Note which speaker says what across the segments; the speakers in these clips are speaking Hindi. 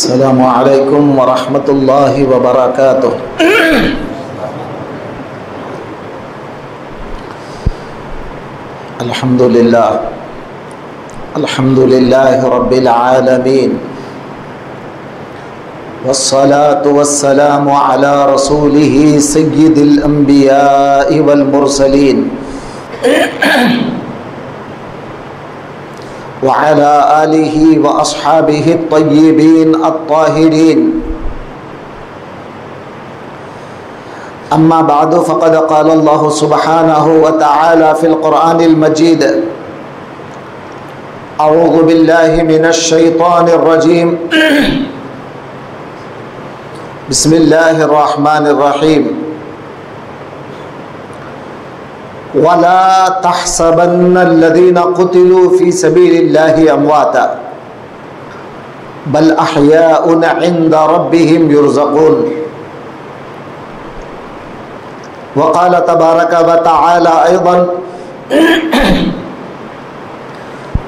Speaker 1: अस्सलामु अलैकुम वरहमतुल्लाहि वबरकातुह। अल्हम्दुलिल्लाह रब्बिल आलमीन वस्सलातु वस्सलामु अला रसूलिही सय्यिदिल अंबिया'i वल मुरसलीन वअला आलिही व अस्हाबिही अत्तय्यिबीन अत्ताहिरीन। अम्मा बादु फ़क़द क़ाल अल्लाहु सुब्हानहु व तआला फ़िल क़ुरआनिल मजीद अऊज़ु बिल्लाहि मिनश शैतानिर रजीम बिस्मिल्लाहिर रहमानिर रहीम। वला तहसबन्नल्लज़ीना क़ुतिलू फ़ी सबीलिल्लाहि अमवाता बल अहयाउन इंद रब्बिहिम युरज़क़ून। वक़ाल तबारक व तआला अयज़न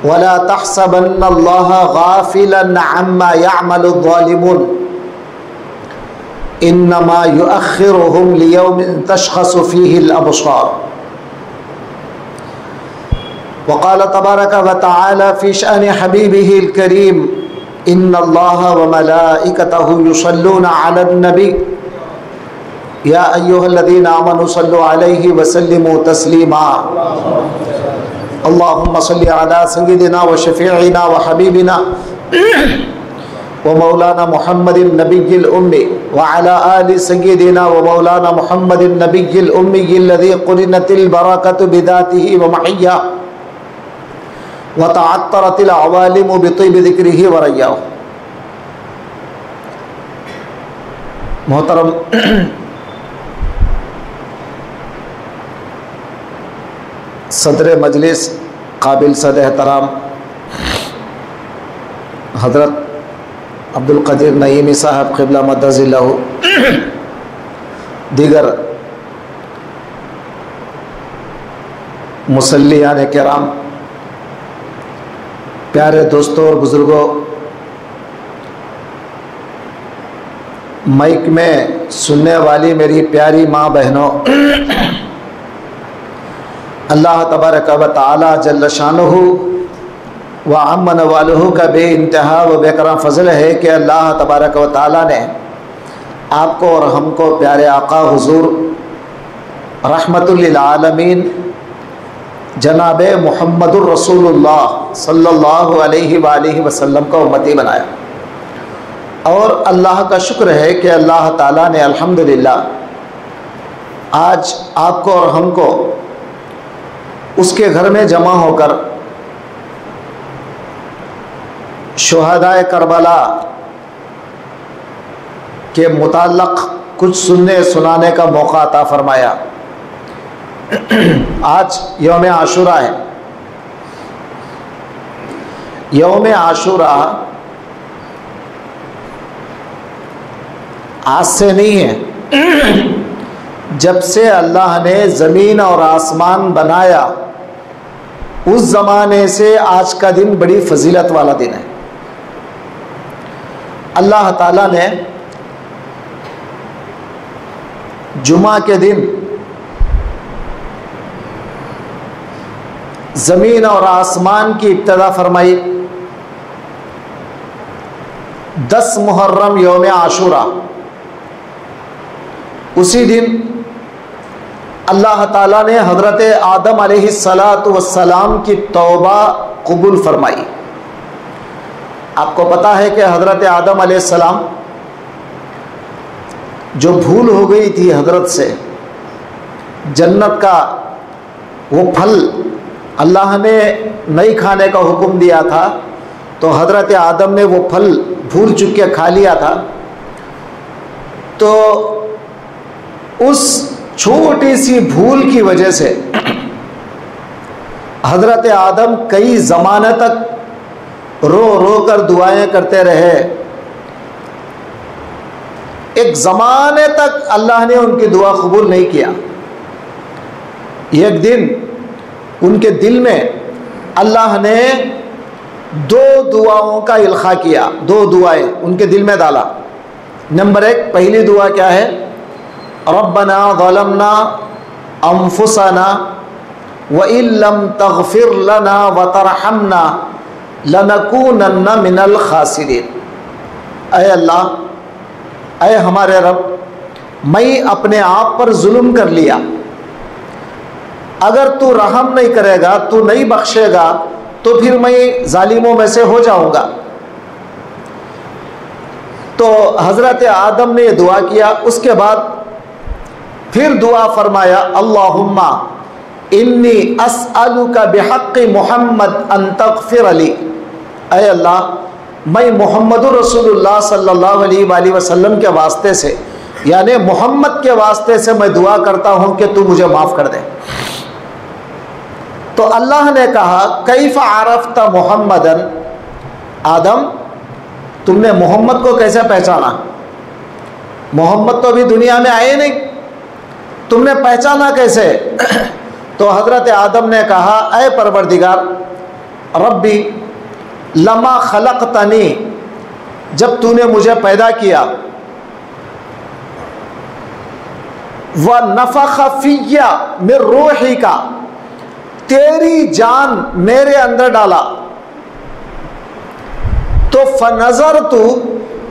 Speaker 1: वला तहसबन्नल्लाह गाफ़िलन अम्मा यअमलुज़्ज़ालिमून इन्नमा युअख़्खिरुहुम लियौमिन तशख़सु फ़ीहिल अबसार। वक़ाल तबारक व तआला फ़ी शअनि हबीबिहिल करीम इन्नल्लाह व मलाइकतहु युसल्लूना अलन नबी या अय्युहल्लज़ीना आमनू सल्लु अलैहि व सल्लिमू तस्लीमा। अल्लाहुम्मा सल्लि अला सय्यिदिना व शफ़ीइना व हबीबिना व मौलाना मुहम्मदिन नबिय्यिल उम्मी व अला आलि सय्यिदिना व मौलाना मुहम्मदिन नबिय्यिल उम्मी अल्लज़ी क़ुरिनतिल बरकतु बिज़ातिही व महय्या व तअत्तरतिल अवालिमु बितिब ज़िक्रिही व रय्याहु। मोहतरम सदर मजलिस काबिल सद एहतराम हज़रत अब्दुल क़दीर नईमी साहब क़िबला मद्दज़िल्लहु, दीगर मुसल्लियान किराम, प्यारे दोस्तों और बुज़ुर्गों, माइक में सुनने वाली मेरी प्यारी माँ बहनों, अल्लाह तबारक व तआला जल्ल शानुहु व अम्मन वालुहु का बे इंतहा व बेकराम फ़ज़ल है कि अल्लाह तबारक व तआला ने आपको और हमको प्यारे आका हुज़ूर रहमतुल लिल आलमीन जनाब मुहम्मदुर रसूलुल्लाह सल्लल्लाहु अलैहि वालिहि वसल्लम का उम्मती बनाया। और अल्लाह का शुक्र है कि अल्लाह ताला ने अल्हम्दुलिल्लाह आज आपको और हमको उसके घर में जमा होकर शुहदाए करबला के मुताल्लिक़ कुछ सुनने सुनाने का मौका अता फरमाया। आज यौम आशूरा है। यौम आशूरा आज से नहीं है, जब से अल्लाह ने ज़मीन और आसमान बनाया उस ज़माने से आज का दिन बड़ी फजीलत वाला दिन है। अल्लाह ताला ने जुमा के दिन ज़मीन और आसमान की इब्तिदा फरमाई। 10 मुहर्रम यौम आशूरा, उसी दिन अल्लाह ताला ने हज़रत आदम अलैहिस्सलातु वस्सलाम की तौबा कबूल फरमाई। आपको पता है कि हज़रत आदम अलैहिस्सलाम जो भूल हो गई थी हज़रत से, जन्नत का वो फल अल्लाह ने नहीं खाने का हुक्म दिया था, तो हज़रत आदम ने वो फल भूल चुक के खा लिया था। तो उस छोटी सी भूल की वजह से हज़रत आदम कई ज़माने तक रो रो कर दुआएं करते रहे। एक ज़माने तक अल्लाह ने उनकी दुआ कबूल नहीं किया। एक दिन उनके दिल में अल्लाह ने दो दुआओं का इल्खा किया, दो दुआएं उनके दिल में डाला। नंबर एक, पहली दुआ क्या है? रब्बना ज़लमना अनफुसना व इल्लम तग़फिर लना व तरहमना लनकूनन्ना मिनल खासिरीन। ऐ अल्लाह, ऐ हमारे रब, मैं अपने आप पर जुल्म कर लिया, अगर तू रहम नहीं करेगा, तू नहीं बख्शेगा, तो फिर मैं जालिमों में से हो जाऊंगा। तो हज़रत आदम ने दुआ किया। उसके बाद फिर दुआ फरमाया, अल्लाहुम्मा इन्नी अस्अलुका बिहक़्क़ि मुहम्मद अन तग़फ़िर ली। ऐ अल्लाह, मैं मुहम्मदुर रसूलुल्लाह सल्लल्लाहु अलैहि वसल्लम के वास्ते से, यानी मोहम्मद के वास्ते से मैं दुआ करता हूँ कि तू मुझे माफ़ कर दे। तो अल्लाह ने कहा, कैफ़ आरफ़्ता मुहम्मदन, आदम तुमने मोहम्मद को कैसे पहचाना? मोहम्मद तो अभी दुनिया में आए नहीं, तुमने पहचाना कैसे? तो हज़रत आदम ने कहा, ऐ परवरदिगार रब्बी लमा खलक़तनी, जब तूने मुझे पैदा किया, व नफ़ख़ फ़िय्या मिन रूहिका, तेरी जान मेरे अंदर डाला, तो फ़नज़रतु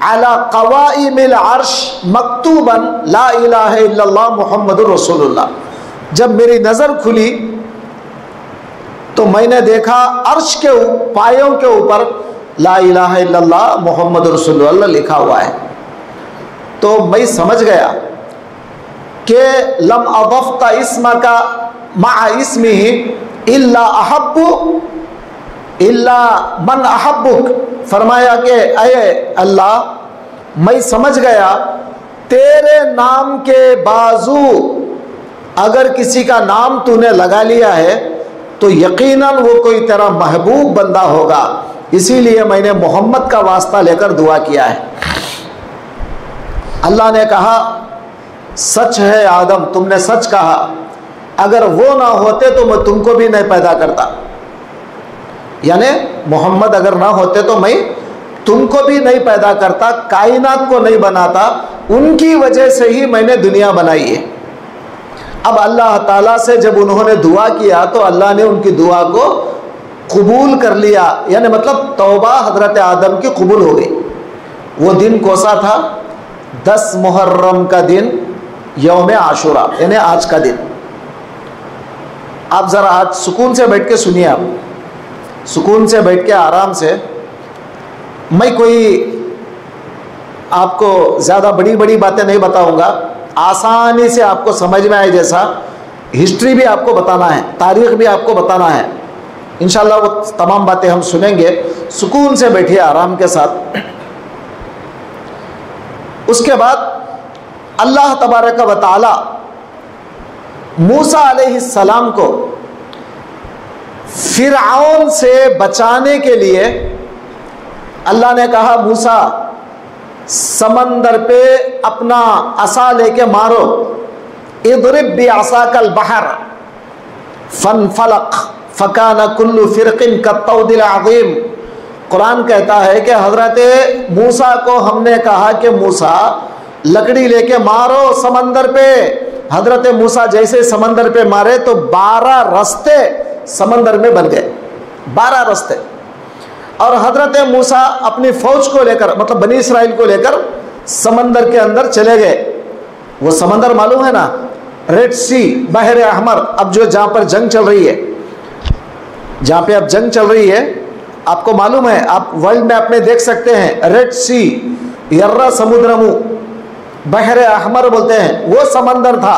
Speaker 1: अला क़वाइमिल अर्श मक्तूबन ला इलाहा इल्लल्लाह मुहम्मदुर रसूलुल्लाह। जब मेरी नज़र खुली तो मैंने देखा अर्श के पायों के ऊपर ला इलाहा इल्लल्लाह मुहम्मदुर रसूलुल्लाह लिखा हुआ है। तो मैं समझ गया कि लम अज़फ़्ता इस्मका मा इस्मिही इल्ला अहब्बु इल्ला मन अहब्बुक। फरमाया कि ऐ अल्लाह, मैं समझ गया तेरे नाम के बाजू अगर किसी का नाम तूने लगा लिया है तो यकीनन वो कोई तेरा महबूब बंदा होगा, इसीलिए मैंने मोहम्मद का वास्ता लेकर दुआ किया है। अल्लाह ने कहा, सच है आदम, तुमने सच कहा, अगर वो ना होते तो मैं तुमको भी नहीं पैदा करता, यानी मोहम्मद अगर ना होते तो मैं तुमको भी नहीं पैदा करता, कायनात को नहीं बनाता, उनकी वजह से ही मैंने दुनिया बनाई है। अब अल्लाह ताला से जब उन्होंने दुआ किया तो अल्लाह ने उनकी दुआ को कबूल कर लिया, यानी मतलब तौबा हजरत आदम की कबूल हो गई। वो दिन कौसा था? 10 मुहर्रम का दिन, यौम आशुरा, यानी आज का दिन। आप ज़रा आज सुकून से बैठ के सुनिए, आप सुकून से बैठ के आराम से। मैं कोई आपको ज़्यादा बड़ी बड़ी बातें नहीं बताऊंगा, आसानी से आपको समझ में आए जैसा हिस्ट्री भी आपको बताना है, तारीख़ भी आपको बताना है। इंशाल्लाह वो तमाम बातें हम सुनेंगे। सुकून से बैठिए आराम के साथ। उसके बाद अल्लाह तबारक व तआला मूसा अलैहिस्सलाम को फिरऔन से बचाने के लिए अल्लाह ने कहा, मूसा समंदर पे अपना असा लेके मारो, इद्रिब बिअसाकल बहर फनफलक फकाना कुल्लु फिरकिन कत्तौदिल अज़ीम। कुरान कहता है कि हज़रत मूसा को हमने कहा कि मूसा लकड़ी लेके मारो समंदर पे। हज़रत मूसा जैसे समंदर पे मारे तो 12 रास्ते समंदर में बन गए, 12 रास्ते। और हज़रत मूसा अपनी फ़ौज को लेकर, मतलब बनी इसराइल को लेकर समंदर के अंदर चले गए। वो समंदर मालूम है ना, रेड सी, बहर अहमर। अब जो जहाँ पर जंग चल रही है, जहाँ पे अब जंग चल रही है, आपको मालूम है, आप वर्ल्ड में अपने देख सकते हैं, रेड सी, यर्रा समुद्रमु, बहर अहमर बोलते हैं, वो समंदर था।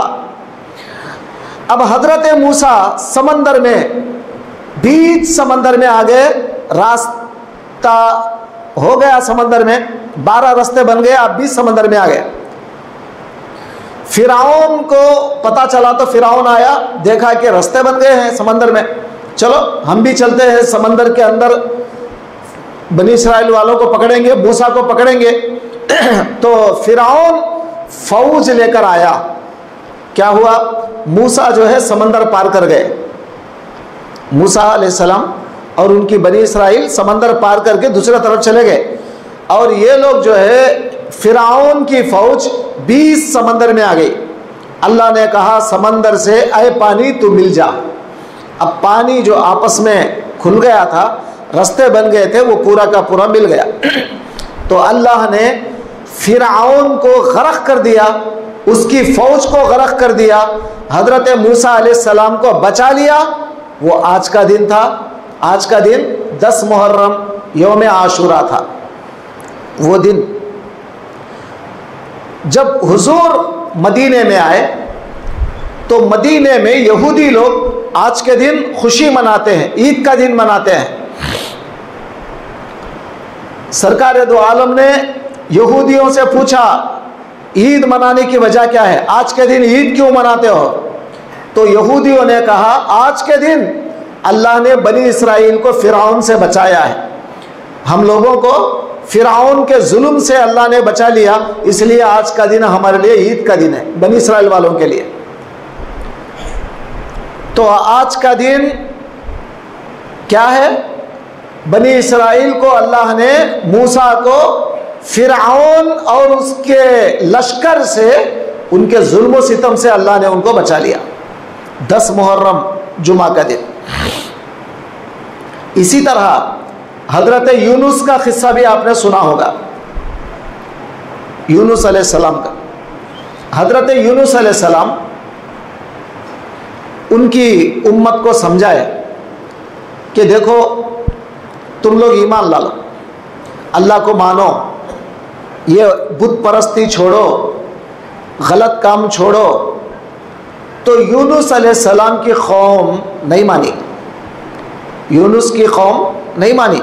Speaker 1: अब हज़रत मूसा समंदर में, बीच समंदर में आ गए, रास्ता हो गया समंदर में, 12 रास्ते बन गए, आप बीच समंदर में आ गए। फिरऔन को पता चला तो फिरऔन आया, देखा कि रास्ते बन गए हैं समंदर में, चलो हम भी चलते हैं समंदर के अंदर, बनी इस्राइल वालों को पकड़ेंगे, मूसा को पकड़ेंगे। तो फिरऔन फौज लेकर आया। क्या हुआ? मूसा जो है समंदर पार कर गए। मूसा अलैहिस्सलाम और उनकी बनी इसराइल समंदर पार करके दूसरी तरफ चले गए। और ये लोग जो है फिरौन की फौज 20 समंदर में आ गई। अल्लाह ने कहा समंदर से ऐ पानी तू मिल जा। अब पानी जो आपस में खुल गया था, रास्ते बन गए थे, वो पूरा का पूरा मिल गया। तो अल्लाह ने फिरौन को गर्क कर दिया, उसकी फौज को गर्क कर दिया, हजरत मूसा अलैहिस्सलाम को बचा लिया। वो आज का दिन था, आज का दिन 10 मुहर्रम यौम आशूरा था। वो दिन जब हुजूर मदीने में आए तो मदीने में यहूदी लोग आज के दिन खुशी मनाते हैं, ईद का दिन मनाते हैं। सरकार दो आलम ने यहूदियों से पूछा ईद मनाने की वजह क्या है, आज के दिन ईद क्यों मनाते हो? तो यहूदियों ने कहा आज के दिन अल्लाह ने बनी इसराइल को फिरौन से बचाया है, हम लोगों को फिरौन के जुल्म से अल्लाह ने बचा लिया, इसलिए आज का दिन हमारे लिए ईद का दिन है, बनी इसराइल वालों के लिए। तो आज का दिन क्या है? बनी इसराइल को अल्लाह ने, मूसा को फिरौन और उसके लश्कर से, उनके जुल्म सितम से अल्लाह ने उनको बचा लिया। 10 मुहर्रम जुमा का दिन। इसी तरह हजरत यूनुस का किस्सा भी आपने सुना होगा, यूनुस अलैहिस्सलाम का। हजरत यूनुस अलैहिस्सलाम उनकी उम्मत को समझाए कि देखो तुम लोग ईमान ला लो, अल्लाह को मानो, ये बुत परस्ती छोड़ो, गलत काम छोड़ो। तो यूनुस अलैहिस्सलाम की कौम नहीं मानी, यूनुस की कौम नहीं मानी,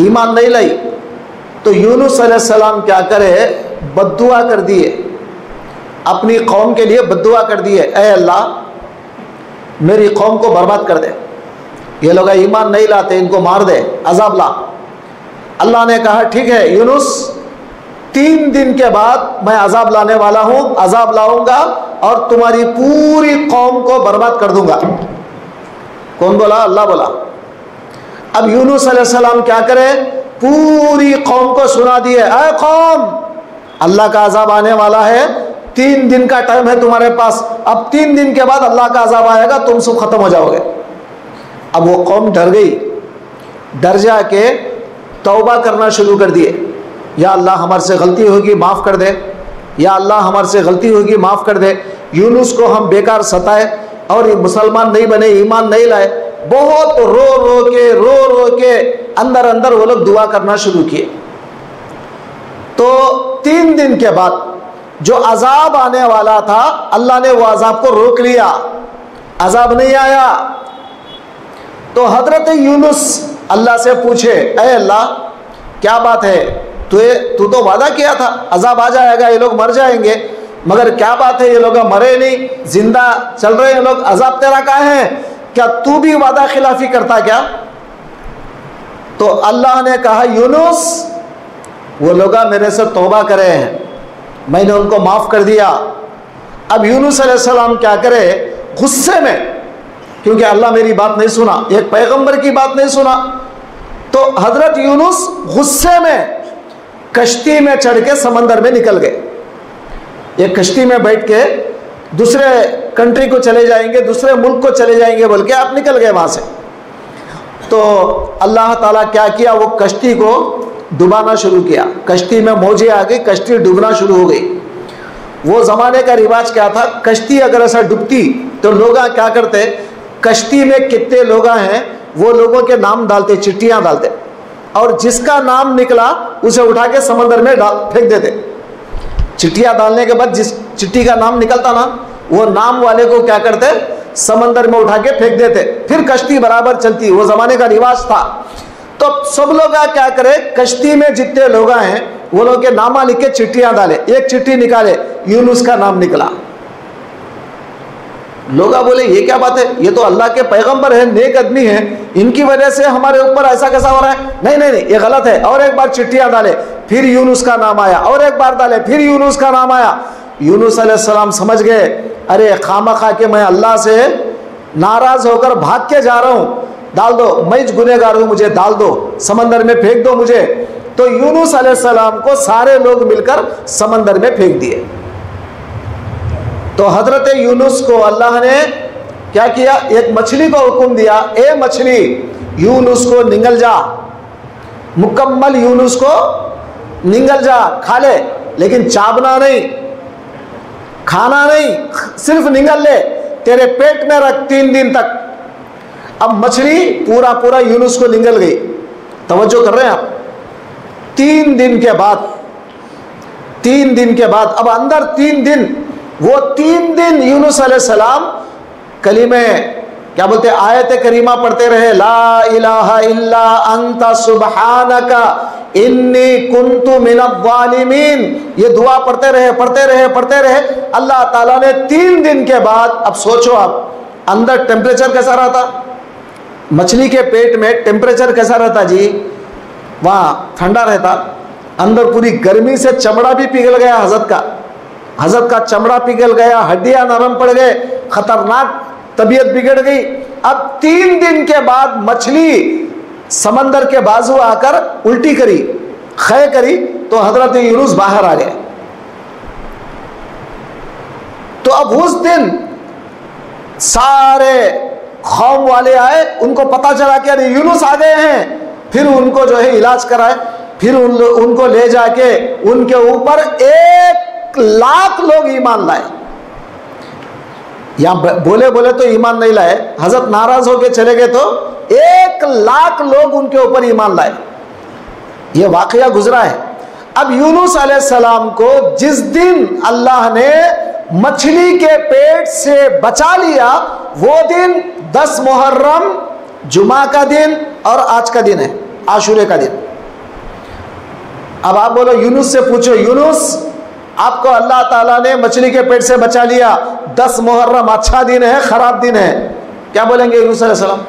Speaker 1: ईमान नहीं लाई। तो यूनुस अलैहिस्सलाम क्या करे, बद्दुआ कर दिए, अपनी कौम के लिए बद्दुआ कर दिए, ऐ अल्लाह मेरी कौम को बर्बाद कर दे, ये लोग ईमान नहीं लाते, इनको मार दे, अजाब ला। अल्लाह ने कहा ठीक है यूनुस, 3 दिन के बाद मैं अजाब लाने वाला हूं, अजाब लाऊंगा और तुम्हारी पूरी कौम को बर्बाद कर दूंगा। कौन बोला? अल्लाह बोला। अब यूनुस अलैहिस्सलाम क्या करे, पूरी कौम को सुना दिए, ऐ कौम अल्लाह का अजाब आने वाला है, 3 दिन का टाइम है तुम्हारे पास, अब 3 दिन के बाद अल्लाह का अजाब आएगा, तुम सब खत्म हो जाओगे। अब वो कौम डर गई, डर जाके तौबा करना शुरू कर दिए, या अल्लाह हमारे से गलती होगी माफ़ कर दे, या अल्लाह हमारे से गलती होगी माफ़ कर दे, यूनुस को हम बेकार सताए और ये मुसलमान नहीं बने, ईमान नहीं लाए। बहुत रो रो के अंदर अंदर वो लोग दुआ करना शुरू किए। तो 3 दिन के बाद जो अजाब आने वाला था, अल्लाह ने वो अजाब को रोक लिया, अजाब नहीं आया। तो हजरत यूनुस अल्लाह से पूछे, ऐ अल्लाह क्या बात है, तू तो वादा किया था अजाब आ जाएगा, ये लोग मर जाएंगे, मगर क्या बात है ये लोग मरे नहीं, जिंदा चल रहे हैं लोग, अजाब तेरा का है, क्या तू भी वादा खिलाफी करता क्या? तो अल्लाह ने कहा यूनुस वो लोग मेरे से तौबा करे हैं, मैंने उनको माफ़ कर दिया। अब यूनुस अलैहिस्सलाम क्या करे, गुस्से में, क्योंकि अल्लाह मेरी बात नहीं सुना, एक पैगंबर की बात नहीं सुना, तो हजरत यूनुस गुस्से में कश्ती में चढ़ के समंदर में निकल गए। एक कश्ती में बैठ के दूसरे कंट्री को चले जाएंगे, दूसरे मुल्क को चले जाएंगे बोल के आप निकल गए वहाँ से। तो अल्लाह ताला क्या किया, वो कश्ती को डुबाना शुरू किया, कश्ती में मौजें आ गई, कश्ती डूबना शुरू हो गई। वो ज़माने का रिवाज क्या था, कश्ती अगर ऐसा डूबती तो लोग क्या करते, कश्ती में कितने लोग हैं वो लोगों के नाम डालते, चिट्ठियाँ डालते, और जिसका नाम निकला उसे उठा के समंदर में फेंक देते। चिट्ठियाँ डालने के बाद जिस चिट्ठी का नाम निकलता ना, वो नाम वाले को क्या करते, समंदर में उठा के फेंक देते, फिर कश्ती बराबर चलती। वो ज़माने का रिवाज था। तो सब लोग क्या करे, कश्ती में जितने लोग हैं वो लोग के नामा लिख के चिट्ठियाँ डाले, एक चिट्ठी निकाले, यूनुस का नाम निकला। लोग बोले ये क्या बात है, ये तो अल्लाह के पैगंबर है, नेक आदमी है, इनकी वजह से हमारे ऊपर ऐसा कैसा हो रहा है, नहीं नहीं नहीं ये गलत है। और एक बार चिट्ठियाँ डाले, फिर यूनुस का नाम आया, और एक बार डाले, फिर यूनुस का नाम आया। यूनुस अलैहिस्सलाम समझ गए, अरे खामा खा के मैं अल्लाह से नाराज होकर भाग के जा रहा हूँ, डाल दो, मैं गुनहगार हूं, मुझे डाल दो, समंदर में फेंक दो मुझे। तो यूनुस अलैहिस्सलाम को सारे लोग मिलकर समंदर में फेंक दिए। तो हजरत यूनुस को अल्लाह ने क्या किया, एक मछली को हुक्म दिया, ए मछली यूनुस को निगल जा, मुकम्मल यूनुस को निगल जा, खा ले, लेकिन चाबना नहीं, खाना नहीं, सिर्फ निगल ले, तेरे पेट में रख 3 दिन तक। अब मछली पूरा पूरा यूनुस को निगल गई। तवज्जो कर रहे हैं आप? 3 दिन के बाद, 3 दिन के बाद, अब अंदर 3 दिन, वो 3 दिन यूनुस अलैहिस्सलाम कलीमे क्या बोलते, आयत करीमा पढ़ते रहे, ला इलाहा इल्ला अंता सुब्हानका इन्नी कुन्तु मिनज़्ज़ालिमीन। ये दुआ पढ़ते रहे, पढ़ते रहे, पढ़ते रहे। अल्लाह ताला ने 3 दिन के बाद, अब सोचो आप, अंदर टेम्परेचर कैसा रहता, मछली के पेट में टेम्परेचर कैसा रहता जी, वहाँ ठंडा रहता, अंदर पूरी गर्मी से चमड़ा भी पिघल गया हजरत का चमड़ा पिघल गया, हड्डियां नरम पड़ गए, खतरनाक तबीयत बिगड़ गई। अब 3 दिन के बाद मछली समंदर के बाजू आकर उल्टी करी, खय करी, तो हजरत यूनुस बाहर आ गए। तो अब उस दिन सारे कौम वाले आए, उनको पता चला कि अरे यूनुस आ गए हैं। फिर उनको जो है इलाज कराए, फिर उनको ले जाके उनके ऊपर 1 लाख लोग ईमान लाए। या बोले बोले तो ईमान नहीं लाए, हजरत नाराज होके चले गए, तो 1 लाख लोग उनके ऊपर ईमान लाए। ये वाकया गुजरा है। अब यूनुस अलैहिस्सलाम को जिस दिन अल्लाह ने मछली के पेट से बचा लिया, वो दिन 10 मुहर्रम जुमा का दिन और आज का दिन है, आशूरे का दिन। अब आप बोलो, यूनुस से पूछो, यूनुस आपको अल्लाह ताला ने मछली के पेट से बचा लिया, 10 मुहर्रम अच्छा दिन है खराब दिन है, क्या बोलेंगे यूनुस अलैहिस्सलाम?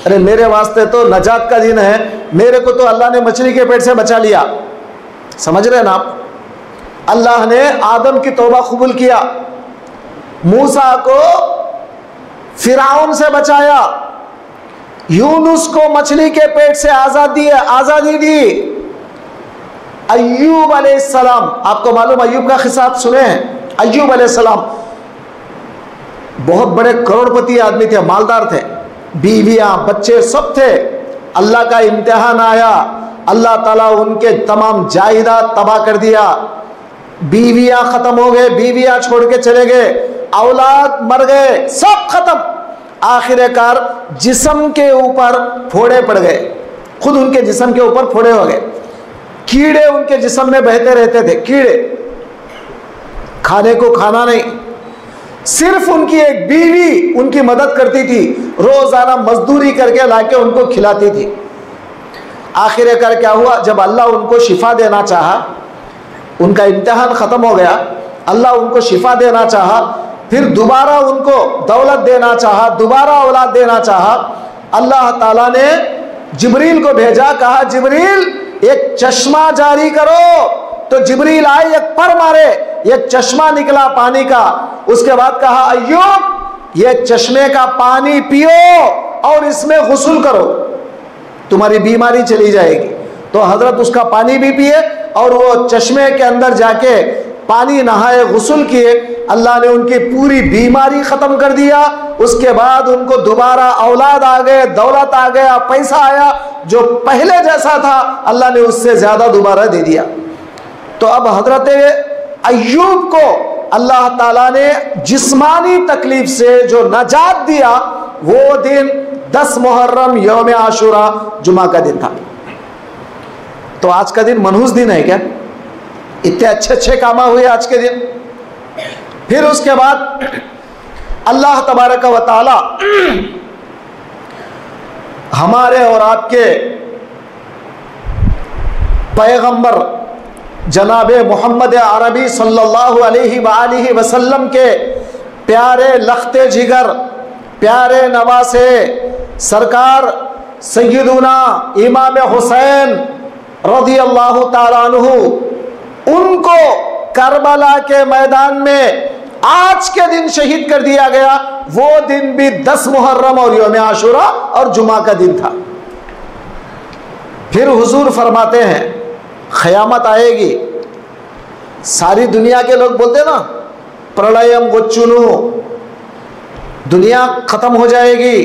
Speaker 1: अरे मेरे वास्ते तो नजात का दिन है, मेरे को तो अल्लाह ने मछली के पेट से बचा लिया। समझ रहे हैं ना आप? अल्लाह ने आदम की तौबा कबूल किया, मूसा को फिरौन से बचाया, यूनुस को मछली के पेट से आजादी दी। अय्यूब अलैहिस्सलाम, आपको मालूम अय्यूब का खिस्सा सुने हैं? अय्यूब अलैहिस्सलाम बहुत बड़े करोड़पति आदमी थे, मालदार थे, बीवियां बच्चे सब थे। अल्लाह का इम्तिहान आया, अल्लाह ताला उनके तमाम जायदाद तबाह कर दिया, बीवियां खत्म हो गए, बीवियां छोड़ के चले गए, औलाद मर गए, सब खत्म। आखिरकार जिस्म के ऊपर फोड़े पड़ गए, खुद उनके जिस्म के ऊपर फोड़े हो गए, कीड़े उनके जिस्म में बहते रहते थे, कीड़े, खाने को खाना नहीं। सिर्फ उनकी एक बीवी उनकी मदद करती थी, रोजाना मजदूरी करके लाके उनको खिलाती थी। आखिरकार क्या हुआ, जब अल्लाह उनको शिफा देना चाहा, उनका इम्तिहान खत्म हो गया, अल्लाह उनको शिफा देना चाहा, फिर दोबारा उनको दौलत देना चाहा, दोबारा औलाद देना चाहा, अल्लाह ताला ने जिब्रील को भेजा, कहा जिब्रील एक चश्मा जारी करो। तो जिब्रील आए, एक पर मारे, एक चश्मा निकला पानी का। उसके बाद कहा अय्यूब ये चश्मे का पानी पियो और इसमें गुस्ल करो, तुम्हारी बीमारी चली जाएगी। तो हजरत उसका पानी भी पिए और वो चश्मे के अंदर जाके पानी नहाए, गुस्ल किए, अल्लाह ने उनकी पूरी बीमारी खत्म कर दिया। उसके बाद उनको दोबारा औलाद आ गए, दौलत आ गया, पैसा आया, जो पहले जैसा था अल्लाह ने उससे ज्यादा दोबारा दे दिया। तो अब हजरत अय्यूब को अल्लाह ताला ने जिस्मानी तकलीफ से जो नजात दिया, वो दिन 10 मुहर्रम यौम आशूरा जुमा का दिन था। तो आज का दिन मनहूस दिन है क्या? इतने अच्छे अच्छे काम हुए आज के दिन। फिर उसके बाद अल्लाह तबारक व तआला हमारे और आपके पैगंबर जनाबे मोहम्मद अरबी सल्लल्लाहु अलैहि वसल्लम के प्यारे लख्ते जिगर, प्यारे नवासे सरकार सैयदुना इमाम हुसैन रज़ियल्लाहु ताला अन्हु, उनको करबला के मैदान में आज के दिन शहीद कर दिया गया। वो दिन भी 10 मुहर्रम और यौम आशूरा और जुमा का दिन था। फिर हुजूर फरमाते हैं क़यामत आएगी, सारी दुनिया के लोग बोलते ना प्रलयम गोचुनु, दुनिया खत्म हो जाएगी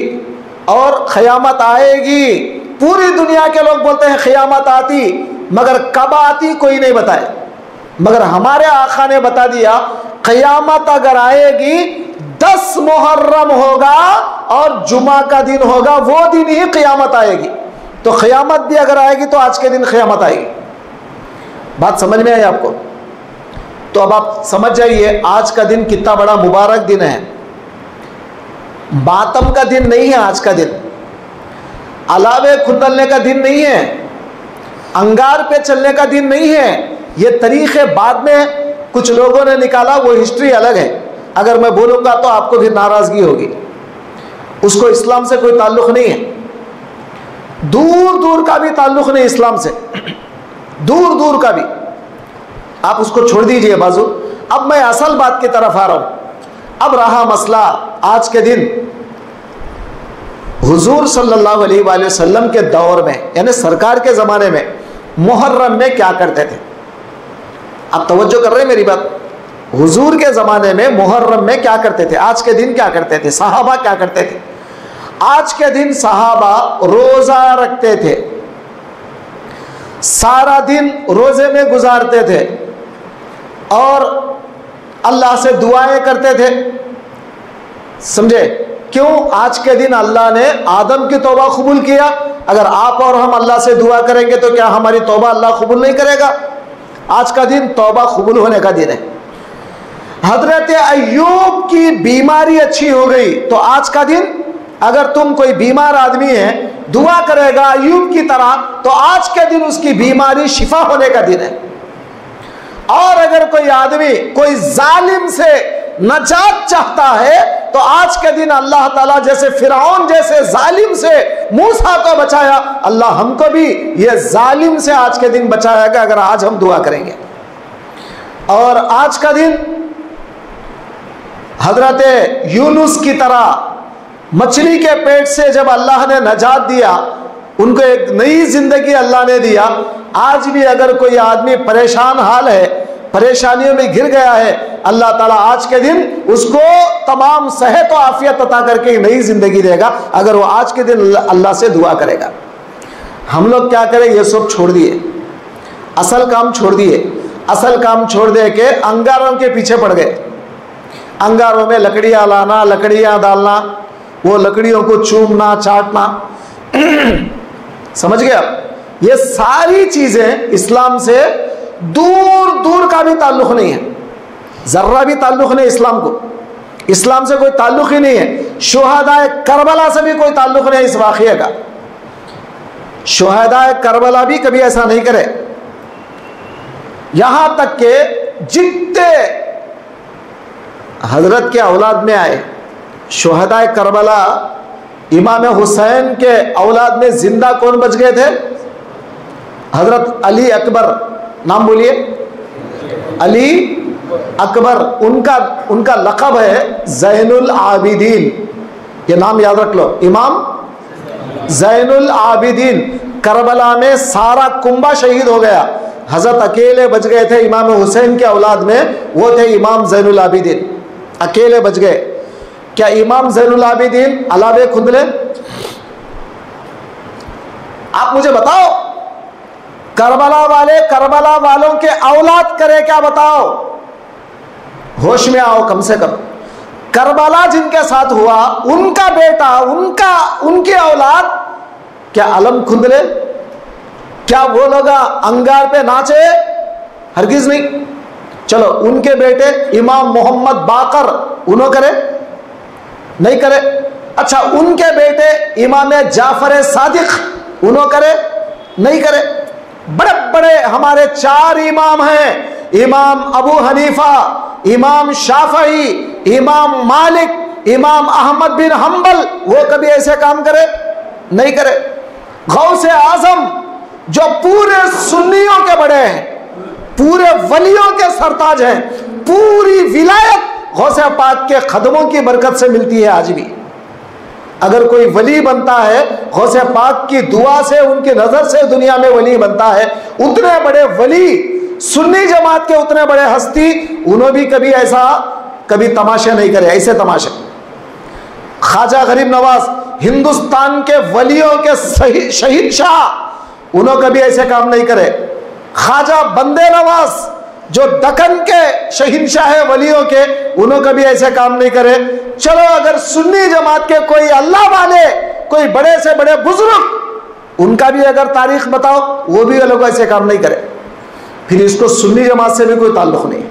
Speaker 1: और क़यामत आएगी। पूरी दुनिया के लोग बोलते हैं क़यामत आती, मगर कब आती कोई नहीं बताए। मगर हमारे आका ने बता दिया क़यामत अगर आएगी 10 मुहर्रम होगा और जुमा का दिन होगा, वो दिन ही क़यामत आएगी। तो क़यामत भी अगर आएगी तो आज के दिन क़यामत आएगी। बात समझ में आई आपको? तो अब आप समझ जाइए आज का दिन कितना बड़ा मुबारक दिन है। मातम का दिन नहीं है आज का दिन, अलावे खुदलने का दिन नहीं है, अंगार पे चलने का दिन नहीं है। ये तरीके बाद में कुछ लोगों ने निकाला, वो हिस्ट्री अलग है। अगर मैं बोलूँगा तो आपको भी नाराज़गी होगी। उसको इस्लाम से कोई ताल्लुक़ नहीं है, दूर दूर का भी ताल्लुक़ नहीं इस्लाम से, दूर दूर का भी। आप उसको छोड़ दीजिए बाजू। अब मैं असल बात की तरफ आ रहा हूँ। अब रहा मसला आज के दिन हुजूर सल्लल्लाहु अलैहि वसल्लम के दौर में, यानी सरकार के ज़माने में मुहर्रम में क्या करते थे। आप तवज्जो कर रहे हैं मेरी बात? हुजूर के ज़माने में मुहर्रम में क्या करते थे, आज के दिन क्या करते थे, सहाबा क्या करते थे। आज के दिन सहाबा रोज़ा रखते थे, सारा दिन रोज़े में गुजारते थे और अल्लाह से दुआएं करते थे। समझे क्यों? आज के दिन अल्लाह ने आदम की तौबा कबूल किया। अगर आप और हम अल्लाह से दुआ करेंगे तो क्या हमारी तौबा अल्लाह कबूल नहीं करेगा? आज का दिन तौबा कबूल होने का दिन है। हजरत अय्यूब की बीमारी अच्छी हो गई तो आज का दिन, अगर तुम कोई बीमार आदमी है दुआ करेगा अय्यूब की तरह, तो आज के दिन उसकी बीमारी शिफा होने का दिन है। और अगर कोई आदमी कोई जालिम से नजात चाहता है तो आज के दिन अल्लाह ताला जैसे फिरौन जैसे जालिम से मूसा को बचाया, अल्लाह हमको भी ये जालिम से आज के दिन बचाएगा अगर आज हम दुआ करेंगे। और आज का दिन हजरत यूनुस की तरह मछली के पेट से जब अल्लाह ने नजात दिया, उनको एक नई जिंदगी अल्लाह ने दिया। आज भी अगर कोई आदमी परेशान हाल है, परेशानियों में घिर गया है, अल्लाह ताला आज के दिन उसको तमाम सेहत और आफियत अता करके नई जिंदगी देगा अगर वो आज के दिन अल्लाह से दुआ करेगा। हम लोग क्या करें, ये सब छोड़ दिए, असल काम छोड़ दिए। असल काम छोड़ दे के अंगारों के पीछे पड़ गए। अंगारों में लकड़ियाँ लाना, लकड़ियाँ डालना, वो लकड़ियों को चूमना, चाटना, समझ गया? ये सारी चीजें इस्लाम से दूर दूर का भी ताल्लुक नहीं है, जर्रा भी ताल्लुक नहीं इस्लाम को। इस्लाम से कोई ताल्लुक ही नहीं है। शुहदाए करबला से भी कोई ताल्लुक नहीं है इस वाक़िया का। शुहदाए करबला भी कभी ऐसा नहीं करे। यहां तक के जितने हजरत के औलाद में आए शुहदाए करबला, इमाम हुसैन के औलाद में जिंदा कौन बच गए थे? हजरत अली अकबर, नाम बोलिए, अली अकबर। उनका लक़ब है ज़ैनुल आबिदीन। ये नाम याद रख लो, इमाम ज़ैनुल आबिदीन। करबला में सारा कुंबा शहीद हो गया, हजरत अकेले बच गए थे इमाम हुसैन के औलाद में, वो थे इमाम ज़ैनुल आबिदीन, अकेले बच गए। क्या इमाम ज़ैनुल आबिदीन अलावे खुदले? आप मुझे बताओ, करबला वाले करबला वालों के औलाद करे क्या? बताओ, होश में आओ कम से कम। करबला जिनके साथ हुआ उनका बेटा, उनकी औलाद क्या अलम खुदले? क्या वो लोग अंगार पे नाचे? हरगिज नहीं। चलो उनके बेटे इमाम मोहम्मद बाकर, उन्हों करे? नहीं करे। अच्छा, उनके बेटे इमाम जाफर सादिक, उन्हों करे? नहीं करे। बड़े बड़े हमारे 4 इमाम हैं, इमाम अबू हनीफा, इमाम शाफई, इमाम मालिक, इमाम अहमद बिन हम्बल, वो कभी ऐसे काम करे? नहीं करे। गौसे आजम जो पूरे सुन्नियों के बड़े हैं, पूरे वलियों के सरताज हैं, पूरी विलायत गौसे पाक के कदमों की बरकत से मिलती है आज भी। अगर कोई वली बनता है गौसे पाक की दुआ से, उनकी नजर से दुनिया में वली बनता है। उतने बड़े वली सुन्नी जमात के, उतने बड़े हस्ती, उन्होंने भी कभी ऐसा कभी तमाशे नहीं करे, ऐसे तमाशे। ख्वाजा गरीब नवाज हिंदुस्तान के वलियों के शहीद शाह, उन्होंने कभी ऐसे काम नहीं करे। ख्वाजा बंदे नवाज जो दक्कन के शहीनशाह है वलियों के, उन्होंने कभी ऐसे काम नहीं करे। चलो अगर सुन्नी जमात के कोई अल्लाह वाले, कोई बड़े से बड़े बुजुर्ग, उनका भी अगर तारीख बताओ, वो भी लोग ऐसे काम नहीं करे, फिर इसको सुन्नी जमात से भी कोई ताल्लुक नहीं।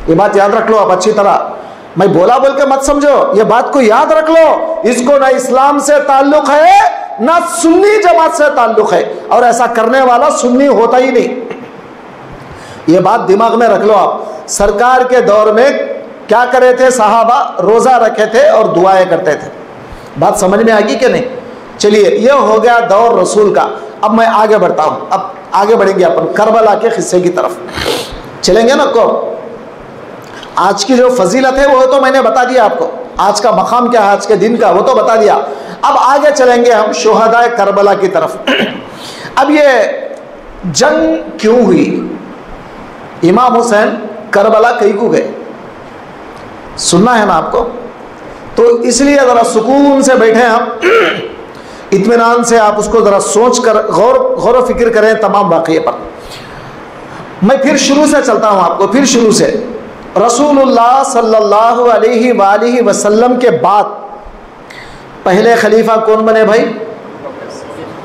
Speaker 1: ये बात याद रख लो आप अच्छी तरह। मैं बोला बोल के मत समझो, ये बात को याद रख लो। इसको ना इस्लाम से ताल्लुक है ना सुन्नी जमात से ताल्लुक है, और ऐसा करने वाला सुन्नी होता ही नहीं। ये बात दिमाग में रख लो आप। सरकार के दौर में क्या करे थे सहाबा? रोजा रखे थे और दुआएं करते थे। बात समझ में आ गई कि नहीं? चलिए, ये हो गया दौर रसूल का। अब मैं आगे बढ़ता हूं। अब आगे बढ़ेंगे अपन करबला के किस्से की तरफ चलेंगे ना। को आज की जो फजीलत है वो तो मैंने बता दिया आपको, आज का मकाम क्या है आज के दिन का वो तो बता दिया। अब आगे चलेंगे हम शुहदाए करबला की तरफ। अब ये जंग क्यों हुई? इमाम हुसैन करबला कहीं को गए, सुनना है ना आपको, तो इसलिए ज़रा सुकून से बैठे हम, इत्मीनान से आप उसको ज़रा सोच कर गौर व फिक्र करें तमाम वाक़ये पर। मैं फिर शुरू से चलता हूँ आपको, फिर शुरू से। रसूलुल्लाह सल्लल्लाहु अलैहि वसल्लम के बाद पहले खलीफा कौन बने भाई?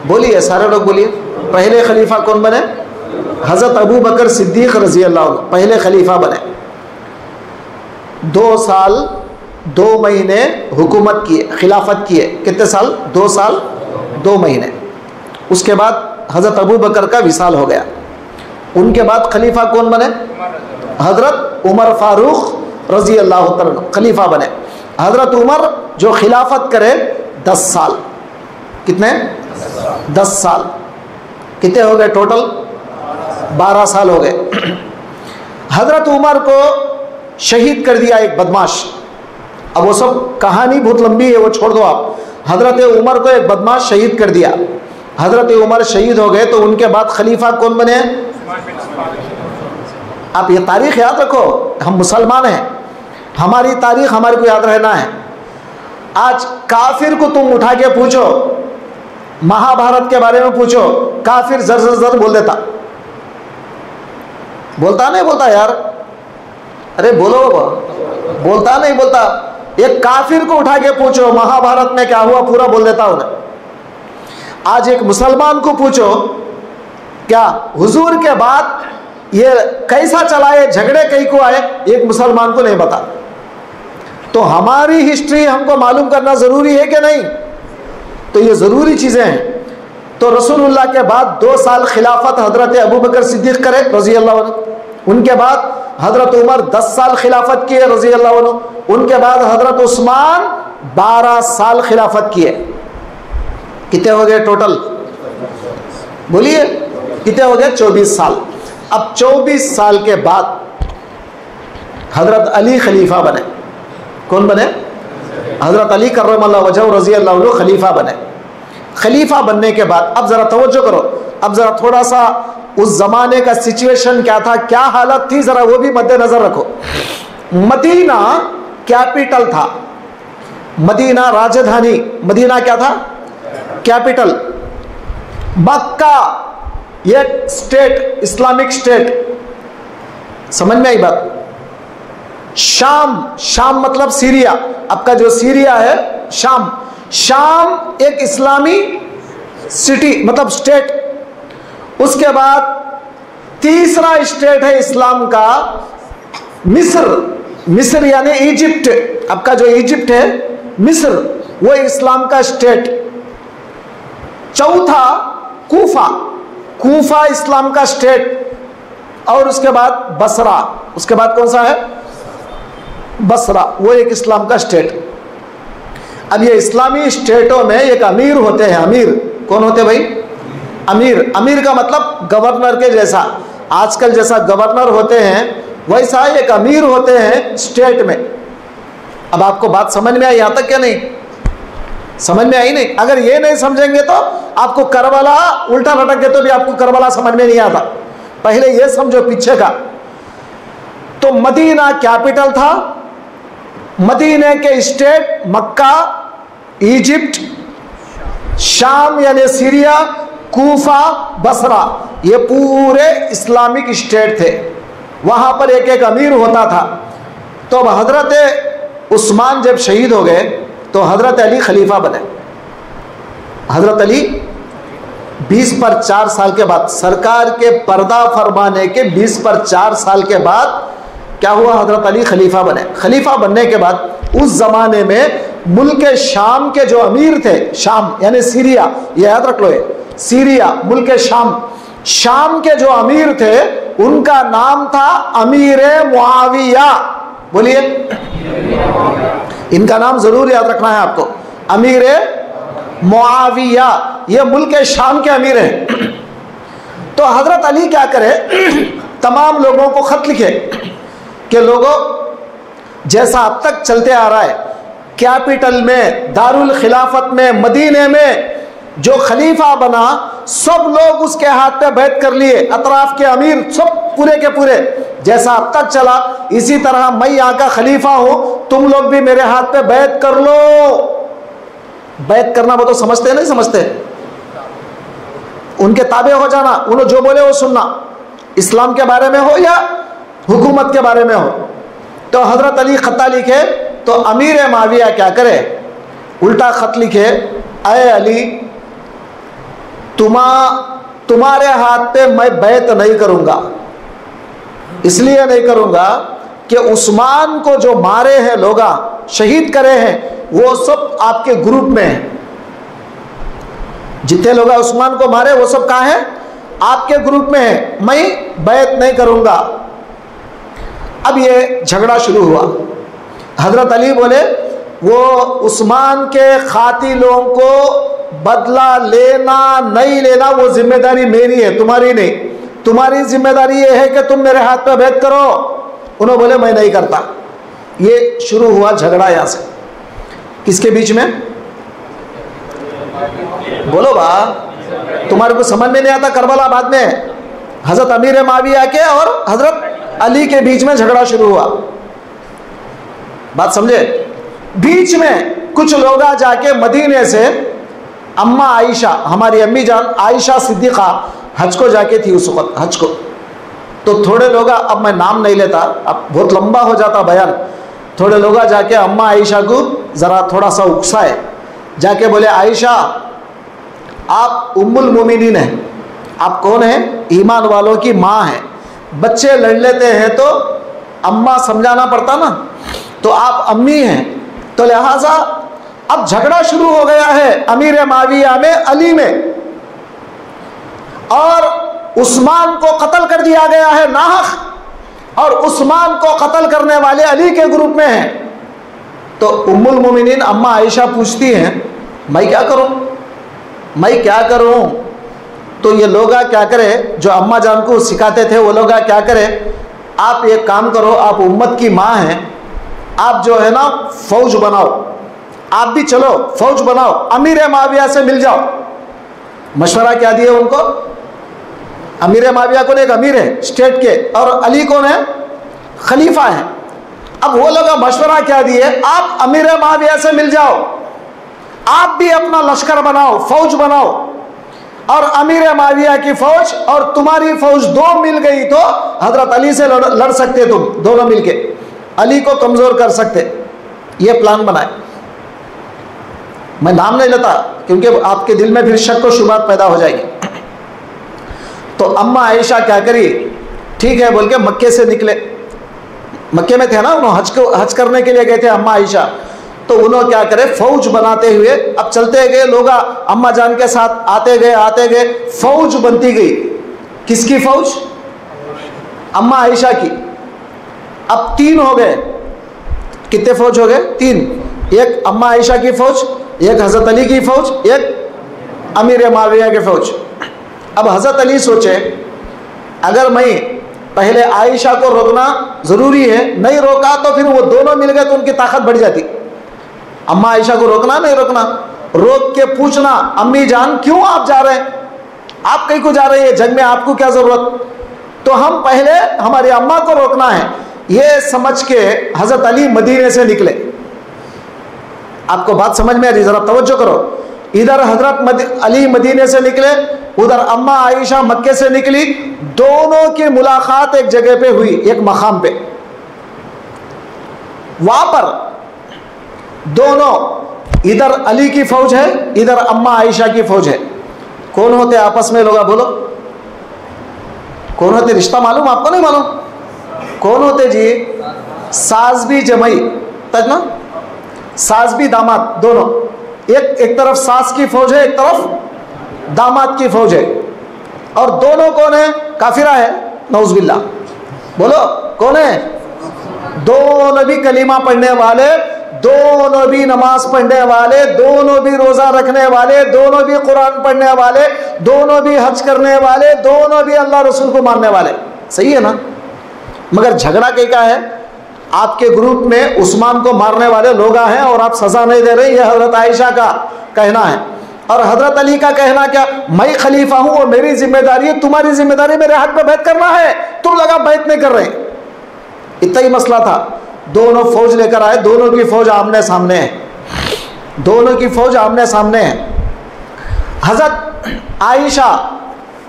Speaker 1: बोलिए, सारे लोग बोलिए। पहले खलीफा कौन बने? हज़रत अबू बकर सिद्दीक़ रज़ी अल्लाह अन्हु पहले खलीफा बने। 2 साल 2 महीने हुकूमत किए, खिलाफत किए। कितने साल? 2 साल 2 महीने। उसके बाद हज़रत अबू बकर का विसाल हो गया। उनके बाद खलीफा कौन बने? हज़रत उमर फारूक रज़ी अल्लाह तआला खलीफा बने। हज़रत उमर जो खिलाफत करे 10 साल। कितने? 10 साल। कितने हो गए टोटल? 12 साल हो गए। हज़रत उमर को शहीद कर दिया एक बदमाश। अब वो सब कहानी बहुत लंबी है, वो छोड़ दो आप। हज़रत उमर को एक बदमाश शहीद कर दिया। हज़रत उमर शहीद हो गए तो उनके बाद खलीफा कौन बने? आप ये तारीख़ याद रखो, हम मुसलमान हैं, हमारी तारीख़ हमारे को याद रहना है। आज काफिर को तुम उठा के पूछो, महाभारत के बारे में पूछो, काफिर जर जर जर बोल देता। बोलता नहीं बोलता यार? अरे बोलो, बोलता नहीं बोलता? एक काफिर को उठा के पूछो महाभारत में क्या हुआ, पूरा बोल देता उन्हें। आज एक मुसलमान को पूछो क्या हुजूर के बाद ये कैसा चला, ये झगड़े कहीं को आए, एक मुसलमान को नहीं बता। तो हमारी हिस्ट्री हमको मालूम करना जरूरी है कि नहीं? तो ये जरूरी चीजें हैं। तो रसूलुल्लाह के बाद 2 साल खिलाफत हजरत अबू बकर सिद्दीक़ करे रज़ी अल्लाह अन्हु। उनके बाद हजरत उमर 10 साल खिलाफत किए रज़ी अल्लाह अन्हु। उनके बाद हजरत उस्मान 12 साल खिलाफत किए। कितने हो गए टोटल? बोलिए, कितने हो गए? 24 साल। अब 24 साल के बाद हजरत अली खलीफा बने। कौन बने? हजरत अली कर्रमल्लाहु वजहहु रज़ी अल्लाह अन्हु खलीफा बने। खलीफा बनने के बाद अब ज़रा तवज्जो करो, अब ज़रा थोड़ा सा उस ज़माने का सिचुएशन क्या था, क्या हालत थी, ज़रा वो भी मद्देनज़र रखो। मदीना कैपिटल था, मदीना राजधानी, मदीना क्या था? कैपिटल। मक्का ये स्टेट, इस्लामिक स्टेट। समझ में आई बात? शाम, शाम मतलब सीरिया, आपका जो सीरिया है शाम, शाम एक इस्लामी सिटी मतलब स्टेट। उसके बाद तीसरा स्टेट है इस्लाम का मिस्र, मिस्र यानी इजिप्ट, आपका जो इजिप्ट है मिस्र, वो इस्लाम का स्टेट। चौथा कूफा, कूफा इस्लाम का स्टेट। और उसके बाद बसरा, उसके बाद कौन सा है? बसरा, वो एक इस्लाम का स्टेट। अब ये इस्लामी स्टेटों में एक अमीर होते हैं। अमीर कौन होते भाई? अमीर। अमीर का मतलब गवर्नर के जैसा, आजकल जैसा गवर्नर होते हैं वैसा एक अमीर होते हैं स्टेट में। अब आपको बात समझ में आई यहाँ तक क्या नहीं? समझ में आई नहीं? अगर ये नहीं समझेंगे तो आपको करबला उल्टा लटक के तो भी आपको करबला समझ में नहीं आता। पहले ये समझो पीछे का। तो मदीना कैपिटल था, मदीने के स्टेट मक्का, इजिप्ट, शाम यानी सीरिया, कूफा, बसरा, ये पूरे इस्लामिक स्टेट थे। वहां पर एक एक अमीर होता था। तो अब हजरत उस्मान जब शहीद हो गए तो हजरत अली खलीफा बने। हजरत अली 20 पर 4 साल के बाद, सरकार के पर्दा फरमाने के 20 पर 4 साल के बाद क्या हुआ? हजरत अली खलीफा बने। खलीफा बनने के बाद उस जमाने में मुल्क शाम के जो अमीर थे, शाम यानी सीरिया, ये याद रख लो, ये सीरिया मुल्क शाम, शाम के जो अमीर थे उनका नाम था अमीर मुआविया। बोलिए, इनका नाम जरूर याद रखना है आपको, अमीर मुआविया, ये मुल्क शाम के अमीर हैं। तो हजरत अली क्या करे, तमाम लोगों को खत लिखे कि लोगों, जैसा अब तक चलते आ रहा है, कैपिटल में, दारुल खिलाफत में, मदीने में जो खलीफा बना, सब लोग उसके हाथ पे बैत कर लिए, अतराफ के अमीर सब पूरे के पूरे। जैसा अब तक चला इसी तरह मैं यहाँ का खलीफा हूं, तुम लोग भी मेरे हाथ पे बैत कर लो। बैत करना वो तो समझते नहीं समझते? उनके ताबे हो जाना, उन्होंने जो बोले वो सुनना, इस्लाम के बारे में हो या हुकूमत के बारे में हो। तो हजरत अली खत्ता लिखे तो अमीर माविया क्या करे, उल्टा खत लिखे, अय अली, तुम्हारे हाथ पे मैं बैत नहीं करूंगा। इसलिए नहीं करूंगा कि उस्मान को जो मारे हैं लोग, शहीद करे हैं, वो सब आपके ग्रुप में हैं। जितने लोग उस्मान को मारे वो सब कहाँ हैं? आपके ग्रुप में है। मैं बैत नहीं करूंगा। अब ये झगड़ा शुरू हुआ। हजरत अली बोले वो उस्मान के कातिलों को बदला लेना नहीं लेना वो जिम्मेदारी मेरी है, तुम्हारी नहीं। तुम्हारी जिम्मेदारी ये है कि तुम मेरे हाथ पे बैत करो। उन्होंने बोले मैं नहीं करता। ये शुरू हुआ झगड़ा यहां से। किसके बीच में? बोलो बा, तुम्हारे को समझ में नहीं आता? करबला बाद में हजरत अमीर माविया के और हजरत अली के बीच में झगड़ा शुरू हुआ। बात समझे? बीच में कुछ लोग जाके मदीने से अम्मा आयशा, हमारी अम्मी जान आयशा सिद्दीक़ा हज को जाके थी उस वक्त, हज को। तो थोड़े लोग, अब मैं नाम नहीं लेता, अब बहुत लंबा हो जाता बयान, थोड़े लोग जाके अम्मा आयशा को ज़रा थोड़ा सा उकसाए, जाके बोले आयशा आप उम्मुल मोमिनीन हैं, आप कौन हैं? ईमान वालों की माँ हैं। बच्चे लड़ लेते हैं तो अम्मा समझाना पड़ता ना, तो आप अम्मी हैं, तो लिहाजा अब झगड़ा शुरू हो गया है अमीर माविया में, अली में, और उस्मान को कत्ल कर दिया गया है नाहक, और उस्मान को कत्ल करने वाले अली के ग्रुप में हैं। तो उम्मुल मोमिनीन अम्मा आयशा पूछती हैं मैं क्या करूं, मैं क्या करूं? तो ये लोग क्या करे, जो अम्मा जान को सिखाते थे वो लोग क्या करे, आप एक काम करो, आप उम्मत की माँ हैं, आप जो है ना फौज बनाओ, आप भी चलो फौज बनाओ, अमीर माविया से मिल जाओ। मशवरा क्या दिए उनको? अमीर माविया कौन? एक अमीर है स्टेट के, और अली कौन है? खलीफा है। अब वो लोग मशवरा क्या दिए, आप अमीर माविया से मिल जाओ, आप भी अपना लश्कर बनाओ, फौज बनाओ, और अमीर माविया की फौज और तुम्हारी फौज दो मिल गई तो हजरत अली से लड़ सकते, तुम दोनों मिलके अली को कमजोर कर सकते। ये प्लान बनाए। मैं नाम नहीं लेता क्योंकि आपके दिल में फिर शक व शुबहत पैदा हो जाएगी। तो अम्मा आयशा क्या करी, ठीक है बोल के मक्के से निकले। मक्के में थे ना, उन्होंने हज करने के लिए गए थे अम्मा आयशा। तो उन्होंने क्या करे, फौज बनाते हुए अब चलते गए लोग, अम्मा जान के साथ आते गए, फौज बनती गई। किसकी फौज? अम्मा आयशा की। अब 3 हो गए। कितने फौज हो गए? 3। एक अम्मा आयशा की फौज, एक हजरत अली की फौज, एक अमीर माविया की फौज। अब हजरत अली सोचे अगर मैं पहले आयशा को रोकना ज़रूरी है, नहीं रोका तो फिर वो दोनों मिल गए तो उनकी ताकत बढ़ जाती। अम्मा आयशा को रोकना नहीं रोकना, रोक के पूछना, अम्मी जान क्यों आप जा रहे हैं, आप कहीं को जा रहे हैं जंग में, आपको क्या ज़रूरत। तो हम पहले हमारी अम्मा को रोकना है, ये समझ के हज़रत अली मदीने से निकले। आपको बात समझ में आ रही, ज़रा तवज्जो करो। इधर हज़रत अली मदीने से निकले, उधर अम्मा आयशा मक्के से निकली, दोनों की मुलाकात एक जगह पे हुई, एक मकाम पे। वहां पर दोनों, इधर अली की फौज है, इधर अम्मा आयशा की फौज है। कौन होते आपस में लोग, बोलो कौन होते? रिश्ता मालूम आपको? नहीं मालूम कौन होते जी? सास भी जमाई तक ना, सास भी दामाद, दोनों। एक तरफ सास की फौज है, एक तरफ दामाद की फौज है, और दोनों कौन है? काफिरा है, नौज़ुबिल्लाह। बोलो कौन है? दोनों भी कलीमा पढ़ने वाले, दोनों भी नमाज पढ़ने वाले, दोनों भी रोजा रखने वाले, दोनों भी कुरान पढ़ने वाले, दोनों भी हज करने वाले, दोनों भी अल्लाह रसूल को मानने वाले। सही है ना? मगर झगड़ा क्या है? आपके ग्रुप में उस्मान को मारने वाले लोग हैं और आप सजा नहीं दे रहे। यह हजरत आयशा का कहना है, और हजरत अली का कहना क्या? मैं खलीफा हूं और मेरी जिम्मेदारी है, तुम्हारी जिम्मेदारी मेरे हाथ पे बैत करना है, तुम लगा बैत नहीं कर रहे। इतना ही मसला था। दोनों फौज लेकर आए, दोनों की फौज आमने सामने है, दोनों की फौज आमने सामने है। हजरत आयशा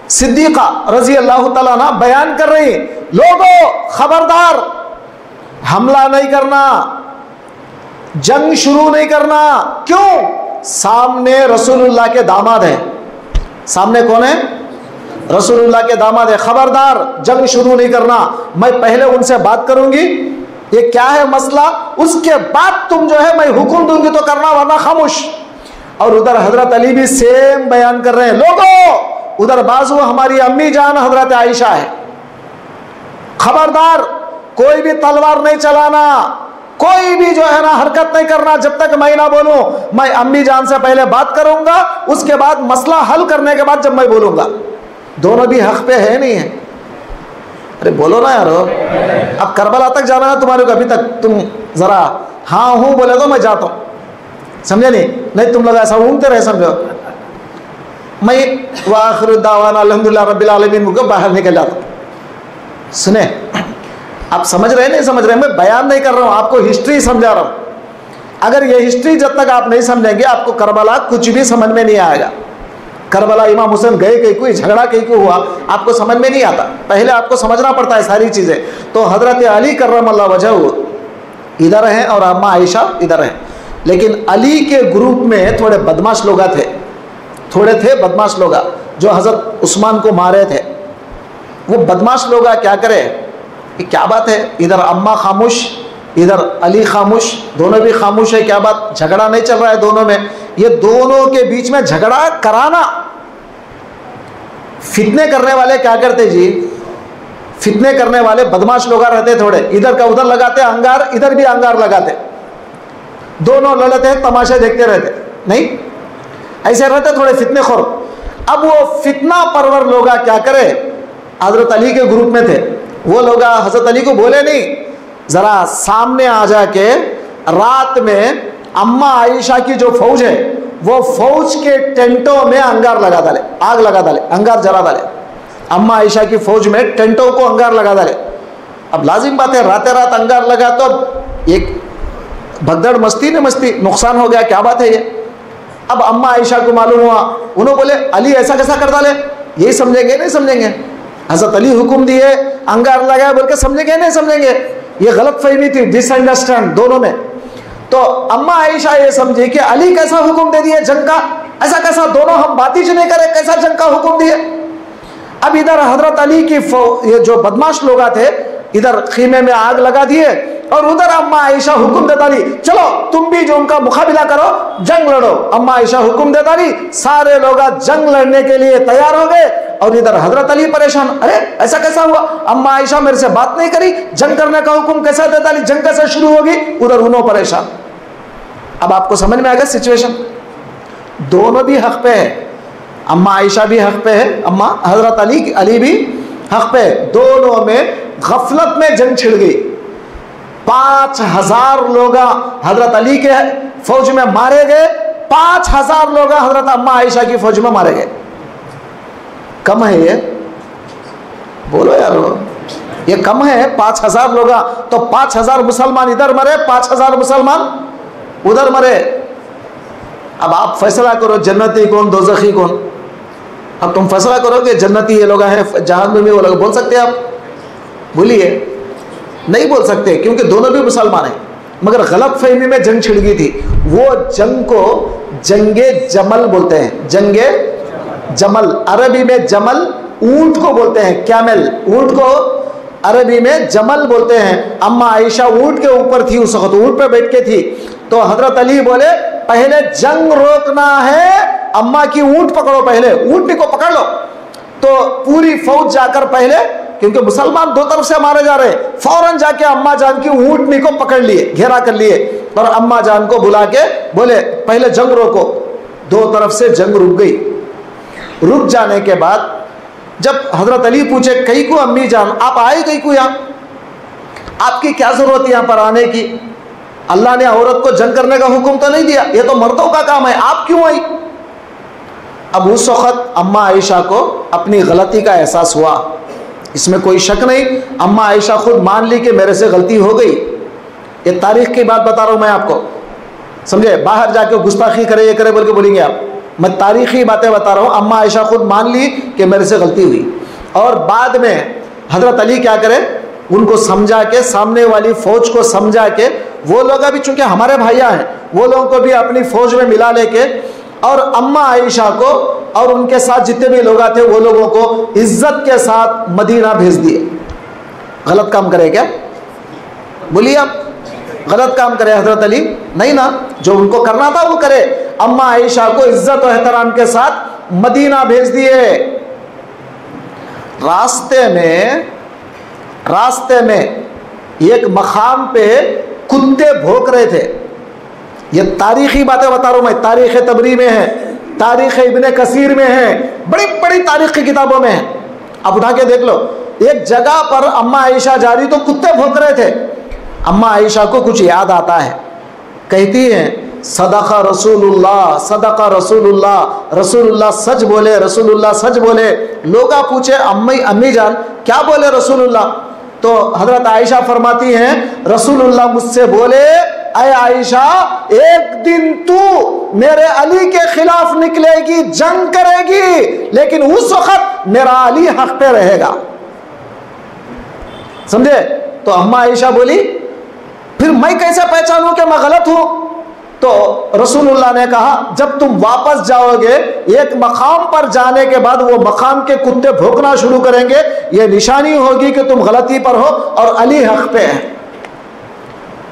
Speaker 1: सिद्दीका रजी अल्लाह तआला अन्हा बयान कर रही, लोगों खबरदार, हमला नहीं करना, जंग शुरू नहीं करना। क्यों? सामने रसूलुल्लाह के दामाद है। सामने कौन है? रसूलुल्लाह के दामाद है। खबरदार, जंग शुरू नहीं करना, मैं पहले उनसे बात करूंगी, ये क्या है मसला, उसके बाद तुम जो है मैं हुक्म दूंगी तो करना, वरना खामोश। और उधर हजरत अली भी सेम बयान कर रहे हैं, लोगों उधर बाजू हमारी अम्मी जान हजरत आयशा है, खबरदार कोई भी तलवार नहीं चलाना, कोई भी जो है ना हरकत नहीं करना जब तक मैं ना बोलूं। मैं अम्मी जान से पहले बात करूंगा, उसके बाद मसला हल करने के बाद जब मैं बोलूंगा। दोनों भी हक पे है नहीं है? अरे बोलो ना यारो, अब करबला तक जाना है तुम्हारे को, अभी तक तुम जरा हाँ हूं बोले तो मैं जाता हूं, समझे नहीं तुम लोग ऐसा ऊँगते रहे, समझो। मैं वाखिर दावाना अल्हम्दुलिल्लाह रब्बिल आलमीन मुझको बाहर निकल जाता हूं। सुने, आप समझ रहे नहीं समझ रहे, मैं बयान नहीं कर रहा हूं, आपको हिस्ट्री समझा रहा हूं। अगर ये हिस्ट्री जब तक आप नहीं समझेंगे, आपको करबला कुछ भी समझ में नहीं आएगा। करबला इमाम हुसैन गए कहीं कोई झगड़ा कहीं को हुआ, आपको समझ में नहीं आता, पहले आपको समझना पड़ता है सारी चीज़ें। तो हजरत अली कर्रमल्लाहु वजहहु इधर हैं और अम्मा आयशा इधर हैं, लेकिन अली के ग्रुप में थोड़े बदमाश लोग थे, थोड़े थे बदमाश लोग जो हजरत उस्मान को मारे थे। वो बदमाश लोग क्या करे, क्या बात है, इधर अम्मा खामोश, इधर अली खामोश, दोनों भी खामोश है, क्या बात, झगड़ा नहीं चल रहा है दोनों में। ये दोनों के बीच में झगड़ा कराना, फितने करने वाले क्या करते जी, फितने करने वाले बदमाश लोग रहते, थोड़े इधर का उधर लगाते अंगार, इधर भी अंगार लगाते, दोनों लड़ते तमाशे देखते रहते, नहीं ऐसे रहते थोड़े फितने खोर। अब वो फितना परवर लोग क्या करे, हजरत अली के ग्रुप में थे वो लोग, हजरत अली को बोले नहीं, जरा सामने आ जाके रात में अम्मा आयशा की जो फौज है वो फौज के टेंटों में अंगार लगा डाले, आग लगा डाले, अंगार जला डाले। अम्मा आयशा की फौज में टेंटों को अंगार लगा डाले। अब लाजिम बात है, रात रात अंगार लगा तो एक भगदड़ मस्ती ने मस्ती, नुकसान हो गया, क्या बात है ये। अब अम्मा आयशा को मालूम हुआ, उन्होंने बोले अली ऐसा कैसा कर डाले, यही समझेंगे नहीं समझेंगे, हजरत अली हुक्म दिए अंगार लगाए बोल के समझेंगे नहीं समझेंगे, ये गलत फहमी थी, डिसअंडरस्टैंड दोनों में। तो अम्मा आयशा ये समझी कि अली कैसा हुक्म दे दिए जंग का, ऐसा कैसा, दोनों हम बात ही नहीं करे, कैसा जंग का हुक्म दिए। अब इधर हजरत अली की ये जो बदमाश लोग थे इधर खीमे में आग लगा दिए, और उधर अम्मा आयशा हुक्म देता रही, चलो तुम भी जो उनका मुकाबला करो, जंग लड़ो। अम्मा आयशा हुक्म देता रही, सारे लोग जंग लड़ने के लिए तैयार हो गए, और इधर हजरत अली परेशान, अरे ऐसा कैसा हुआ, अम्मा आयशा मेरे से बात नहीं करी, जंग करने का हुक्म कैसा देता रही, जंग कैसे शुरू होगी, उधर उन्हों परेशान। अब आपको समझ में आ गया सिचुएशन, दोनों भी हक पे है, अम्मा आयशा भी हक पे है, अम्मा हजरत अली भी हक पे, दोनों में गफलत में जंग छिड़ गई। 5000 लोग हजरत अली के फौज में मारे गए, 5000 लोग हजरत अम्मा आयशा की फौज में मारे गए। कम है ये? बोलो यार, ये कम है? 5000 लोग, तो 5000 मुसलमान इधर मरे, 5000 मुसलमान उधर मरे। अब आप फैसला करो जन्नती कौन दोज़खी कौन। अब तुम फैसला करो कि जन्नती ये लोग हैं, जहन्नमी में वो लोग। बोल सकते आप? बोलिए। नहीं बोल सकते, क्योंकि दोनों भी मुसलमान हैं। मगर गलत फहमी में जंग छिड़ गई थी। वो जंग को जंगे जमल बोलते हैं। जंगे जमल, अरबी में जमल ऊंट को बोलते हैं, कैमल। ऊंट को अरबी में जमल बोलते हैं। अम्मा आयशा ऊंट के ऊपर थी, उस वक्त ऊंट पे बैठ के थी। तो हजरत अली बोले पहले जंग रोकना है, अम्मा की ऊंट पकड़ो, पहले ऊंटनी को पकड़ लो। तो पूरी फौज जाकर पहले, क्योंकि मुसलमान दो तरफ से मारे जा रहे, फौरन जाके अम्मा जान की ऊंटनी को पकड़ लिए, घेरा कर लिए और अम्मा जान को बुला के बोले पहले जंग रोको। दो तरफ से जंग रुक गई। रुक जाने के बाद जब हजरत अली पूछे कहीं को अम्मी जान आप आए कहीं को, यहाँ आपकी क्या जरूरत यहाँ पर आने की? अल्लाह ने औरत को जंग करने का हुक्म तो नहीं दिया, ये तो मर्दों का काम है, आप क्यों आई? अब उस वक्त अम्मा आयशा को अपनी गलती का एहसास हुआ, इसमें कोई शक नहीं। अम्मा आयशा खुद मान ली कि मेरे से गलती हो गई। ये तारीख की बात बता रहा हूं मैं आपको, समझे? बाहर जाके गुस्ताखी करे ये करे बोल के बोलेंगे आप, मैं तारीखी बातें बता रहा हूं। अम्मा आयशा खुद मान ली कि मेरे से गलती हुई। और बाद में हजरत अली क्या करे, उनको समझा के, सामने वाली फौज को समझा के, वो लोग अभी चूंकि हमारे भैया हैं, वो लोगों को भी अपनी फौज में मिला लेके और अम्मा आयशा को और उनके साथ जितने भी लोग थे वो लोगों को इज्जत के साथ मदीना भेज दिए। गलत काम करे क्या? बोलिए आप, गलत काम करे हजरत अली? नहीं ना, जो उनको करना था वो करे। अम्मा आयशा को इज्जत और एहतराम के साथ मदीना भेज दिए। रास्ते में एक मकाम पे कुत्ते भौंक रहे थे। ये तारीखी बातें बता रहा हूं मैं, तारीख तबरी में है, तारीख इब्ने कसीर में है, बड़ी बड़ी तारीख की किताबों में है, आप उठा के देख लो। एक जगह पर अम्मा आयशा जा रही तो कुत्ते भौंक रहे थे। अम्मा आयशा को कुछ याद आता है, कहती हैं सदका रसूलुल्लाह, सदका रसूलुल्लाह, रसूलुल्लाह सच बोले, रसूलुल्लाह सच बोले। लोग पूछे अम्मी जान क्या बोले रसूलुल्लाह? तो हजरत आयशा फरमाती हैं रसूलुल्लाह मुझसे बोले अय आयशा एक दिन तू मेरे अली के खिलाफ निकलेगी, जंग करेगी, लेकिन उस वक्त मेरा अली हक पे रहेगा। समझे? तो अम्मा आयशा बोली फिर मैं कैसे पहचानूं कि मैं गलत हूं? तो रसूलुल्लाह ने कहा जब तुम वापस जाओगे, एक मकाम पर जाने के बाद वो मकाम के कुत्ते भौंकना शुरू करेंगे, ये निशानी होगी कि तुम गलती पर हो और अली हक पे है।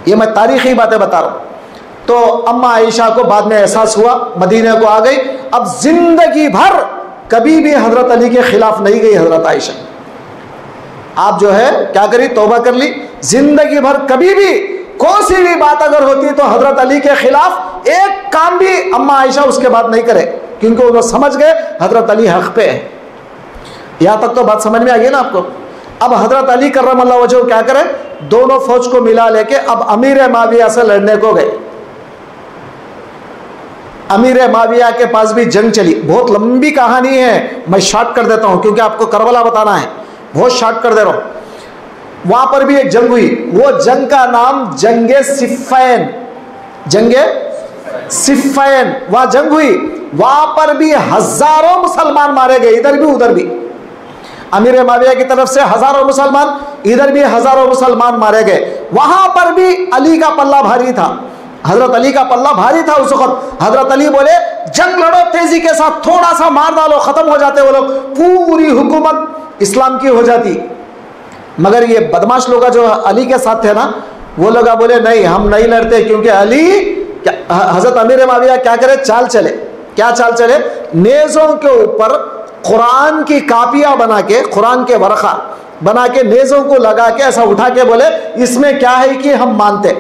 Speaker 1: ये मैं तारीखी बातें बता रहा हूं। तो अम्मा आयशा को बाद में एहसास हुआ, मदीने को आ गई। अब जिंदगी भर कभी भी हजरत अली के खिलाफ नहीं गई हजरत आयशा। आप जो है क्या करी, तौबा कर ली। जिंदगी भर कभी भी कोई सी भी बात अगर होती तो हजरत अली के खिलाफ एक काम भी अम्मा आयशा उसके बाद नहीं करे, क्योंकि वो समझ गए हजरत अली हक पे है। यहां तक तो बात समझ में आ गई ना आपको? अब हजरत अली कर्रमल्लाहु वजहू क्या करे, दोनों फौज को मिला लेके अब अमीर माविया से लड़ने को गए। अमीर माविया के पास भी जंग चली। बहुत लंबी कहानी है, मैं शॉर्ट कर देता हूं क्योंकि आपको करबला बताना है, बहुत शॉर्ट कर दे रहा हूं। वहां पर भी एक जंग हुई, वो जंग का नाम जंगे सिफ़ैन, जंगे सिफ़ैन, वहां जंग हुई। वहां पर भी हजारों मुसलमान मारे गए, इधर भी उधर भी। अमीर माविया की तरफ से हजारों मुसलमान, इधर भी हजारों मुसलमान मारे गए। वहां पर भी अली का पल्ला भारी था, हजरत अली का पल्ला भारी था उस वक्त। हजरत अली बोले जंग लड़ो तेजी के साथ, थोड़ा सा मार डालो, खत्म हो जाते वो लोग, पूरी हुकूमत इस्लाम की हो जाती। मगर ये बदमाश लोग जो अली के साथ थे ना, वो लोग बोले नहीं हम नहीं लड़ते, क्योंकि अली हजरत अमीर माविया क्या करे, चाल चले। क्या चाल चले? नेज़ों के ऊपर कुरान की कापियां बना के, कुरान के वरखा बना के नेज़ों को लगा के ऐसा उठा के बोले इसमें क्या है कि हम मानते,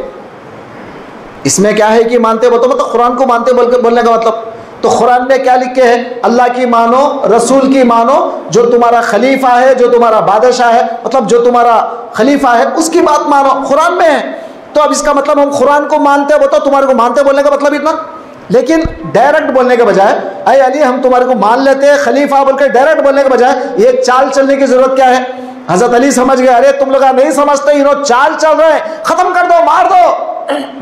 Speaker 1: इसमें क्या है कि मानते, वो तो मतलब कुरान को मानते बोलने का मतलब। तो कुरान में क्या लिखे है? अल्लाह की मानो, रसूल की मानो, जो तुम्हारा खलीफा है, जो तुम्हारा बादशाह है, मतलब जो तुम्हारा खलीफा है उसकी बात मानो, कुरान में है। तो अब इसका मतलब हम कुरान को मानते हैं, बताओ तुम्हारे को मानते बोलने का मतलब इतना। लेकिन डायरेक्ट बोलने के बजाय अरे अली हम तुम्हारे को मान लेते हैं खलीफा बोलकर डायरेक्ट बोलने के बजाय एक चाल चलने की जरूरत क्या है? हजरत अली समझ गए, अरे तुम लोग नहीं समझते, इन्होंने चाल चल रहे हैं, खत्म कर दो, मार दो।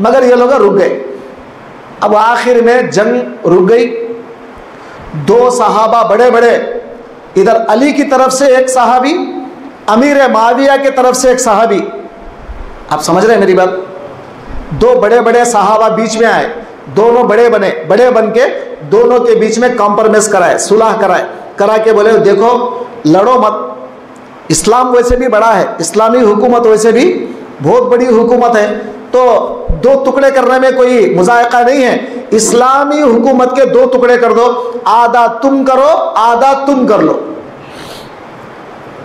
Speaker 1: मगर ये लोग रुक गए। अब आखिर में जंग रुक गई। दो सहाबा बड़े बड़े, इधर अली की तरफ से एक सहाबी, अमीर माविया की तरफ से एक सहाबी, आप समझ रहे हैं मेरी बात? दो बड़े बड़े सहाबा बीच में आए, दोनों बड़े बने, बड़े बन के दोनों के बीच में कॉम्प्रोमाइज कराए, सुलह कराए, करा के बोले देखो लड़ो मत, इस्लाम वैसे भी बड़ा है, इस्लामी हुकूमत वैसे भी बहुत बड़ी हुकूमत है, तो दो टुकड़े करने में कोई मुजायका नहीं है, इस्लामी हुकूमत के दो टुकड़े कर दो, आधा तुम करो आधा तुम कर लो।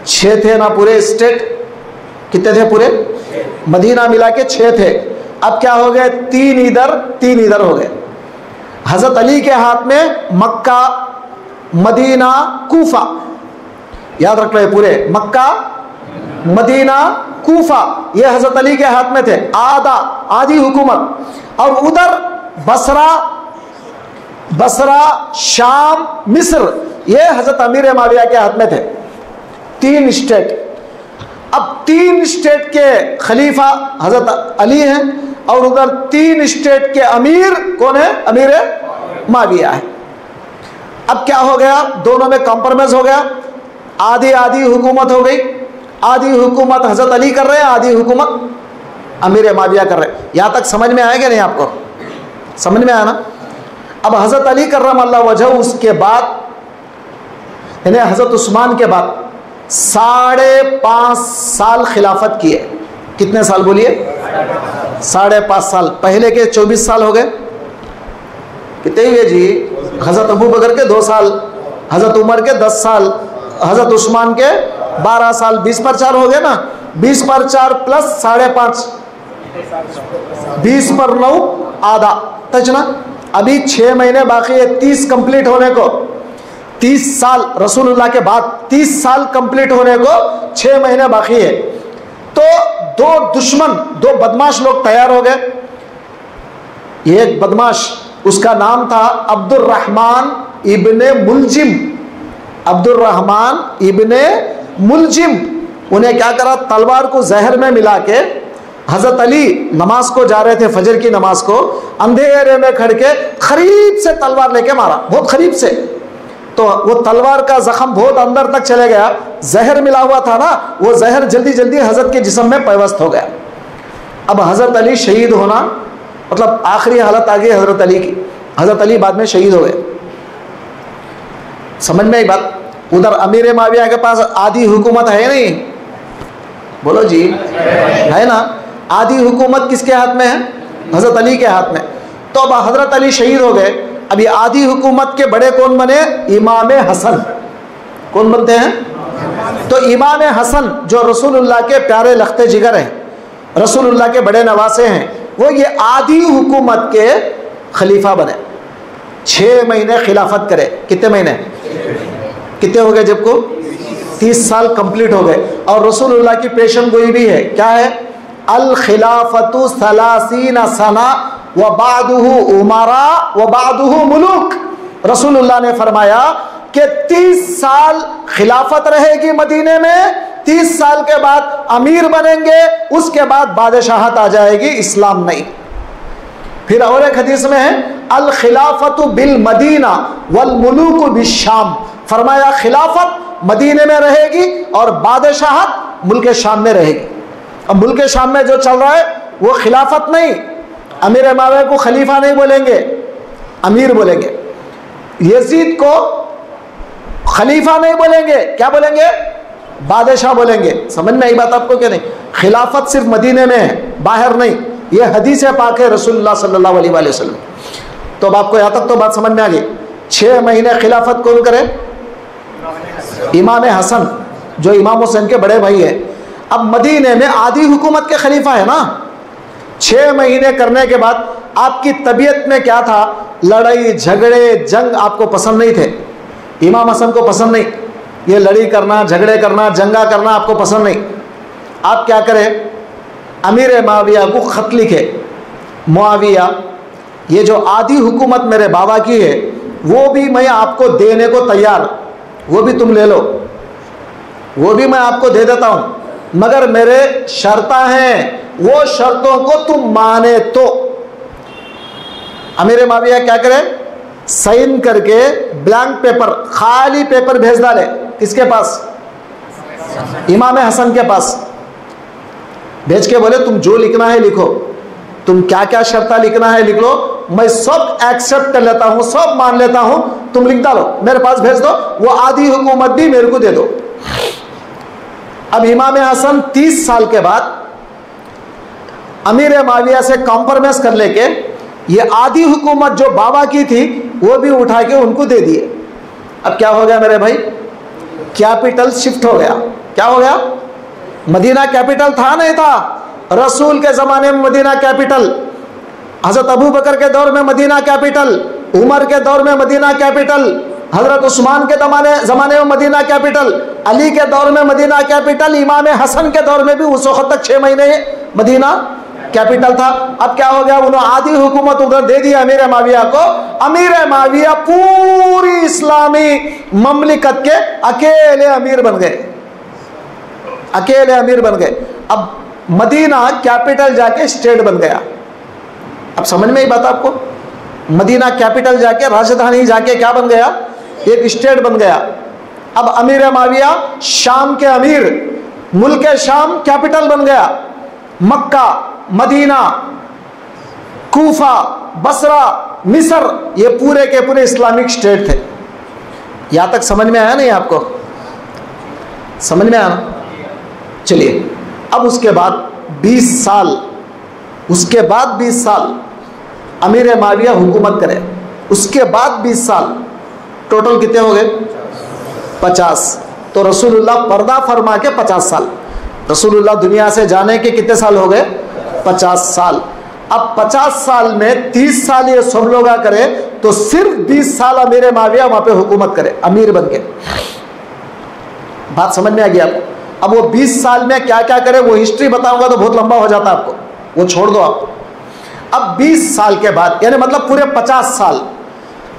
Speaker 1: 6 थे ना पूरे स्टेट, कितने थे पूरे मदीना मिला के 6 थे। अब क्या हो गए? 3 इधर 3 इधर हो गए। हजरत अली के हाथ में मक्का, मदीना, कूफा, याद रख लो पूरे मक्का, मदीना, कूफा, ये हजरत अली के हाथ में थे, आधी हुकूमत। और उधर बसरा, शाम, मिस्र, ये हजरत अमीर माविया के हाथ में थे। 3 स्टेट। अब 3 स्टेट के खलीफा हजरत अली हैं और उधर 3 स्टेट के अमीर कौन है? अमीर माविया है। अब क्या हो गया? दोनों में कॉम्प्रोमाइज हो गया, आधी आधी हुकूमत हो गई। आधी हुकूमत हजरत अली कर रहे हैं, आधी हुकूमत अमीर माविया कर रहे हैं। यहां तक समझ में आएगा नहीं? आपको समझ में आया ना? अब हजरत अली कर्रमल्लाहु वजहू, उसके बाद यानी हजरत उस्मान के बाद 5.5 साल खिलाफत किए। कितने साल बोलिए? 5.5 साल। पहले के 24 साल हो गए। कितने हुए जी? हजरत अबू बकर के 2 साल, हजरत उमर के 10 साल, हजरत उस्मान के 12 साल, 20 पर 4 हो गए ना। 20 पर 4 प्लस 5.5, 20 पर 9 आधा तजना। अभी 6 महीने बाकी है 30 कंप्लीट होने को। 30 साल रसूलुल्लाह के बाद 30 साल कंप्लीट होने को 6 महीने बाकी है। तो 2 दुश्मन, 2 बदमाश लोग तैयार हो गए। एक बदमाश, उसका नाम था अब्दुर्रहमान इब्ने मुलजिम। अब्दुर्रहमान इब्ने मुलजिम। उन्हें क्या करा? तलवार को जहर में मिला के हजरत अली नमाज को जा रहे थे, फजर की नमाज को, अंधेरे में खड़ के करीब से तलवार लेके मारा, बहुत करीब से। तो वो तलवार का जख्म बहुत अंदर तक चले गया, जहर मिला हुआ था ना, वो जहर जल्दी जल्दी हजरत के जिस्म में पैवस्त हो गया। अब हजरत अली शहीद होना, मतलब आखिरी हालत आ गई हजरत अली की। हजरत अली बाद में शहीद हो गए। समझ में आई बात? उधर अमीर माविया के पास आधी हुकूमत है नहीं? बोलो जी, है ना? आधी हुकूमत किसके हाथ में है? हजरत अली के हाथ में। तो अब हजरत अली शहीद हो गए। अभी आधी हुकूमत के बड़े कौन बने? इमाम हसन। कौन बनते हैं? तो इमाम हसन जो रसूलुल्लाह के प्यारे लख्ते जिगर हैं, रसूलुल्लाह के बड़े नवासे हैं, वो ये आधी हुकूमत के खलीफा बने। 6 महीने खिलाफत करे। कितने महीने? कितने हो गए? जब को 30 साल कंप्लीट हो गए। और रसूलुल्लाह की पेशन गोई भी है। क्या है? अल खिलाफतु 30 सना व बादुहु उमरा व बादुहु मुलुक। रसूलुल्लाह ने फरमाया कि 30 साल खिलाफत रहेगी मदीने में, 30 साल के बाद अमीर बनेंगे, उसके बाद बादशाहत आ जाएगी, इस्लाम नहीं। फिर और एक हदीस में है अल खिलाफतु बिल मदीना वल मुलुक बिशाम। फरमाया खिलाफत मदीने में रहेगी और बादशाहत मुल्क शाम में रहेगी। अब मुल्क शाम में जो चल रहा है वो खिलाफत नहीं, अमीर माविया को खलीफा नहीं बोलेंगे, अमीर बोलेंगे। यजीद को खलीफा नहीं बोलेंगे, क्या बोलेंगे? बादशाह बोलेंगे। समझ में आई बात आपको क्या नहीं? खिलाफत सिर्फ मदीने में है, बाहर नहीं। ये हदीस पाक है रसूलुल्लाह सल्लल्लाहु अलैहि वसल्लम। तो अब आपको यहाँ तक तो बात समझ में आ गई। 6 महीने खिलाफत कौन करे? इमाम हसन जो इमाम हुसैन के बड़े भाई है। अब मदीने में आधी हुकूमत के खलीफा है ना। 6 महीने करने के बाद आपकी तबीयत में क्या था? लड़ाई झगड़े जंग आपको पसंद नहीं थे, इमाम हसन को पसंद नहीं, ये लड़ी करना झगड़े करना जंगा करना आपको पसंद नहीं। आप क्या करें? अमीर मुआविया को ख़त लिखे, मुआविया ये जो आधी हुकूमत मेरे बाबा की है वो भी मैं आपको देने को तैयार, वो भी तुम ले लो, वो भी मैं आपको दे देता हूँ, मगर मेरे शर्तें हैं, वो शर्तों को तुम माने तो। अमीर मुआविया क्या करे? साइन करके ब्लैंक पेपर, खाली पेपर भेज डाले, किसके पास? इमाम हसन के पास। भेज के बोले तुम जो लिखना है लिखो, तुम क्या क्या शर्त लिखना है लिख लो, मैं सब एक्सेप्ट कर लेता हूं, सब मान लेता हूं, तुम लिख डालो, मेरे पास भेज दो, वो आधी हुकूमत भी मेरे को दे दो। अब इमाम हसन 30 साल के बाद अमीर मुआविया से कॉम्प्रोमाइज कर लेके ये आधी हुकूमत जो बाबा की थी वो भी उठा के उनको दे दिए। अब क्या हो गया मेरे भाई? कैपिटल शिफ्ट हो गया। क्या हो गया? मदीना कैपिटल था नहीं था? रसूल के ज़माने में मदीना कैपिटल, हज़रत अबू बकर के दौर में मदीना कैपिटल, उमर के दौर में मदीना कैपिटल, हज़रत उस्मान के ज़माने में मदीना कैपिटल, अली के दौर में मदीना कैपिटल, इमाम हसन के दौर में भी उस वक्त तक 6 महीने मदीना कैपिटल था। अब क्या हो गया? उन्होंने आधी हुकूमत उधर दे दी अमीर मुआविया को। अमीर मुआविया पूरी इस्लामी ममलिकत के अकेले अमीर बन गए, अकेले अमीर बन गए। अब मदीना कैपिटल जाके स्टेट बन गया। अब समझ में ही बात आपको? मदीना कैपिटल जाके, राजधानी जाके क्या बन गया? एक स्टेट बन गया। अब अमीर मुआविया शाम के अमीर, मुल्क शाम कैपिटल बन गया। मक्का, मदीना, कूफा, बसरा, मिस्र, ये पूरे के पूरे इस्लामिक स्टेट थे। यहां तक समझ में आया नहीं आपको? समझ में आया ना? चलिए, अब उसके बाद 20 साल, उसके बाद 20 साल अमीर मुआविया हुकूमत करे, उसके बाद 20 साल, टोटल कितने हो गए? 50। तो रसूलुल्लाह पर्दा फरमा के 50 साल, रसूलुल्लाह दुनिया से जाने के कितने साल हो गए? 50 साल। अब 50 साल में 30 साल ये सब लोग करे तो सिर्फ 20 साल अमीर मुआविया वहां पे हुकूमत करे, अमीर बन के। बात समझ में आ गई आपको? अब वो 20 साल में क्या क्या करे वो हिस्ट्री बताऊंगा तो बहुत लंबा हो जाता आपको, वो छोड़ दो आप। अब 20 साल के बाद, यानी मतलब पूरे 50 साल,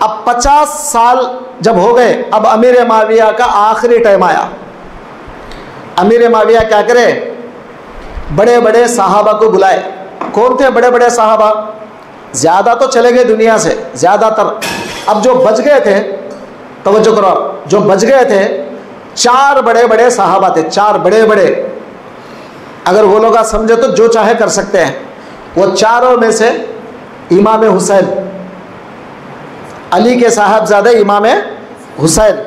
Speaker 1: अब 50 साल जब हो गए, अब अमीर मुआविया का आखिरी टाइम आया। अमीर मुआविया क्या करे? बड़े बड़े साहबा को बुलाए। कौन थे बड़े बड़े साहबा? ज्यादा तो चले गए दुनिया से, ज्यादातर। अब जो बच गए थे, तवज्जो करो, जो बच गए थे 4 बड़े बड़े साहबा थे, 4 बड़े बड़े। अगर वो लोग समझे तो जो चाहे कर सकते हैं। वो चारों में से इमाम हुसैन, अली के साहबजादे इमाम हुसैन,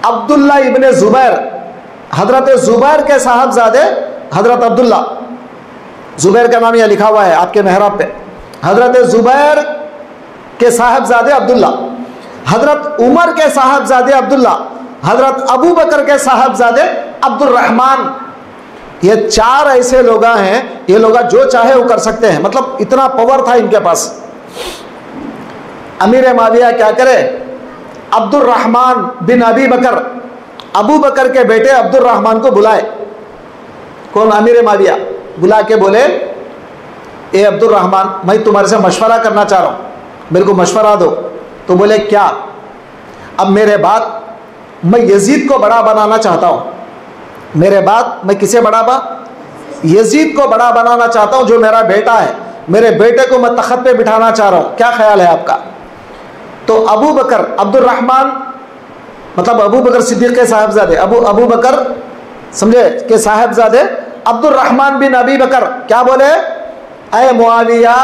Speaker 1: अब्दुल्ला इब्ने जुबैर, हजरत जुबैर के साहबजादे हजरत अब्दुल्ला, जुबैर का नाम यह लिखा हुआ है आपके मेहराब पे, हजरत जुबैर के साहबजादे अब्दुल्ला, हजरत उमर के साहबजादे अब्दुल्ला, हजरत अबू बकर के साहबजादे अब्दुर्रहमान। ये 4 ऐसे लोग हैं, ये लोग जो चाहे वो कर सकते हैं, मतलब इतना पावर था इनके पास। अमीर मुआविया क्या करे? अब्दुर्रहमान बिन अबी बकर, अबू बकर के बेटे अब्दुर्रहमान को बुलाए। कौन? अमीर मुआविया बुला के बोले, ए अब्दुर्रहमान, मैं तुम्हारे से मशवरा करना चाह रहा हूँ, मेरे को मशवरा दो। तो बोले क्या? अब मेरे बाद मैं यजीद को बड़ा बनाना चाहता हूँ, मेरे बाद मैं किसे बड़ा यजीद को बड़ा बनाना चाहता हूँ, जो मेरा बेटा है, मेरे बेटे को मैं तख्त पे बिठाना चाह रहा हूँ, क्या ख्याल है आपका? तो अबू बकर, अब्दुर्रहमान मतलब अबू बकर सिद्दीक के साहबजादे, अबू बकर समझे के साहबजादे अब्दुर्रहमान बिन अबी बकर क्या बोले? ऐ मुआविया,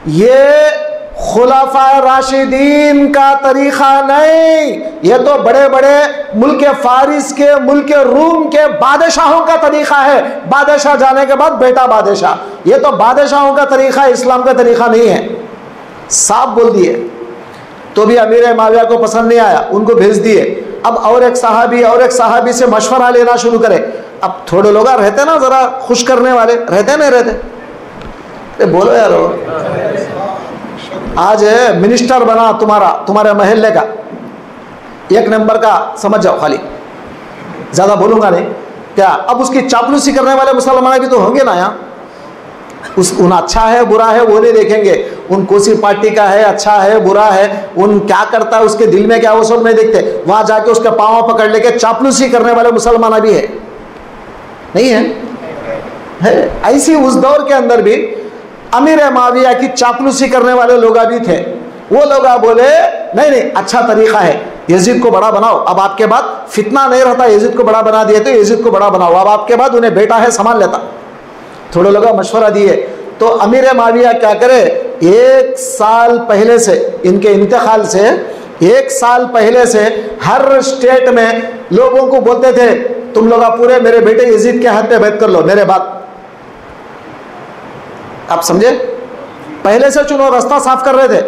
Speaker 1: ये खुलाफाए राशिदीन का तरीक़ा नहीं, ये तो बड़े बड़े मुल्क फारिस के, मुल्क रूम के बादशाहों का तरीक़ा है। बादशाह जाने के बाद बेटा बादशाह, ये तो बादशाहों का तरीक़ा, इस्लाम का तरीक़ा नहीं है। साफ बोल दिए। तो भी अमीर मुआविया को पसंद नहीं आया, उनको भेज दिए। अब और एक साहबी से मशवरा लेना शुरू करे। अब थोड़े लोग रहते ना जरा खुश करने वाले, रहते नहीं रहते, बोलो यार, आज मिनिस्टर बना तुम्हारे महल्ले का, 1 नंबर का समझ जाओ, खाली ज़्यादा बोलूँगा नहीं क्या। अब उसकी चापलूसी करने वाले मुसलमान भी तो होंगे ना यहाँ। उन अच्छा है बुरा है वो नहीं देखेंगे, उन कोसी पार्टी का है अच्छा है बुरा है, उन क्या करता है उसके दिल में क्या, वो सब नहीं देखते। वहाँ जाके उसके पाँव पकड़ लेके चापलूसी करने वाले मुसलमान भी है, नहीं है? ऐसी उस दौर के अंदर भी अमीर माविया की चापलूसी करने वाले लोग भी थे। वो लोग बोले नहीं नहीं अच्छा तरीका है, यजीद को बड़ा बनाओ, अब आपके बाद फितना नहीं रहता, यजीद को बड़ा बना दिए तो यजीद को बड़ा बनाओ, अब आपके बाद उन्हें बेटा है संभाल लेता। थोड़े लोग मशवरा दिए तो अमीर माविया क्या करे, 1 साल पहले से, इनके इंतकाल से 1 साल पहले से हर स्टेट में लोगों को बोलते थे तुम लोग पूरे मेरे बेटे यजीद के हाथ पे बैत कर लो, मेरे बाद। आप समझे, पहले से चुनो, रास्ता साफ कर रहे थे,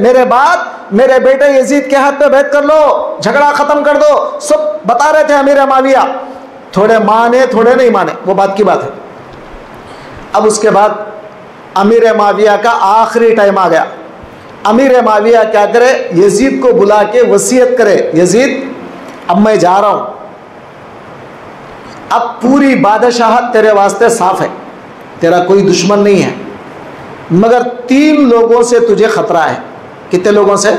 Speaker 1: मेरे बाद मेरे बेटे यजीद के हाथ पे बैत कर लो, झगड़ा खत्म कर दो, सब बता रहे थे अमीर माविया। थोड़े माने थोड़े नहीं माने, वो बात की बात है। अब उसके बाद अमीर माविया का आखिरी टाइम आ गया। अमीर माविया क्या करे, यजीद को बुला के वसीयत करे, यजीद अब मैं जा रहा हूं, अब पूरी बादशाहत तेरे वास्ते साफ है, तेरा कोई दुश्मन नहीं है, मगर 3 लोगों से तुझे खतरा है। कितने लोगों से?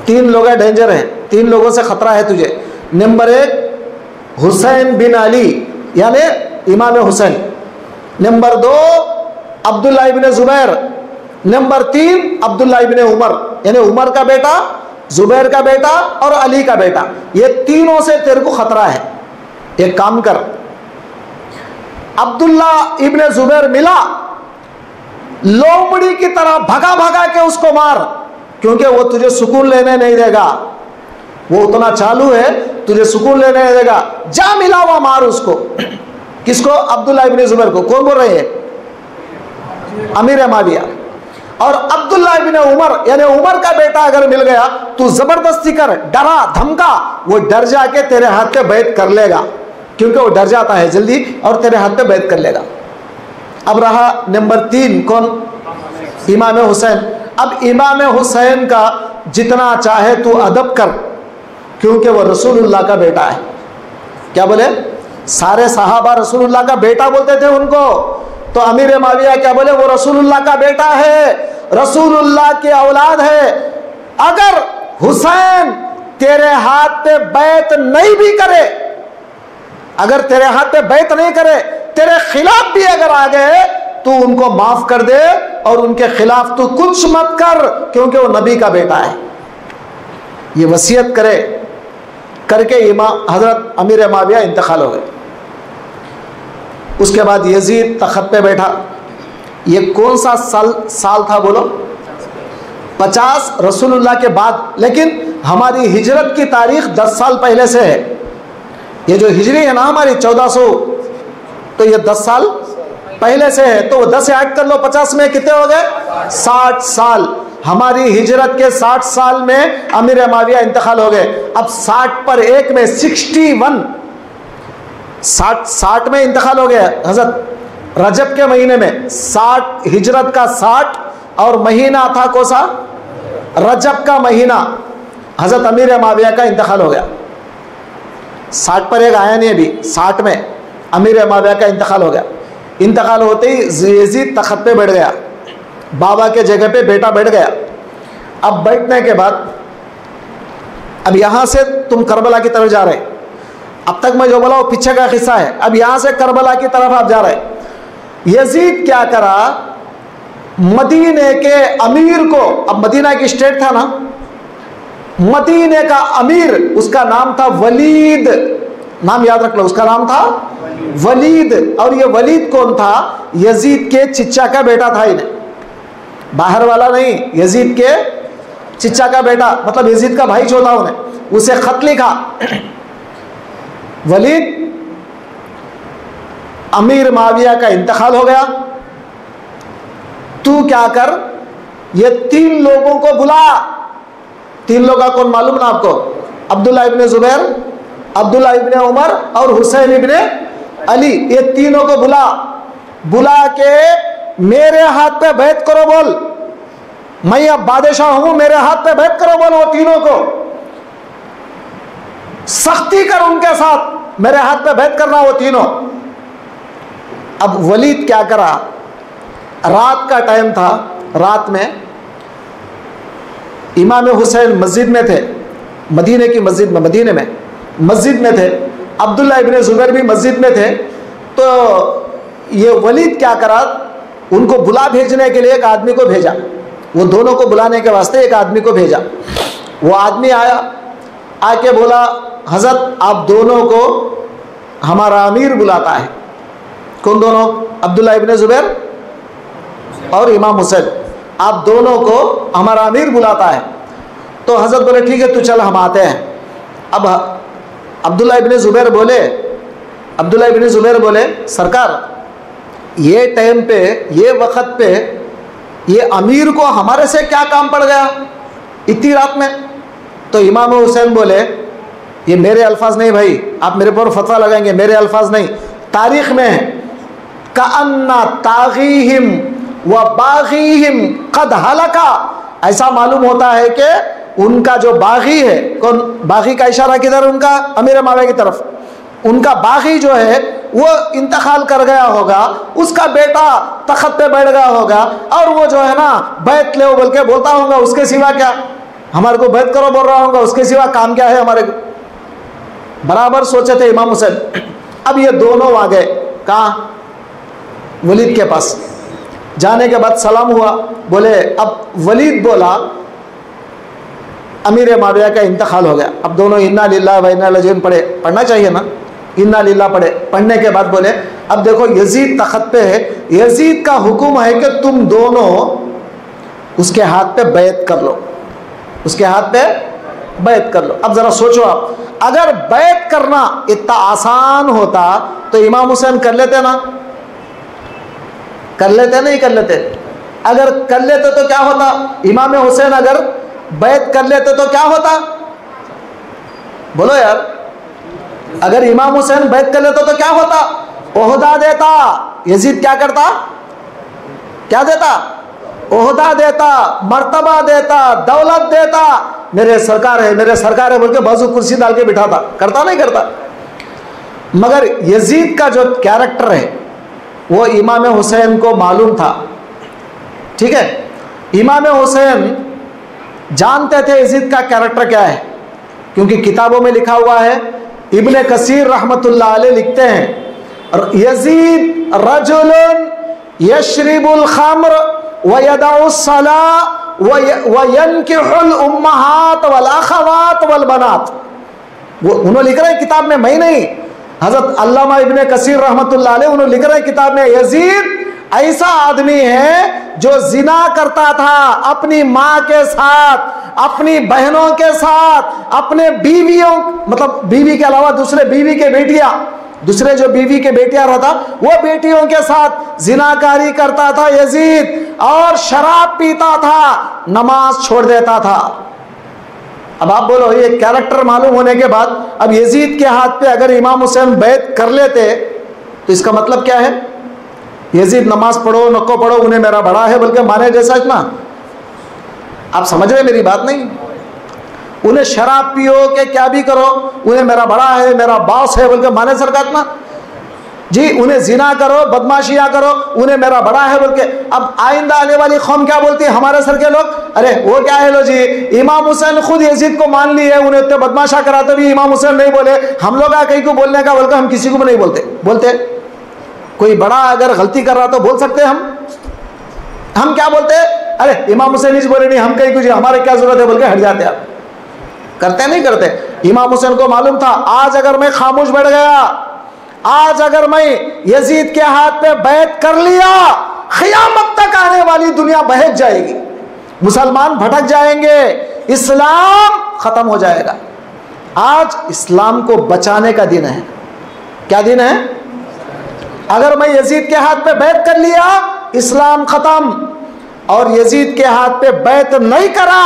Speaker 1: 3 लोग डेंजर हैं, 3 लोगों से खतरा है तुझे। नंबर 1 हुसैन बिन अली यानी इमाम हुसैन, नंबर 2 अब्दुल्ला इब्ने जुबैर, नंबर 3 अब्दुल्ला इब्ने उमर यानी उमर का बेटा, जुबैर का बेटा और अली का बेटा। ये तीनों से तेरे को खतरा है। एक काम कर, अब्दुल्ला इब्ने जुबैर मिला, लोमड़ी की तरह भगा भगा के उसको मार, क्योंकि वो तुझे सुकून लेने नहीं देगा, वो उतना चालू है तुझे सुकून लेने नहीं देगा। जा मिला हुआ मार उसको। किसको? अब्दुल्ला इब्ने जुबैर को। कौन बोल रहे हैं? अमीर माविया। और अब्दुल्ला इब्ने उमर यानी उमर का बेटा अगर मिल गया तू जबरदस्ती कर, डरा धमका, वो डर जाके तेरे हाथ पे बैत कर लेगा, क्योंकि वो डर जाता है जल्दी, और तेरे हाथ पे बैत कर लेगा। अब रहा नंबर 3 कौन? इमाम हुसैन। अब इमाम हुसैन का जितना चाहे तू अदब कर, क्योंकि वो रसूलुल्लाह का बेटा है। क्या बोले? सारे सहाबा रसूलुल्लाह का बेटा बोलते थे उनको, तो अमीर माविया क्या बोले? वो रसूलुल्लाह का बेटा है, रसूलुल्लाह की औलाद है। अगर हुसैन तेरे हाथ पे बैत नहीं भी करे, अगर तेरे हाथ पे बैत नहीं करे, तेरे खिलाफ भी अगर आ गए तू उनको माफ कर दे और उनके खिलाफ तू कुछ मत कर, क्योंकि वो नबी का बेटा है। ये वसीयत करे, करके इमाम हजरत अमीर माविया इंतकाल हो गए। उसके बाद यजीद तख्त पे बैठा। ये कौन सा साल था बोलो? 50 रसूलुल्लाह के बाद, लेकिन हमारी हिजरत की तारीख 10 साल पहले से है। ये जो हिजरी है ना हमारी 1400, तो ये 10 साल पहले से है, तो 10 से ऐड कर लो, 50 में कितने हो गए? 60 साल। हमारी हिजरत के 60 साल में अमीर माविया इंतकाल हो गए। अब 60 पर 1 में 61, 60 में इंतकाल हो गया हजरत रजब के महीने में। 60 हिजरत का 60 और महीना था कौन सा? रजब का महीना। हजरत अमीर माविया का इंतकाल हो गया। 60 पर 1 आया नहीं, अभी 60 में अमीर माविया का इंतकाल हो गया। इंतकाल होते ही यजीद तख्त पे बैठ गया, बाबा के जगह पे बेटा बैठ गया। अब बैठने के बाद अब यहां से तुम करबला की तरफ जा रहे, अब तक मैं जो बोला वो पीछे का किस्सा है, अब यहां से करबला की तरफ आप जा रहे। यजीद क्या करा, मदीने के अमीर को, अब मदीना की स्टेट था ना, मदीने का अमीर, उसका नाम था वलीद, नाम याद रख लो, उसका नाम था वलीद। और ये वलीद कौन था? यजीद के चिच्चा का बेटा था, इन्हें बाहर वाला नहीं, यजीद के चिच्चा का बेटा, मतलब यजीद का भाई जो था उन्हें, उसे खत लिखा, वलीद अमीर माविया का इंतकाल हो गया, तू क्या कर, ये 3 लोगों को बुला। 3 लोग का कौन मालूम ना आपको? अब्दुल्ला इब्ने जुबैर, अब्दुल्ला इब्ने उमर और हुसैन इब्ने अली। ये तीनों को बुला के मेरे हाथ पे बैत करो बोल, मैं अब बादशाह हूं, मेरे हाथ पे बैत करो बोल। वो तीनों को सख्ती कर उनके साथ, मेरे हाथ पे बैत करना वो तीनों। अब वलीद क्या करा, रात का टाइम था, रात में इमाम हुसैन मस्जिद में थे, मदीने की मस्जिद में, मदीने में मस्जिद में थे, अब्दुल्ला इब्ने जुबैर भी मस्जिद में थे। तो ये वलीद क्या करा, उनको बुला भेजने के लिए एक आदमी को भेजा, वो दोनों को बुलाने के वास्ते एक आदमी को भेजा। वो आदमी आया, आके बोला हजरत आप दोनों को हमारा अमीर बुलाता है। कौन दोनों? अब्दुल्ला इब्ने जुबैर और इमाम हुसैन, आप दोनों को हमारा अमीर बुलाता है। तो हजरत बोले ठीक है तू चल हम आते हैं। अब अब्दुल्ला इब्ने जुबैर बोले सरकार ये टाइम पे, ये वक्त पे ये अमीर को हमारे से क्या काम पड़ गया इतनी रात में? तो इमाम हुसैन बोले ये मेरे अल्फाज नहीं भाई, आप मेरे पर फतवा लगाएंगे, मेरे अल्फाज नहीं, तारीख में है कअन्ना तागीहिम व बागीहिम कद हलका। ऐसा मालूम होता है कि उनका जो बागी है, कौन बागी का इशारा किधर? उनका अमीर माविया की तरफ। उनका बागी जो है वो इंतकाल कर गया होगा, उसका बेटा तख्त पे बैठ गया होगा, और वो जो है ना बैत ले बोल के बोलता होगा, उसके सिवा क्या हमारे को बैत करो बोल रहा होगा, उसके सिवा काम क्या है हमारे को? बराबर सोचे थे इमाम हुसैन। अब ये दोनों आ गए कहाँ? वलीद के पास। जाने के बाद सलाम हुआ, बोले अब वलीद बोला अमीर माविया का इंतकाल हो गया। अब दोनों इन्ना लिल्लाह व इन्ना इलैहि राजिऊन पढ़े, पढ़ना चाहिए ना, इन्ना लिल्लाह पढ़े। पढ़ने के बाद बोले अब देखो यजीद तख्त पे है, यजीद का हुक्म है कि तुम दोनों उसके हाथ पे बैत कर लो, उसके हाथ पे बैत कर लो। अब जरा सोचो आप, अगर बैत करना इतना आसान होता तो इमाम हुसैन कर लेते ना? कर लेते नहीं कर लेते? अगर कर लेते तो क्या होता? इमाम हुसैन अगर बैत कर लेते तो क्या होता? बोलो यार, अगर इमाम हुसैन बैत कर लेते तो क्या होता? ओहदा देता। यजीद क्या करता? क्या देता? ओहदा देता, मर्तबा देता, दौलत देता। मेरे सरकार है, मेरे सरकार है बोल के बाजू कुर्सी डाल के बिठाता। करता नहीं करता? मगर यजीद का जो कैरेक्टर है वो इमाम हुसैन को मालूम था। ठीक है, इमाम हुसैन जानते थे यजीद का कैरेक्टर क्या है, क्योंकि किताबों में लिखा हुआ है। इब्ने कसीर रहमतुल्लाह अलैह लिखते हैं यजीद रजुलन यशरिबुल खम्र व यदउस सला व यनकिहुल उम्महात वल अखवात वल बनात। वो उन्होंने लिख रहे हैं किताब में, मैं नहीं, हजरत अल्लामा इब्ने कसीर रहमतुल्लाह अलैह उन्होंने लिख रहे हैं किताब में, यजीद ऐसा आदमी है जो जिना करता था अपनी माँ के साथ, अपनी बहनों के साथ, अपने बीवियों, मतलब बीवी के अलावा दूसरे बीवी के बेटियां, दूसरे जो बीवी के बेटियां रहता वो बेटियों के साथ जिनाकारी करता था यजीद, और शराब पीता था, नमाज छोड़ देता था। अब आप बोलो ये कैरेक्टर मालूम होने के बाद अब यजीद के हाथ पे अगर इमाम हुसैन बैत कर लेते तो इसका मतलब क्या है? यजीद नमाज पढ़ो नको पढ़ो उन्हें मेरा बड़ा है बल्कि माने जैसा इतना। आप समझ रहे मेरी बात नहीं? उन्हें शराब पियो के क्या भी करो उन्हें मेरा बड़ा है, मेरा बॉस है बोल के माने सरकार इतना जी। उन्हें जिना करो, बदमाशियां करो, उन्हें मेरा बड़ा है बोल के। अब आइंदा आने वाली कौम क्या बोलती है हमारे सर के लोग? अरे वो क्या है लो जी, इमाम हुसैन खुद यजीद को मान लिए, उन्हें इतने बदमाशा कराते भी इमाम हुसैन नहीं बोले, हम लोग आ कहीं को बोलने का बोलकर हम किसी को भी नहीं बोलते। कोई बड़ा अगर गलती कर रहा तो बोल सकते हम क्या बोलते? अरे इमाम हुसैन इस बोले नहीं, हम कहीं कुछ हमारे क्या जरूरत है बोल के हट जाते। आप करते नहीं करते? इमाम हुसैन को मालूम था आज अगर मैं खामोश बैठ गया, आज अगर मैं यजीद के हाथ पे बैत कर लिया, क़यामत तक आने वाली दुनिया बहक जाएगी, मुसलमान भटक जाएंगे, इस्लाम खत्म हो जाएगा। आज इस्लाम को बचाने का दिन है। क्या दिन है? अगर मैं यजीद के हाथ पे बैत कर लिया इस्लाम खत्म, और यजीद के हाथ पे बैत नहीं करा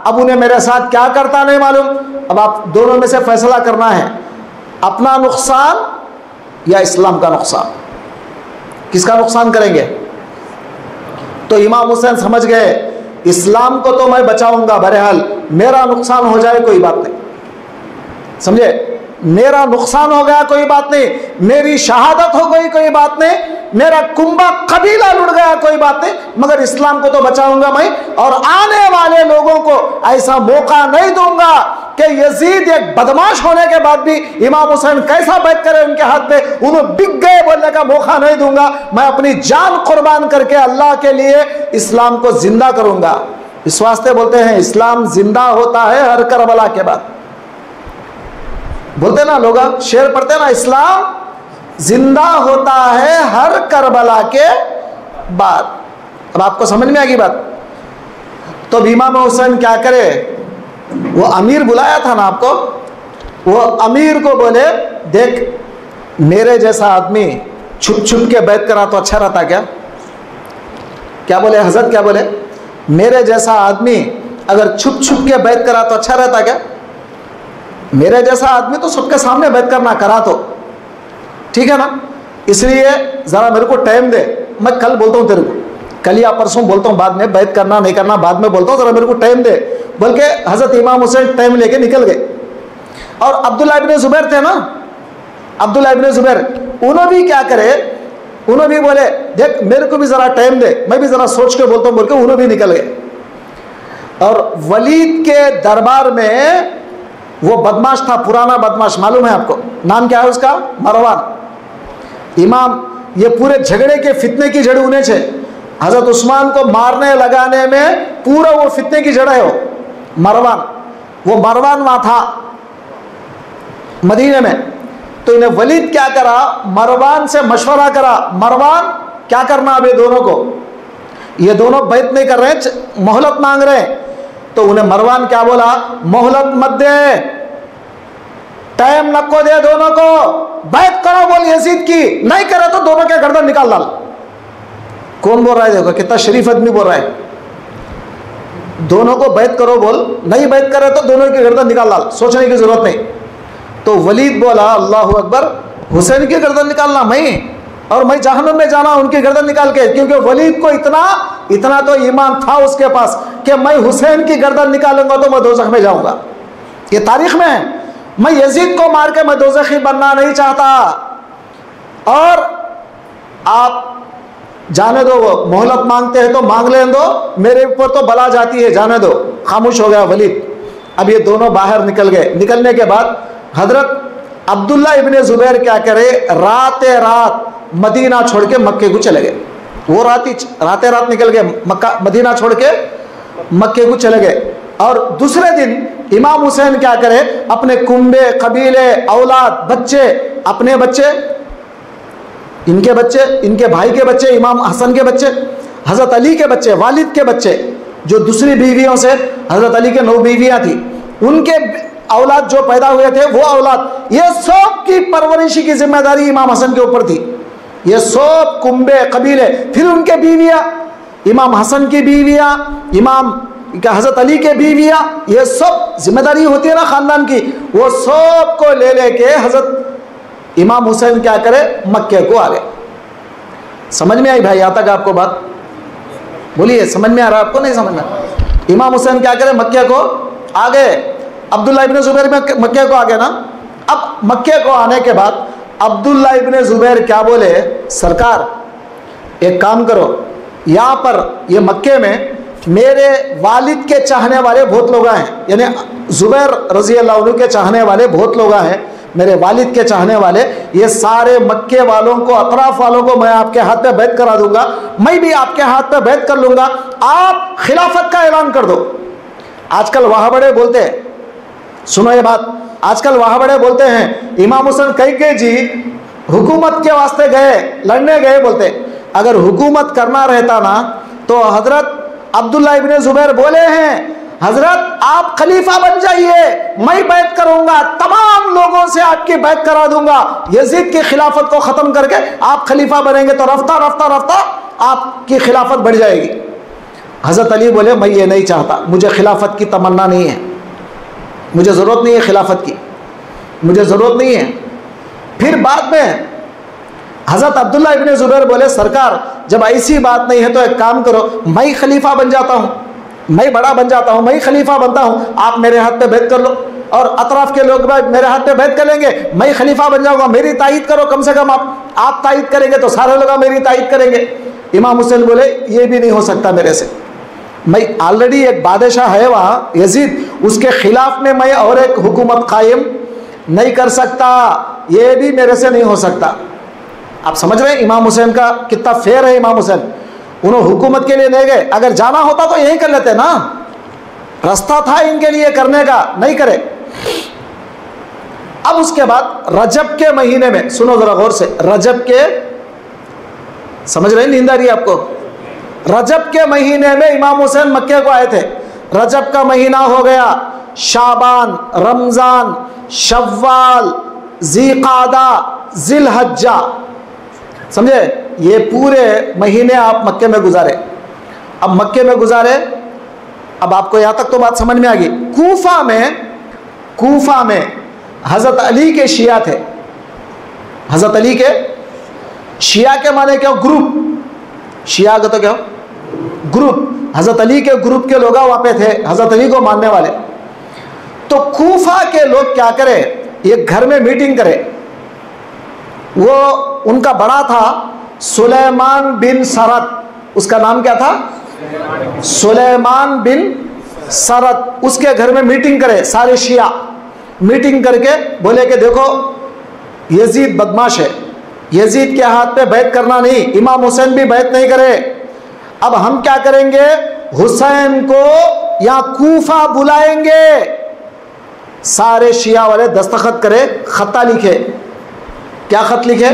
Speaker 1: अब उन्हें मेरे साथ क्या करता नहीं मालूम। अब आप दोनों में से फैसला करना है, अपना नुकसान या इस्लाम का नुकसान। किसका नुकसान करेंगे? तो इमाम हुसैन समझ गए इस्लाम को तो मैं बचाऊंगा, बहरहाल मेरा नुकसान हो जाए कोई बात नहीं, समझे, मेरा नुकसान हो गया कोई बात नहीं, मेरी शहादत हो गई कोई बात नहीं, मेरा कुंबा कबीला लुट गया कोई बात नहीं, मगर इस्लाम को तो बचाऊंगा मैं, और आने वाले लोगों को ऐसा मौका नहीं दूंगा कि यजीद एक बदमाश होने के बाद भी इमाम हुसैन कैसा बैठ करे उनके हाथ पे, उन्हें बिक गए बोलने का मौका नहीं दूंगा। मैं अपनी जान कुर्बान करके अल्लाह के लिए इस्लाम को जिंदा करूंगा। इस वास्ते बोलते हैं इस्लाम जिंदा होता है हर करबला के बाद। बोलते ना लोग, शेर पढ़ते ना, इस्लाम जिंदा होता है हर करबला के बाद। अब आपको समझ में आ गई बात। तो इमाम हुसैन क्या करे, वो अमीर बुलाया था ना आपको, वो अमीर को बोले देख मेरे जैसा आदमी छुप छुप के बैठ करा तो अच्छा रहता क्या? क्या बोले हजरत, क्या बोले, मेरे जैसा आदमी अगर छुप छुप के बैठ करा तो अच्छा रहता क्या? मेरे जैसा आदमी तो सबके सामने बैठ करना करा तो ठीक है ना, इसलिए जरा मेरे को टाइम दे, मैं कल बोलता हूँ तेरे को, कल या परसों बोलता हूँ, बाद में बैठ करना नहीं करना बाद में बोलता हूँ, जरा मेरे को टाइम दे बोल के हजरत इमाम हुसैन टाइम लेके निकल गए। और अब्दुल्ला इब्ने जुबैर थे ना, अब्दुल्ला इब्ने जुबैर, उन्होंने भी क्या करे, उन्होंने भी बोले देख मेरे को भी जरा टाइम दे, मैं भी जरा सोच के बोलता हूँ बोल के उन्होंने भी निकल गए। और वलीद के दरबार में वो बदमाश था, पुराना बदमाश, मालूम है आपको, नाम क्या है उसका, मरवान। इमाम ये पूरे झगड़े के फितने की जड़ उन्हें छे, हजरत उस्मान को मारने लगाने में पूरा वो फितने की जड़ है वो मरवान। वो मरवान वहां था मदीने में, तो इन्हें वलीद क्या करा, मरवान से मशवरा करा, मरवान क्या करना अब ये दोनों को, ये दोनों बैत नहीं कर रहे हैं, मोहलत मांग रहे हैं। तो उन्हें मरवान क्या बोला, मोहलत मत दे, टाइम नको दे दोनों को, बैत करो बोल यजीद की, नहीं करे तो दोनों के गर्दन निकाल डाल। कौन बोल रहा है, देखो कितना शरीफ आदमी बोल रहा है, दोनों को बैत करो बोल, नहीं बैत करे तो दोनों की गर्दन निकाल डाल, सोचने की जरूरत नहीं। तो वलीद बोला अल्लाहु अकबर, हुसैन की गर्दन निकालना मैं, और मैं जहन्नम में जाना उनकी गर्दन निकाल के, क्योंकि वलीद को इतना तो ईमान था उसके पास कि मैं हुसैन की गर्दन निकालूंगा तो मैं दोज़ख में जाऊंगा, ये तारीख में है। मैं यजीद को मार के मैं दोज़खी बनना नहीं चाहता, और आप जाने दो, वो मोहलत मांगते हैं तो मांग लें दो, मेरे ऊपर तो बला जाती है, जाने दो। खामोश हो गया वलीद। अब ये दोनों बाहर निकल गए। निकलने के बाद हजरत अब्दुल्ला इब्ने जुबैर क्या करे, रात मदीना छोड़ के मक्के को चले गए। वो रात निकल गए, मक्का मदीना छोड़ के मक्के को चले गए। और दूसरे दिन इमाम हुसैन क्या करे, अपने कुंबे, कबीले, औलाद, बच्चे, अपने बच्चे, इनके बच्चे, इनके भाई के बच्चे, इमाम हसन के बच्चे, हजरत अली के बच्चे, वालिद के बच्चे, जो दूसरी बीवियों से, हजरत अली के 9 बीवियां थी, उनके औलाद जो पैदा हुए थे वो औलाद, ये सब की परवरिशी की जिम्मेदारी इमाम हसन के ऊपर थी। ये सब कुंबे, कबीले, फिर उनके बीवियां, इमाम हसन की बीवियां, इमाम हजरत अली के बीवियां, ये सब जिम्मेदारी होती है ना खानदान की, वो सब को ले लेके हजरत इमाम हुसैन क्या करे, मक्के को आ गए। समझ में आई भाई यहाँ तक आपको बात? बोलिए, समझ में आ रहा है आपको, नहीं समझ में? इमाम हुसैन क्या करे, मक्के को आ गए। अब्दुल्ला इब्ने जुबैर में मक्के को आ गए ना। अब मक्के को आने के बाद अब्दुल्ला इब्ने जुबैर क्या बोले, सरकार एक काम करो, यहाँ पर ये मक्के में मेरे वालिद के चाहने वाले बहुत लोग हैं, यानी जुबैर रजी अल्लाह अन्हु के चाहने वाले बहुत लोग हैं, मेरे वालिद के चाहने वाले, ये सारे मक्के वालों को, अतराफ वालों को मैं आपके हाथ पे बैत करा दूंगा, मैं भी आपके हाथ पे बैत कर लूंगा, आप खिलाफत का ऐलान कर दो। आजकल वहाँ बड़े बोलते हैं, सुनो ये बात, आजकल वहाँ बड़े बोलते हैं इमाम हुसैन कई जी हुकूमत के वास्ते गए, लड़ने गए, बोलते अगर हुकूमत करना रहता ना तो हजरत अब्दुल्ला इब्ने जुबैर बोले हैं, हजरत आप खलीफा बन जाइए, मैं बैत करूंगा, तमाम लोगों से आपकी बैत करा दूंगा, यजीद की खिलाफत को खत्म करके आप खलीफा बनेंगे तो रफ्ता रफ्ता रफ्ता आपकी खिलाफत बढ़ जाएगी। हजरत अली बोले मैं ये नहीं चाहता, मुझे खिलाफत की तमन्ना नहीं है, मुझे ज़रूरत नहीं है खिलाफत की, मुझे ज़रूरत नहीं है। फिर बाद में हज़रत अब्दुल्ला इब्ने ज़ुबैर बोले, सरकार जब ऐसी बात नहीं है तो एक काम करो, मैं खलीफा बन जाता हूँ, मैं बड़ा बन जाता हूँ, मैं खलीफा बनता हूँ, आप मेरे हाथ पे बैत कर लो और अतराफ के लोग मेरे हाथ पे बैत कर लेंगे, मैं खलीफा बन जाऊंगा, मेरी तायीद करो, कम से कम आप तायीद करेंगे तो सारे लोग मेरी तायीद करेंगे। इमाम हुसैन बोले ये भी नहीं हो सकता मेरे से, मैं ऑलरेडी एक बादशाह है वहाँ यजीद, उसके खिलाफ में मैं और एक हुकूमत कायम नहीं कर सकता, ये भी मेरे से नहीं हो सकता। आप समझ रहे हैं इमाम हुसैन का कितना फेयर है। इमाम हुसैन उन्होंने हुकूमत के लिए नहीं गए, अगर जाना होता तो यही कर लेते ना, रास्ता था इनके लिए करने का, नहीं करे। अब उसके बाद रजब के महीने में, सुनो जरा गौर से, रजब के, समझ रहे हैं, नींद आ रही है आपको? रजब के महीने में इमाम हुसैन मक्के को आए थे। रजब का महीना हो गया, शाबान, रमजान, शव्वाल, ज़ीक़ादा, ज़िलहज्जा, समझे, ये पूरे महीने आप मक्के में गुजारे। अब मक्के में गुजारे, अब आपको यहाँ तक तो बात समझ में आ गई। कूफा में हज़रत अली के शिया थे। हज़रत अली के शिया के माने क्या? ग्रुप। शिया का तो क्या? ग्रुप। हज़रत अली के ग्रुप के लोग वहाँ पे थे, हज़रत अली को मानने वाले। तो कूफा के लोग क्या करे, ये घर में मीटिंग करे। वो उनका बड़ा था सुलेमान बिन सरद, उसका नाम क्या था? सुलेमान बिन सरद। उसके घर में मीटिंग करे सारे शिया, मीटिंग करके बोले कि देखो यजीद बदमाश है, यजीद के हाथ पे बैत करना नहीं, इमाम हुसैन भी बैत नहीं करे। अब हम क्या करेंगे, हुसैन को यहाँ कूफा बुलाएंगे, सारे शिया वाले दस्तखत करे, खत्ता लिखे। क्या खत लिखे?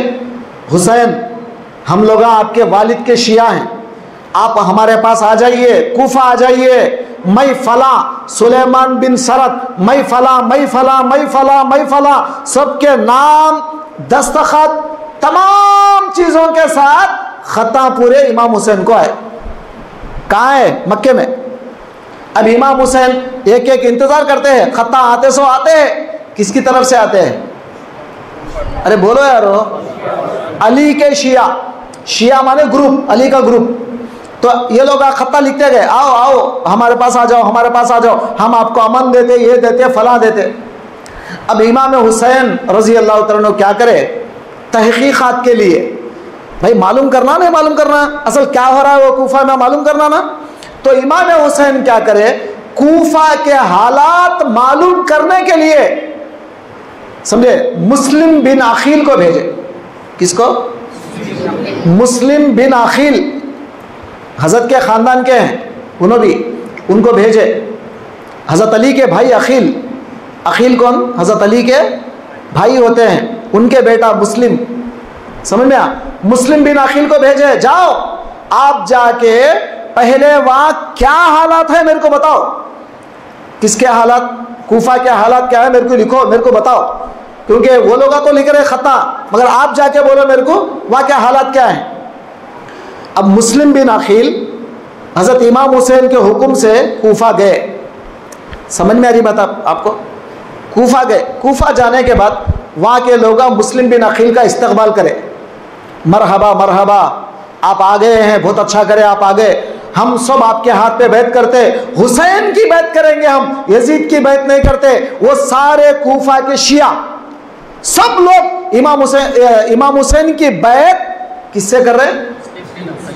Speaker 1: हुसैन, हम लोग आपके वालिद के शिया हैं, आप हमारे पास आ जाइए, कूफा आ जाइए, मैं फला सुलेमान बिन सरद, मैं फला, मैं फला, मैं फला, मैं फला, सबके नाम, दस्तखत, तमाम चीज़ों के साथ खत्ता पूरे इमाम हुसैन को आए। कहाँ है? मक्के में। अब इमाम हुसैन एक एक इंतज़ार करते हैं, खत्ता आते सो आते हैं। किसकी तरफ से आते हैं? अरे बोलो यारो, अली के शिया। शिया माने ग्रुप, अली का ग्रुप। तो ये लोग खत्ता लिखते गए, आओ आओ हमारे पास आ जाओ, हमारे पास आ जाओ, हम आपको अमन देते, ये देते, फला देते। अब इमाम हुसैन रजी अल्लाह तआला क्या करे, तहकीकात के लिए, भाई मालूम करना, नहीं मालूम करना, असल क्या हो रहा है वो कूफा में मालूम करना ना। तो इमाम हुसैन क्या करे, कूफा के हालात मालूम करने के लिए, समझे, मुस्लिम बिन अखील को भेजे। किसको? मुस्लिम बिन अखील, हजरत के ख़ानदान के हैं, उन्होंने भी उनको भेजे। हज़रत अली के भाई अखील, अखील कौन? हज़रत अली के भाई होते हैं, उनके बेटा मुस्लिम, समझ में आ? मुस्लिम बिन अखील को भेजे, जाओ आप जाके पहले वहाँ क्या हालात है मेरे को बताओ। किसके हालात? कूफा के हालात क्या है मेरे को लिखो, मेरे को बताओ, क्योंकि वो लोग तो लिख रहे खत्ता, मगर आप जाके बोलो मेरे को वहाँ क्या हालात क्या है। अब मुस्लिम बिन अखील हज़रत इमाम हुसैन के हुक्म से कूफा गए। समझ में आ रही बात आपको? कूफा गए। कूफा जाने के बाद वहाँ के लोग मुस्लिम बिन अखील का इस्तकबाल करे, मरहबा मरहबा, आप आ गए हैं, बहुत अच्छा करे आप आ गए, हम सब आपके हाथ पे बैत करते, हुसैन की बैत करेंगे हम, यजीद की बैत नहीं करते। वो सारे कूफा के शिया सब लोग इमाम हुसैन की बैत किससे कर रहे हैं?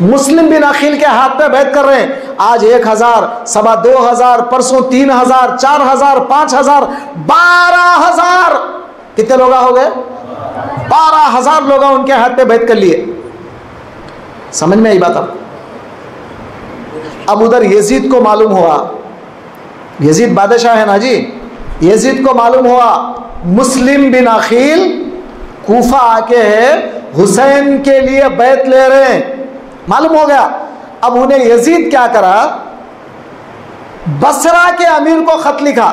Speaker 1: मुस्लिम बिन अखील के हाथ पे बैत कर रहे हैं। आज 1000, सवा 2000, परसों 3000, 4000, 5000, 12000, कितने लोग हो गए? 12000 लोग उनके हाथ पे बैत कर लिए। समझ में आई बात? अब उधर यजीद को मालूम हुआ, यजीद बादशाह है ना जी, यजीद को मालूम हुआ मुस्लिम बिन अखील कूफा आके है हुसैन के लिए बैत ले रहे हैं, मालूम हो गया। अब उन्हें यजीद क्या करा, बसरा के अमीर को खत लिखा,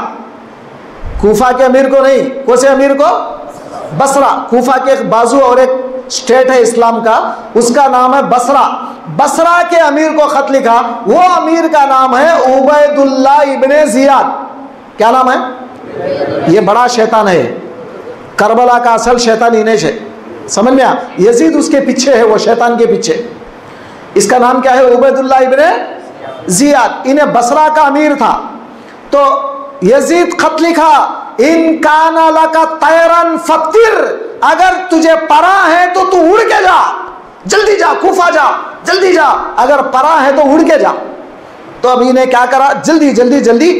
Speaker 1: कूफा के अमीर को नहीं, कौन से अमीर को? बसरा, कूफा के एक बाजू और एक स्टेट है इस्लाम का, उसका नाम है बसरा। बसरा के अमीर को खत लिखा, वो अमीर का नाम है उबैदुल्लाह इब्ने जियाद। क्या नाम है? ये बड़ा शैतान है, करबला का असल शैतान इन्हें है, समझ में आ? यजीद उसके पीछे है, वो शैतान के पीछे। इसका नाम क्या है? उबैदुल्लाह इब्ने जियाद। इन्हें बसरा का अमीर था। तो यजीद खत लिखा, इन काना लका तैरन फतिर, अगर तुझे परा है तो तू उड़ के जा, जल्दी जा, कूफा जा, जल्दी जा, अगर परा है तो उड़ के जा। तो अब इन्हें क्या करा, जल्दी जल्दी जल्दी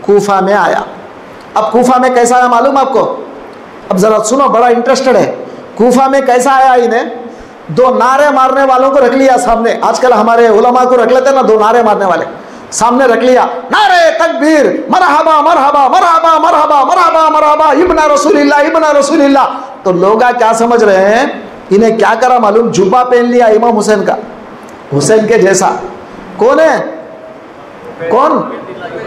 Speaker 1: कूफा में आया। अब कूफा में कैसा आया मालूम आपको? अब जरा सुनो, बड़ा इंटरेस्टेड है। कूफा में कैसा आया? इन्हें दो नारे मारने वालों को रख लिया सामने। आजकल हमारे उलमा को रख लेते हैं ना, दो नारे मारने वाले सामने रख लिया, नारे तकबीर, मरहबा मरहबा मरहबा मरहबा मरहबा मरहबा इब्न रसूलिल्लाह इब्न रसूलिल्लाह। तो लोग क्या समझ रहे हैं? इन्हें क्या करा मालूम? जुब्बा पहन लिया इमाम हुसैन का, हुसैन के जैसा। कौन है? कौन?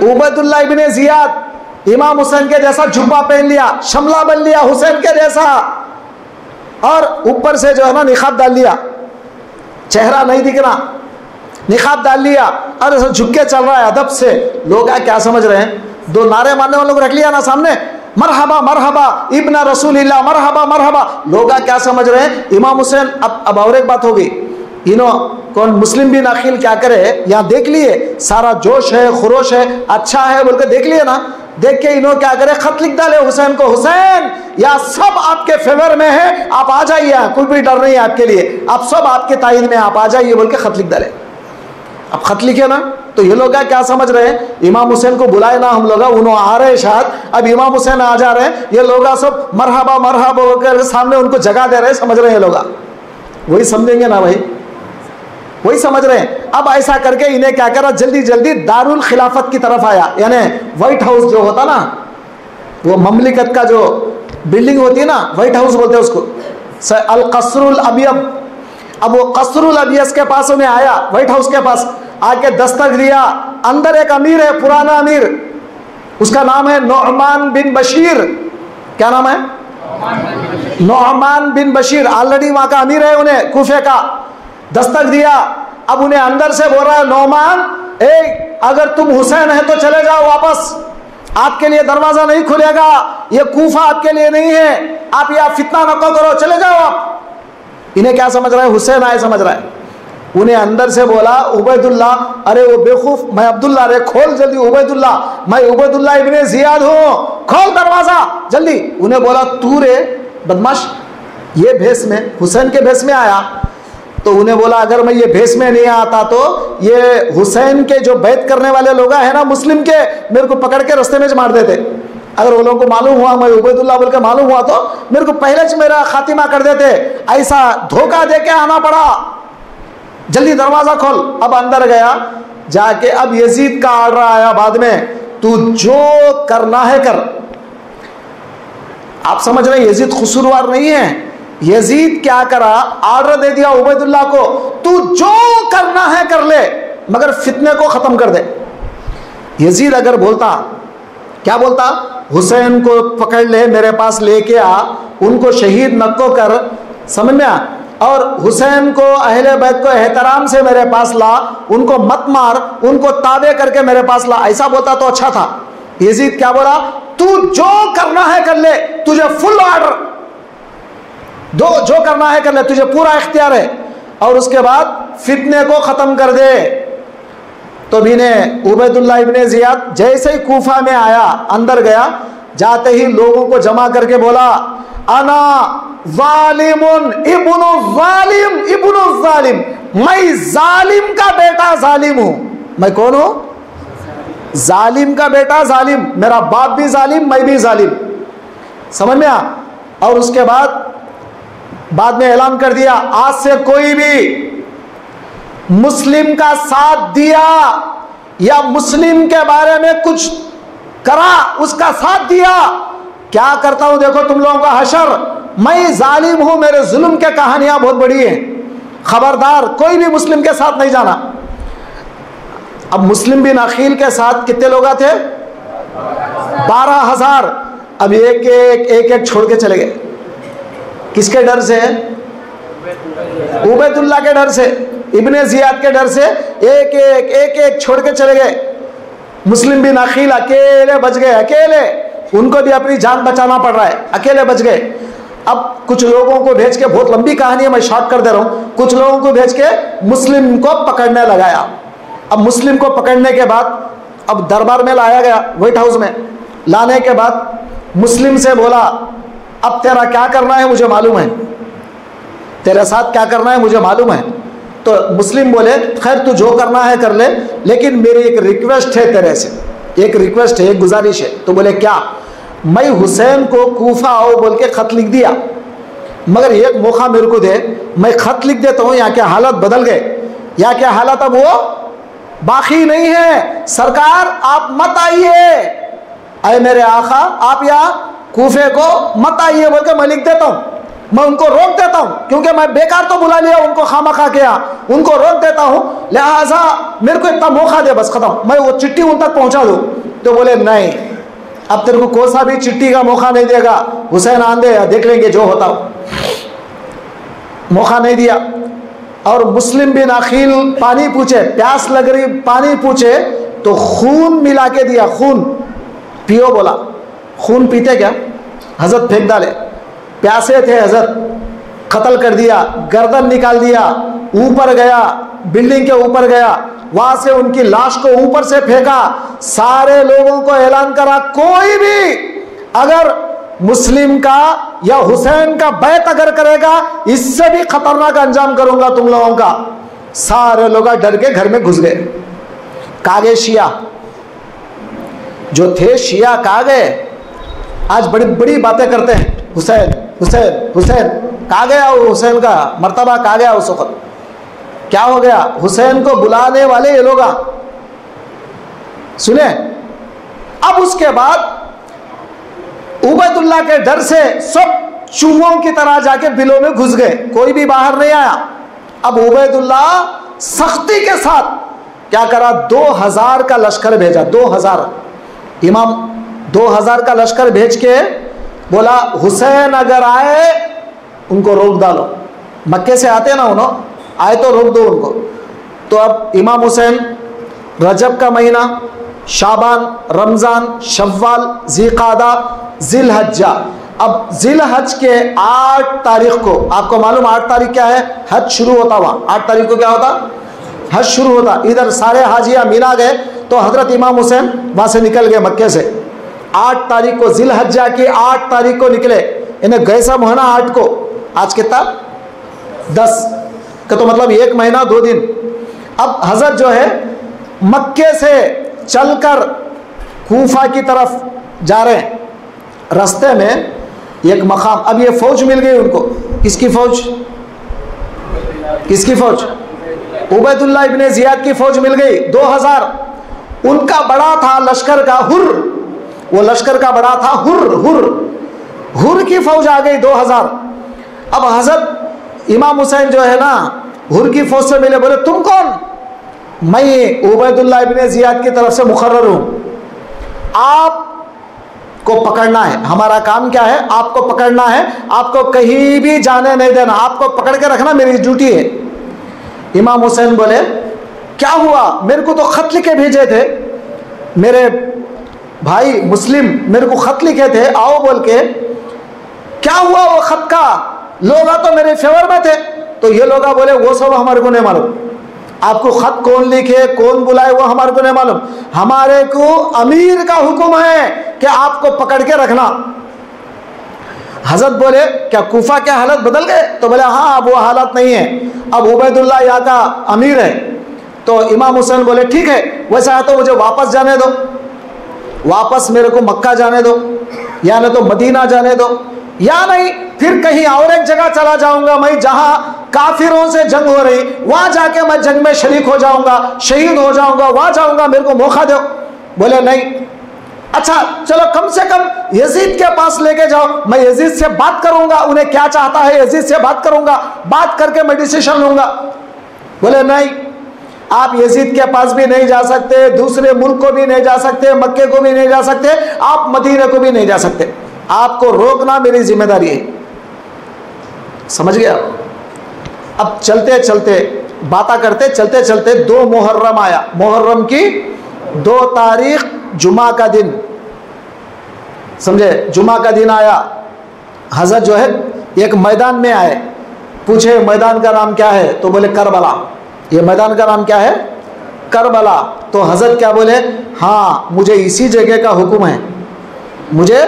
Speaker 1: उबैदुल्लाह इब्ने जियाद। इमाम हुसैन के जैसा जुब्बा पहन लिया, शमला बन लिया हुसैन के जैसा, और ऊपर से जो है ना निकाब डाल लिया, चेहरा नहीं दिखना, निकाब डाल लिया, और ऐसा झुक के चल रहा है अदब से। लोग क्या समझ रहे हैं? दो नारे मारने वालों को रख लिया ना सामने, मरहबा मरहबा इब्न रसूलिल्लाह मरहबा मरहबा। लोग क्या समझ रहे हैं? इमाम हुसैन। अब और एक बात होगी, इन्हों कौन मुस्लिम बिन अकील क्या करे, यहाँ देख लिए सारा जोश है, खुरोश है, अच्छा है बोल के देख लिए ना, देख के इन्हों क्या करे, खत लिख डाले हुसैन को, हुसैन या सब आपके फेवर में है, आप आ जाइए, कोई भी डर नहीं है आपके लिए, आप सब आपके तायद में, आप आ जाइए बोल के खत लिख डाले। अब खत लिखे ना, तो ये लोग क्या समझ रहे हैं? इमाम हुसैन को बुलाए ना हम लोग, उन्होंने आ रहे शायद, अब इमाम हुसैन आ जा रहे हैं, ये लोग सब मरहबा मरहबा होकर सामने उनको जगह दे रहे हैं, समझ रहे हैं लोग। वही समझेंगे ना भाई, वही समझ रहे हैं। अब ऐसा करके इन्हें क्या करा, जल्दी जल्दी दारुल खिलाफत की तरफ आया, यानी व्हाइट हाउस जो होता ना, वो ममलिकत का जो बिल्डिंग होती है ना, व्हाइट हाउस बोलते हैं उसको, अल कसरुल अबियद। अब वो कसरुल अबियद के पास उन्हें आया, व्हाइट हाउस के पास आके दस्तक दिया। अंदर एक अमीर है, पुराना अमीर, उसका नाम है नौमान बिन बशीर। क्या नाम है? नौमान बिन बशीर। ऑलरेडी वहां का अमीर है, उन्हें कूफे का दस्तक दिया। अब उन्हें अंदर से बोल रहा है, नौमान अगर तुम हुसैन है तो चले जाओ वापस, आपके लिए दरवाजा नहीं खुलेगा, ये कूफा आपके लिए नहीं है, आप यहाँ फितना नको करो, चले जाओ आप। इन्हें क्या समझ रहा है? हुसैन आए समझ रहा है। उन्हें अंदर से बोला, उबैदुल्लाह, अरे वो बेवकूफ, मैं अब्दुल्ला, रे खोल जल्दी, उबैदुल्लाह, मैं उबैदुल्लाह इब्ने जियाद हूं, खोल दरवाजा जल्दी। उन्हें बोला, तू रे बदमाश, ये भेष में, हुसैन के भेष में आया? तो उन्हें बोला, अगर मैं ये भेष में नहीं आता तो ये हुसैन के जो बैत करने वाले लोग हैं ना मुस्लिम के, मेरे को पकड़ के रास्ते में मार देते। अगर वो लोगों को मालूम हुआ मैं उबैदुल्लाह बोल के मालूम हुआ तो मेरे को पहले से मेरा खातिमा कर देते। ऐसा धोखा दे के आना पड़ा, जल्दी दरवाजा खोल। अब अंदर गया जाके, अब यजीद का आर्डर आया बाद में, तू जो करना है कर। आप समझ रहे, यजीद खुसूरवार नहीं है। यजीद क्या करा, आर्डर दे दिया उबैदुल्लाह को, तू जो करना है कर ले, मगर फितने को खत्म कर दे। यजीद अगर बोलता, क्या बोलता, हुसैन को पकड़ ले, मेरे पास लेके आ, उनको शहीद नको कर, समझ में आ, और हुसैन को, अहले बैत को एहतराम से मेरे पास ला, उनको मत मार, उनको ताबे करके मेरे पास ला, ऐसा बोलता तो अच्छा था। यजीद क्या बोला, तू जो करना है कर ले, तुझे फुल ऑर्डर दो, जो करना है कर ले, तुझे पूरा इख्तियार है, और उसके बाद फितने को खत्म कर दे। तो इन्हें उबैदुल्लाह इब्ने जियाद जैसे ही कूफा में आया, अंदर गया, जाते ही लोगों को जमा करके बोला, अना जालिमुन इब्नु जालिम इब्नु जालिम, मैं जालिम का बेटा जालिम हूं। मैं कौन हूं? जालिम का बेटा जालिम, मेरा बाप भी जालिम, मैं भी जालिम। समझ में आ? और उसके बाद में ऐलान कर दिया, आज से कोई भी मुस्लिम का साथ दिया या मुस्लिम के बारे में कुछ करा, उसका साथ दिया, क्या करता हूं देखो तुम लोगों का हशर। मैं जालिम हूं, मेरे जुल्म के कहानियां बहुत बड़ी हैं, खबरदार कोई भी मुस्लिम के साथ नहीं जाना। अब मुस्लिम बिन अकील के साथ कितने लोग थे? 12,000। अब एक छोड़ के चले गए। किसके डर से? उबैदुल्लाह के डर से, इब्ने जियाद के डर से एक छोड़ के चले गए। मुस्लिम बिन अकील अकेले बच गए, अकेले, उनको भी अपनी जान बचाना पड़ रहा है, अकेले बच गए। अब कुछ लोगों को भेज के, बहुत लंबी कहानी है, मैं शॉर्ट कर दे रहा हूँ, कुछ लोगों को भेज के मुस्लिम को पकड़ने लगाया। अब मुस्लिम को पकड़ने के बाद अब दरबार में लाया गया, व्हाइट हाउस में लाने के बाद मुस्लिम से बोला, अब तेरा क्या करना है मुझे मालूम है, तेरे साथ क्या करना है मुझे मालूम है। तो मुस्लिम बोले, खैर तू जो करना है कर ले, लेकिन मेरी एक रिक्वेस्ट है तेरे से, एक रिक्वेस्ट है, एक गुजारिश है। तो बोले क्या? मैं हुसैन को कूफा आओ बोल के खत लिख दिया, मगर एक मौका मेरे को दे, मैं खत लिख देता हूँ, यहाँ के हालत बदल गए, यहाँ के हालत अब वो बाकी नहीं है, सरकार आप मत आइए, अरे मेरे आका आप यहाँ कूफे को मत आइए बोल के मैं लिख देता हूँ, मैं उनको रोक देता हूँ, क्योंकि मैं बेकार तो बुला लिया उनको, खामखा के यहाँ उनको रोक देता हूँ, लिहाजा मेरे को इतना मौका दे, बस खत्म, मैं वो चिट्ठी उन तक पहुँचा दूँ। तो बोले नहीं, अब तेरे को कोई सा भी चिट्ठी का मौका नहीं देगा, हुसैन आंदे देख लेंगे जो होता हो। मौका नहीं दिया। और मुस्लिम बिन अखील पानी पूछे, प्यास लग रही, पानी पूछे तो खून मिला के दिया, खून पियो बोला। खून पीते क्या? हजरत फेंक डाले, प्यासे थे हजरत, कत्ल कर दिया, गर्दन निकाल दिया, ऊपर गया, बिल्डिंग के ऊपर गया, वहां से उनकी लाश को ऊपर से फेंका, सारे लोगों को ऐलान करा, कोई भी अगर मुस्लिम का या हुसैन का बैत अगर करेगा, इससे भी खतरनाक अंजाम करूंगा तुम लोगों का। सारे लोग डर के घर में घुस गए। कहा गए शिया जो थे, शिया कहा गए, आज बड़ी बड़ी बातें करते हैं, हुसैन हुसैन हुसैन। कहा गया वो हुसैन का मर्तबा, कहा गया उस वक्त? क्या हो गया? हुसैन को बुलाने वाले ये लोग सुने। अब उसके बाद उबैदुल्लाह के डर से सब चूहों की तरह जाके बिलों में घुस गए, कोई भी बाहर नहीं आया। अब उबैदुल्लाह सख्ती के साथ क्या करा, 2000 का लश्कर भेजा, 2000 इमाम 2000 का लश्कर भेज के बोला, हुसैन अगर आए उनको रोक डालो, मक्के से आते ना उन्होंने, आए तो रोक दो उनको। तो अब इमाम हुसैन रजब का महीना, शाबान, रमज़ान, शव्वाल, ज़िलक़ादा, ज़िलहज्जा। अब ज़िलहज के 8 तारीख को, आपको मालूम 8 तारीख क्या है? हज शुरू होता, वहाँ 8 तारीख को क्या होता? हज शुरू होता। इधर सारे हाजिया मीना गए तो हज़रत इमाम हुसैन वहाँ से निकल गए मक्के से। 8 तारीख को ज़िलहज्जा की 8 तारीख को निकले, इन्हें गैसा महीना 8 को, आज कितना 10 का, तो मतलब 1 महीना 2 दिन। अब हज़रत जो है मक्के से चलकर कूफा की तरफ जा रहे हैं, रास्ते में एक मकाम, अब ये फौज मिल गई उनको। किसकी फौज? किसकी फौज? उबैदुल्लाह इब्ने ज़ियाद की फौज मिल गई, 2000। उनका बड़ा था लश्कर का हुर, वो लश्कर का बड़ा था हुर की फौज आ गई 2000। अब हज़रत इमाम हुसैन जो है ना, हुर की फौज से मिले, बोले तुम कौन? मैं उबैदुल्लाह इब्ने ज़ियाद की तरफ से मुकर्रर हूँ, आपको पकड़ना है, हमारा काम क्या है? आपको पकड़ना है, आपको कहीं भी जाने नहीं देना, आपको पकड़ के रखना मेरी ड्यूटी है। इमाम हुसैन बोले क्या हुआ? मेरे को तो खत लिखे भेजे थे, मेरे भाई मुस्लिम मेरे को खत लिखे थे आओ बोल के, क्या हुआ वो खत का? लोग तो मेरे फेवर में थे। तो ये लोग बोले वो सब हमारे को नहीं मालूम, आपको खत कौन लिखे, कौन बुलाए, वो हमारे को नहीं मालूम, हमारे को अमीर का हुक्म है कि आपको पकड़ के रखना। हजरत बोले क्या कूफा के हालत बदल गए? तो बोले हाँ, अब वो हालत नहीं है, अब उबैदुल्लाह यहाँ का अमीर है। तो इमाम हुसैन बोले ठीक है, वैसा है तो मुझे वापस जाने दो, वापस मेरे को मक्का जाने दो, या नहीं तो मदीना जाने दो, या नहीं फिर कहीं और एक जगह चला जाऊंगा मैं जहां काफिरों से जंग हो रही, वहां जाके मैं जंग में शरीक हो जाऊंगा, शहीद हो जाऊंगा, वहां जाऊंगा, मेरे को मौका दो। बोले नहीं, अच्छा चलो कम से कम यजीद के पास लेके जाओ, मैं यजीद से बात करूंगा, उन्हें क्या चाहता है यजीद से बात करूंगा, बात करके मैं डिसीजन लूंगा। बोले नहीं, आप यजीद के पास भी नहीं जा सकते, दूसरे मुल्क को भी नहीं जा सकते, मक्के को भी नहीं जा सकते, आप मदीने को भी नहीं जा सकते, आपको रोकना मेरी जिम्मेदारी है। समझ गया? अब चलते चलते बातें करते चलते चलते 2 मुहर्रम आया, मुहर्रम की 2 तारीख जुमा का दिन, समझे, जुमा का दिन आया। हजरत जो है एक मैदान में आए, पूछे मैदान का नाम क्या है, तो बोले करबला। ये मैदान का नाम क्या है? करबला। तो हजरत क्या बोले? हाँ, मुझे इसी जगह का हुक्म है, मुझे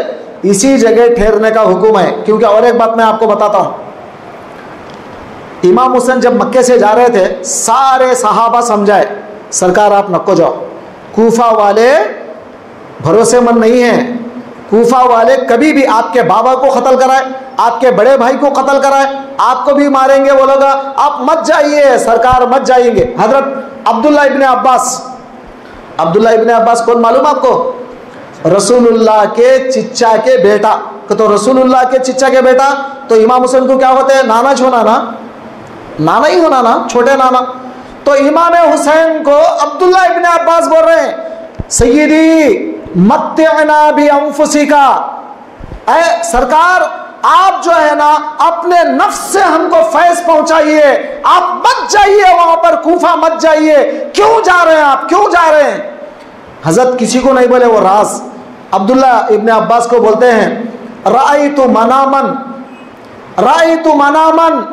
Speaker 1: इसी जगह ठहरने का हुक्म है। क्योंकि और एक बात मैं आपको बताता हूँ, इमाम हुसैन जब मक्के से जा रहे थे, सारे सहाबा समझाए सरकार आप नको जाओ, कूफा वाले भरोसेमंद नहीं हैं, कूफा वाले कभी भी आपके बाबा को कत्ल कराए, आपके बड़े भाई को कत्ल कराए, आपको भी मारेंगे, बोलेगा आप मत जाइए, सरकार मत जाएंगे। हजरत अब्दुल्ला इब्ने अब्बास, अब्दुल्ला इब्ने अब्बास कौन मालूम आपको? रसूलुल्लाह के चिच्चा के बेटा। तो रसूलुल्लाह के चिच्चा के बेटा तो इमाम हुसैन को क्या होते हैं? नाना होना ना, नाना ही होना ना, छोटे नाना। तो इमाम हुसैन को अब्दुल्ला इब्ने अब्बास बोल रहे हैं, सय्यदी मत्तिअना बि अंफुसिका, ऐ सरकार आप जो है ना अपने नफ्स से हमको फैज पहुंचाइए, आप मत जाइए वहां पर, कूफा मत जाइए। क्यों जा रहे हैं आप, क्यों जा रहे हैं? हजरत किसी को नहीं बोले, वो राज अब्दुल्ला इब्ने अब्बास को बोलते हैं, राइतु मनामन, राइतु मनामन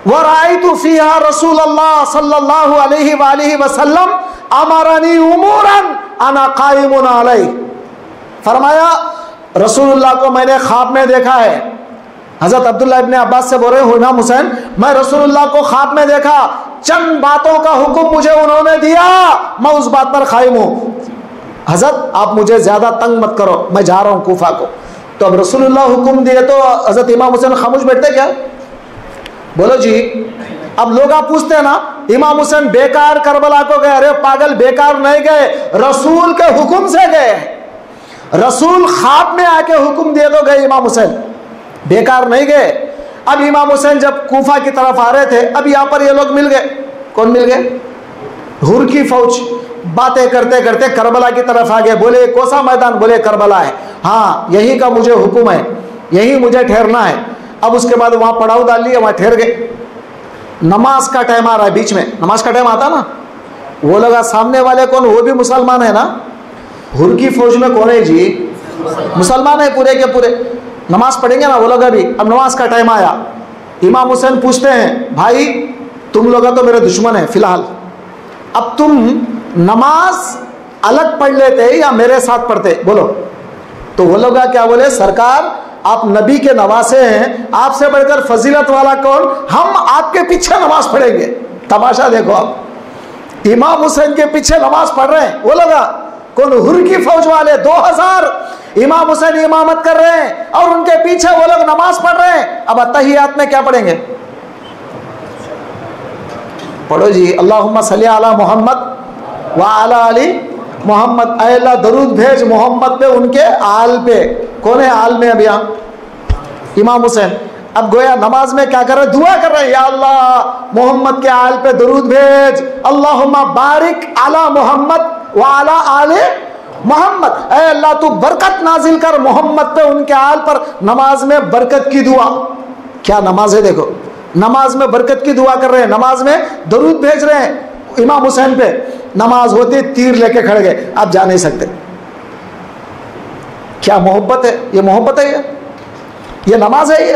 Speaker 1: व राइतु फीहा रसूलुल्लाह सल्लल्लाहु अलैहि वसल्लम अमरनी उमूरन अना कायिमुन अलैहि। फरमाया रसूलुल्लाह को मैंने ख्वाब में देखा है। हजरत अब्दुल्ला इब्ने अब्बास से बोल रहे हो, इमाम हुसैन मैं रसूलुल्लाह को ख्वाब में देखा, चंद बातों का हुक्म मुझे उन्होंने दिया, मैं उस बात पर कायम हूं। हजरत आप मुझे ज्यादा तंग मत करो, मैं जा रहा हूं कूफा को। तो अब रसूलुल्लाह हुक्म दिए तो हजरत इमाम हुसैन खामोश बैठते क्या? बोलो जी। अब लोग आप पूछते हैं ना, इमाम हुसैन बेकार करबला को गए? अरे पागल, बेकार नहीं गए, रसूल के हुक्म से गए। रसूल ख्वाब में आके हुक्म दिए तो गए इमाम हुसैन, बेकार नहीं गए। अब इमाम हुसैन जब कूफा की तरफ आ रहे थे, अब यहाँ पर ये लोग मिल गए। कौन मिल गए? हुर की फौज। बातें करते करते करबला की तरफ आ गए। बोले कौन सा मैदान? बोले करबला है। हाँ, यही का मुझे हुक्म है, यही मुझे ठहरना है। अब उसके बाद वहां पड़ाव डाल लिया, वहां ठहर गए। नमाज का टाइम आ रहा है, बीच में नमाज का टाइम आता ना, वो लगा सामने वाले कौन? वो भी मुसलमान है ना। हुर की फौज में कौन है जी? मुसलमान है पूरे के पूरे, नमाज पढ़ेंगे ना वो लोग। अभी अब नमाज का टाइम आया, इमाम हुसैन पूछते हैं, भाई तुम लोग तो मेरे दुश्मन है फिलहाल, अब तुम नमाज अलग पढ़ लेते या मेरे साथ पढ़ते? बोलो। तो वो लोग क्या बोले? सरकार आप नबी के नवासे हैं, आपसे बढ़कर फजीलत वाला कौन? हम आपके पीछे नमाज पढ़ेंगे। तमाशा देखो आप, इमाम हुसैन के पीछे नमाज पढ़ रहे हैं वो लोग। कौन? हुर की फौज वाले 2000 इमाम हुसैन इमामत कर रहे हैं और उनके पीछे वो लोग नमाज पढ़ रहे हैं। अब अत्तहियात में क्या पढ़ेंगे? पढ़ो जी, अल्लाहुम्मा सल्ली अला मोहम्मद व अला अली मोहम्मद। अल्लाह दरूद भेज मोहम्मद पे, उनके आल पे। कौन है आल में? अब यहाँ इमाम हुसैन। अब गोया नमाज में क्या कर रहे? दुआ कर रहे हैं, या अल्लाह मोहम्मद के आल पे दरूद भेज, अल्लाहुम्मा बारिक अला मोहम्मद व अला आले मोहम्मद। ऐ अल्लाह तू बरकत नाजिल कर मोहम्मद पे, उनके आल पर। नमाज में बरकत की दुआ। क्या नमाज है देखो, नमाज में बरकत की दुआ कर रहे हैं, नमाज में दरूद भेज रहे हैं इमाम हुसैन पे। नमाज होती तीर लेके खड़े गए, आप जा नहीं सकते। क्या मोहब्बत है ये? मोहब्बत है ये नमाज है ये?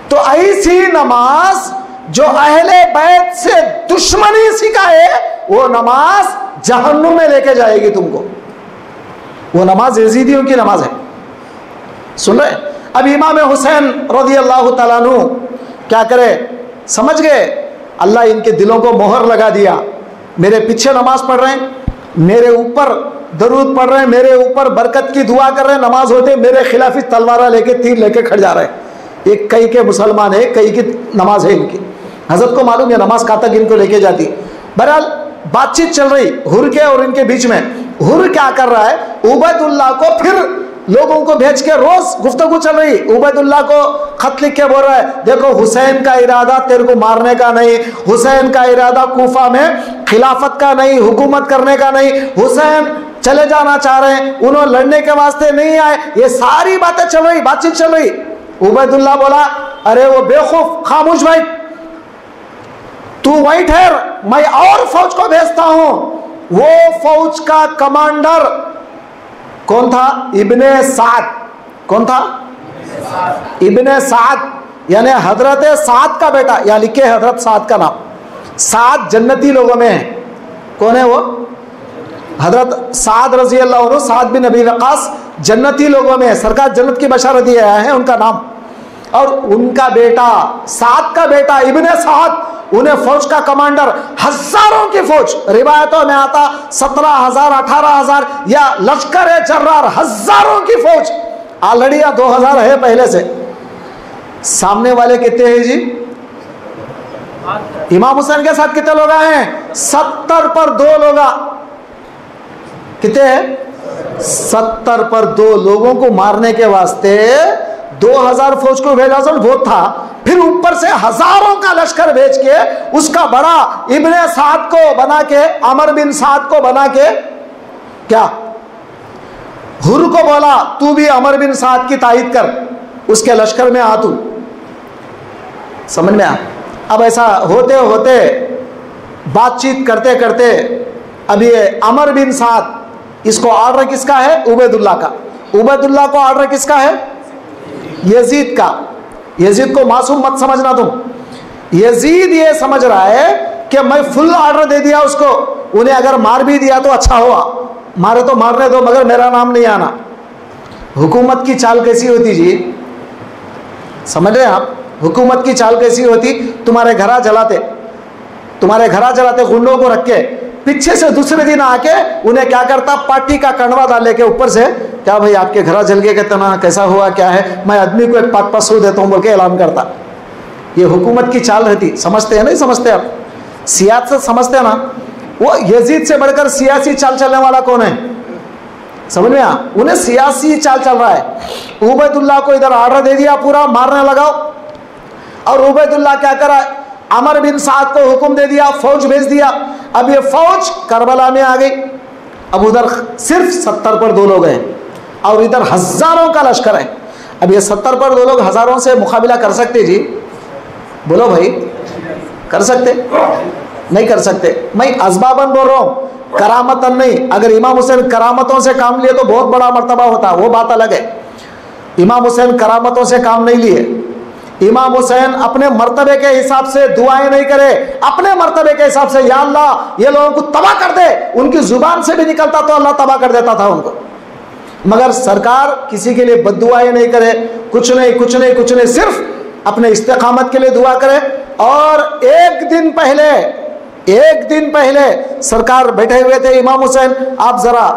Speaker 1: तो ऐसी नमाज जो अहले बैत से दुश्मनी सिखाए, वो नमाज जहन्नुम में लेके जाएगी तुमको। वो नमाज यजीदियों की नमाज है। सुन रहे? अब इमाम हुसैन रज़ी अल्लाह तआला अन्हु क्या करे? समझ गए, अल्लाह इनके दिलों को मोहर लगा दिया। मेरे पीछे नमाज पढ़ रहे हैं, मेरे ऊपर दरूद पढ़ रहे हैं, मेरे ऊपर बरकत की दुआ कर रहे हैं, नमाज होते मेरे खिलाफ तलवारा लेके तीर लेके खड़ जा रहे हैं। एक कई के मुसलमान है, कई की नमाज है इनकी। हजरत को मालूम है नमाज कहाँ तक इनको लेके जाती। बहरहाल बातचीत चल रही हुर के और इनके बीच में। हुर क्या कर रहा है? उबैदुल्लाह को फिर लोगों को भेज के रोज गुफ्तगू चल रही। उबैदुल्लाह को खत लिख के बोल रहा है, देखो हुसैन का इरादा तेरे को मारने का नहीं, हुसैन का इरादा कूफा में खिलाफत का नहीं, हुकूमत करने का नहीं, हुसैन चले जाना चाह रहे हैं, उन्होंने लड़ने के वास्ते नहीं आए। ये सारी बातें चल रही, बातचीत चल रही। उबैदुल्लाह बोला, अरे वो बेवकूफ, खामोश भाई, तू वहीं ठहर, मैं और फौज को भेजता हूं। वो फौज का कमांडर कौन था? इब्ने साद। कौन था? इब्ने साद, यानी हजरत साद का बेटा, या लिखे हजरत साद का नाम। साद जन्नती लोगों में है। कौन है वो? हजरत साद रजी अल्लाह अन्हु, साद बिन अबी वक़ास जन्नती लोगों में है। सरकार जन्नत की बशारत दिए आया है उनका नाम। और उनका बेटा, साद का बेटा इब्ने साद, उन्हें फौज का कमांडर, हजारों की फौज, रिवायतों में आता 17,000 18,000 या लश्कर ए जर्रार, हजारों की फौज। ऑलरेडी 2000 है पहले से। सामने वाले कितने हैं जी? इमाम हुसैन के साथ कितने लोग आए हैं? 70 पर 2 लोग। कितने हैं? 70 पर 2 लोगों को मारने के वास्ते 2000 फौज को भेजा वो था, फिर ऊपर से हजारों का लश्कर भेज के उसका बड़ा इब्ने साद को बना के, अमर बिन साद को बना के, क्या हुर को बोला तू भी अमर बिन साद की तायद कर, उसके लश्कर में आ तू। समझ में आ? अब ऐसा होते होते बातचीत करते करते अब ये अमर बिन साद, इसको ऑर्डर किसका है? उबैदुल्लाह का। उबैदुल्लाह को ऑर्डर किसका है? यजीद का। यजीद को मासूम मत समझना तुम। यजीद ये समझ रहा है कि मैं फुल ऑर्डर दे दिया उसको, उन्हें अगर मार भी दिया तो अच्छा हुआ, मारे तो मारने दो मगर मेरा नाम नहीं आना। हुकूमत की चाल कैसी होती जी? समझ रहे हैं आप? हुकूमत की चाल कैसी होती? तुम्हारे घरा जलाते, तुम्हारे घरा जलाते गुंडों को रख के, पीछे से दूसरे दिन आके उन्हें क्या करता? पार्टी का कड़वा डाले के ऊपर से, क्या भाई आपके घरा जल के कितना कैसा हुआ क्या है, मैं आदमी को एक पाक पसू देता हूँ बोल के ऐलान करता। ये हुकूमत की चाल रहती। समझते हैं नहीं समझते आप? सियासत समझते हैं ना? वो यजीद से बढ़कर सियासी चाल चलने वाला कौन है? समझ में आ? उन्हें सियासी चाल चल रहा है। उबैदुल्लाह को इधर ऑर्डर दे दिया पूरा मारने लगाओ, और उबैदुल्लाह क्या करा? अमर बिन साद को हुक्म दे दिया, फौज भेज दिया। अब ये फौज करबला में आ गई। अब उधर सिर्फ 70 पर 2 लोग हैं और इधर हजारों का लश्कर है। अब ये 70 पर 2 लोग हजारों से मुकाबला कर सकते जी? बोलो भाई, कर सकते? नहीं कर सकते। मैं असबाबन बोल रहा हूँ, करामतन नहीं। अगर इमाम हुसैन करामतों से काम लिए तो बहुत बड़ा मर्तबा होता, वो बात अलग है। इमाम हुसैन करामतों से काम नहीं लिए। इमाम हुसैन अपने मर्तबे के हिसाब से दुआएं नहीं करे, अपने मर्तबे के हिसाब से, या अल्लाह ये लोगों को तबाह कर दे, उनकी जुबान से भी निकलता तो अल्लाह तबाह कर देता था उनको। मगर सरकार किसी के लिए बद्दुआएं नहीं करे, कुछ नहीं कुछ नहीं कुछ नहीं, सिर्फ अपने इस्तेकामत के लिए दुआ करे। और एक दिन पहले सरकार बैठे हुए थे इमाम हुसैन, आप जरा,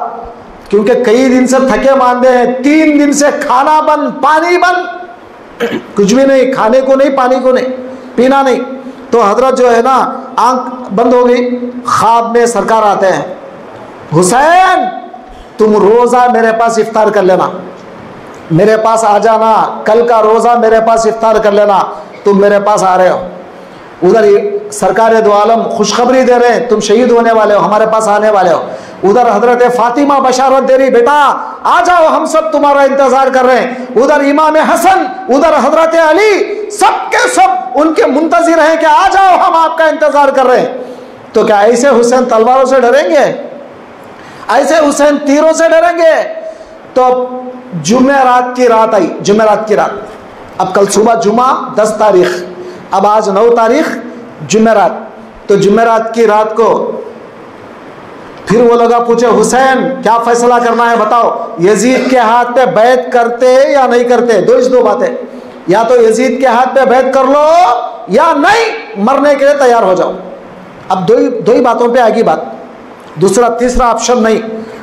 Speaker 1: क्योंकि कई दिन से थके मांदे हैं, 3 दिन से खाना बंद, पानी बंद, कुछ भी नहीं, खाने को नहीं, पानी को नहीं, पीना नहीं। तो हजरत जो है ना, आंख बंद हो गई। ख्वाब में सरकार आते हैं, हुसैन तुम रोजा मेरे पास इफ्तार कर लेना, मेरे पास आ जाना, कल का रोजा मेरे पास इफ्तार कर लेना, तुम मेरे पास आ रहे हो। उधर सरकार दो आलम खुशखबरी दे रहे हैं, तुम शहीद होने वाले हो, हमारे पास आने वाले हो। उधर हजरत फातिमा बशारत दे रही, बेटा आ जाओ, हम सब तुम्हारा इंतजार कर रहे हैं। उधर इमाम हसन, उधर हजरत अली, सबके सब उनके मुंतजिर हैं कि आ जाओ, हम आपका इंतजार कर रहे हैं। तो क्या ऐसे हुसैन तलवारों से डरेंगे? ऐसे हुसैन तीरों से डरेंगे? तो जुमेरात की रात आई, जुमेरात की रात। अब कल सुबह जुमा 10 तारीख, अब आज 9 तारीख जुमेरात। तो जुमेरात की रात को फिर वो लोग पूछे, हुसैन क्या फैसला करना है बताओ, यजीद के हाथ पे बैत करते या नहीं करते? दो बातें, या तो यजीद के हाथ पे बैत कर लो या नहीं, मरने के लिए तैयार हो जाओ। अब दो ही बातों पे आएगी बात, दूसरा तीसरा ऑप्शन नहीं।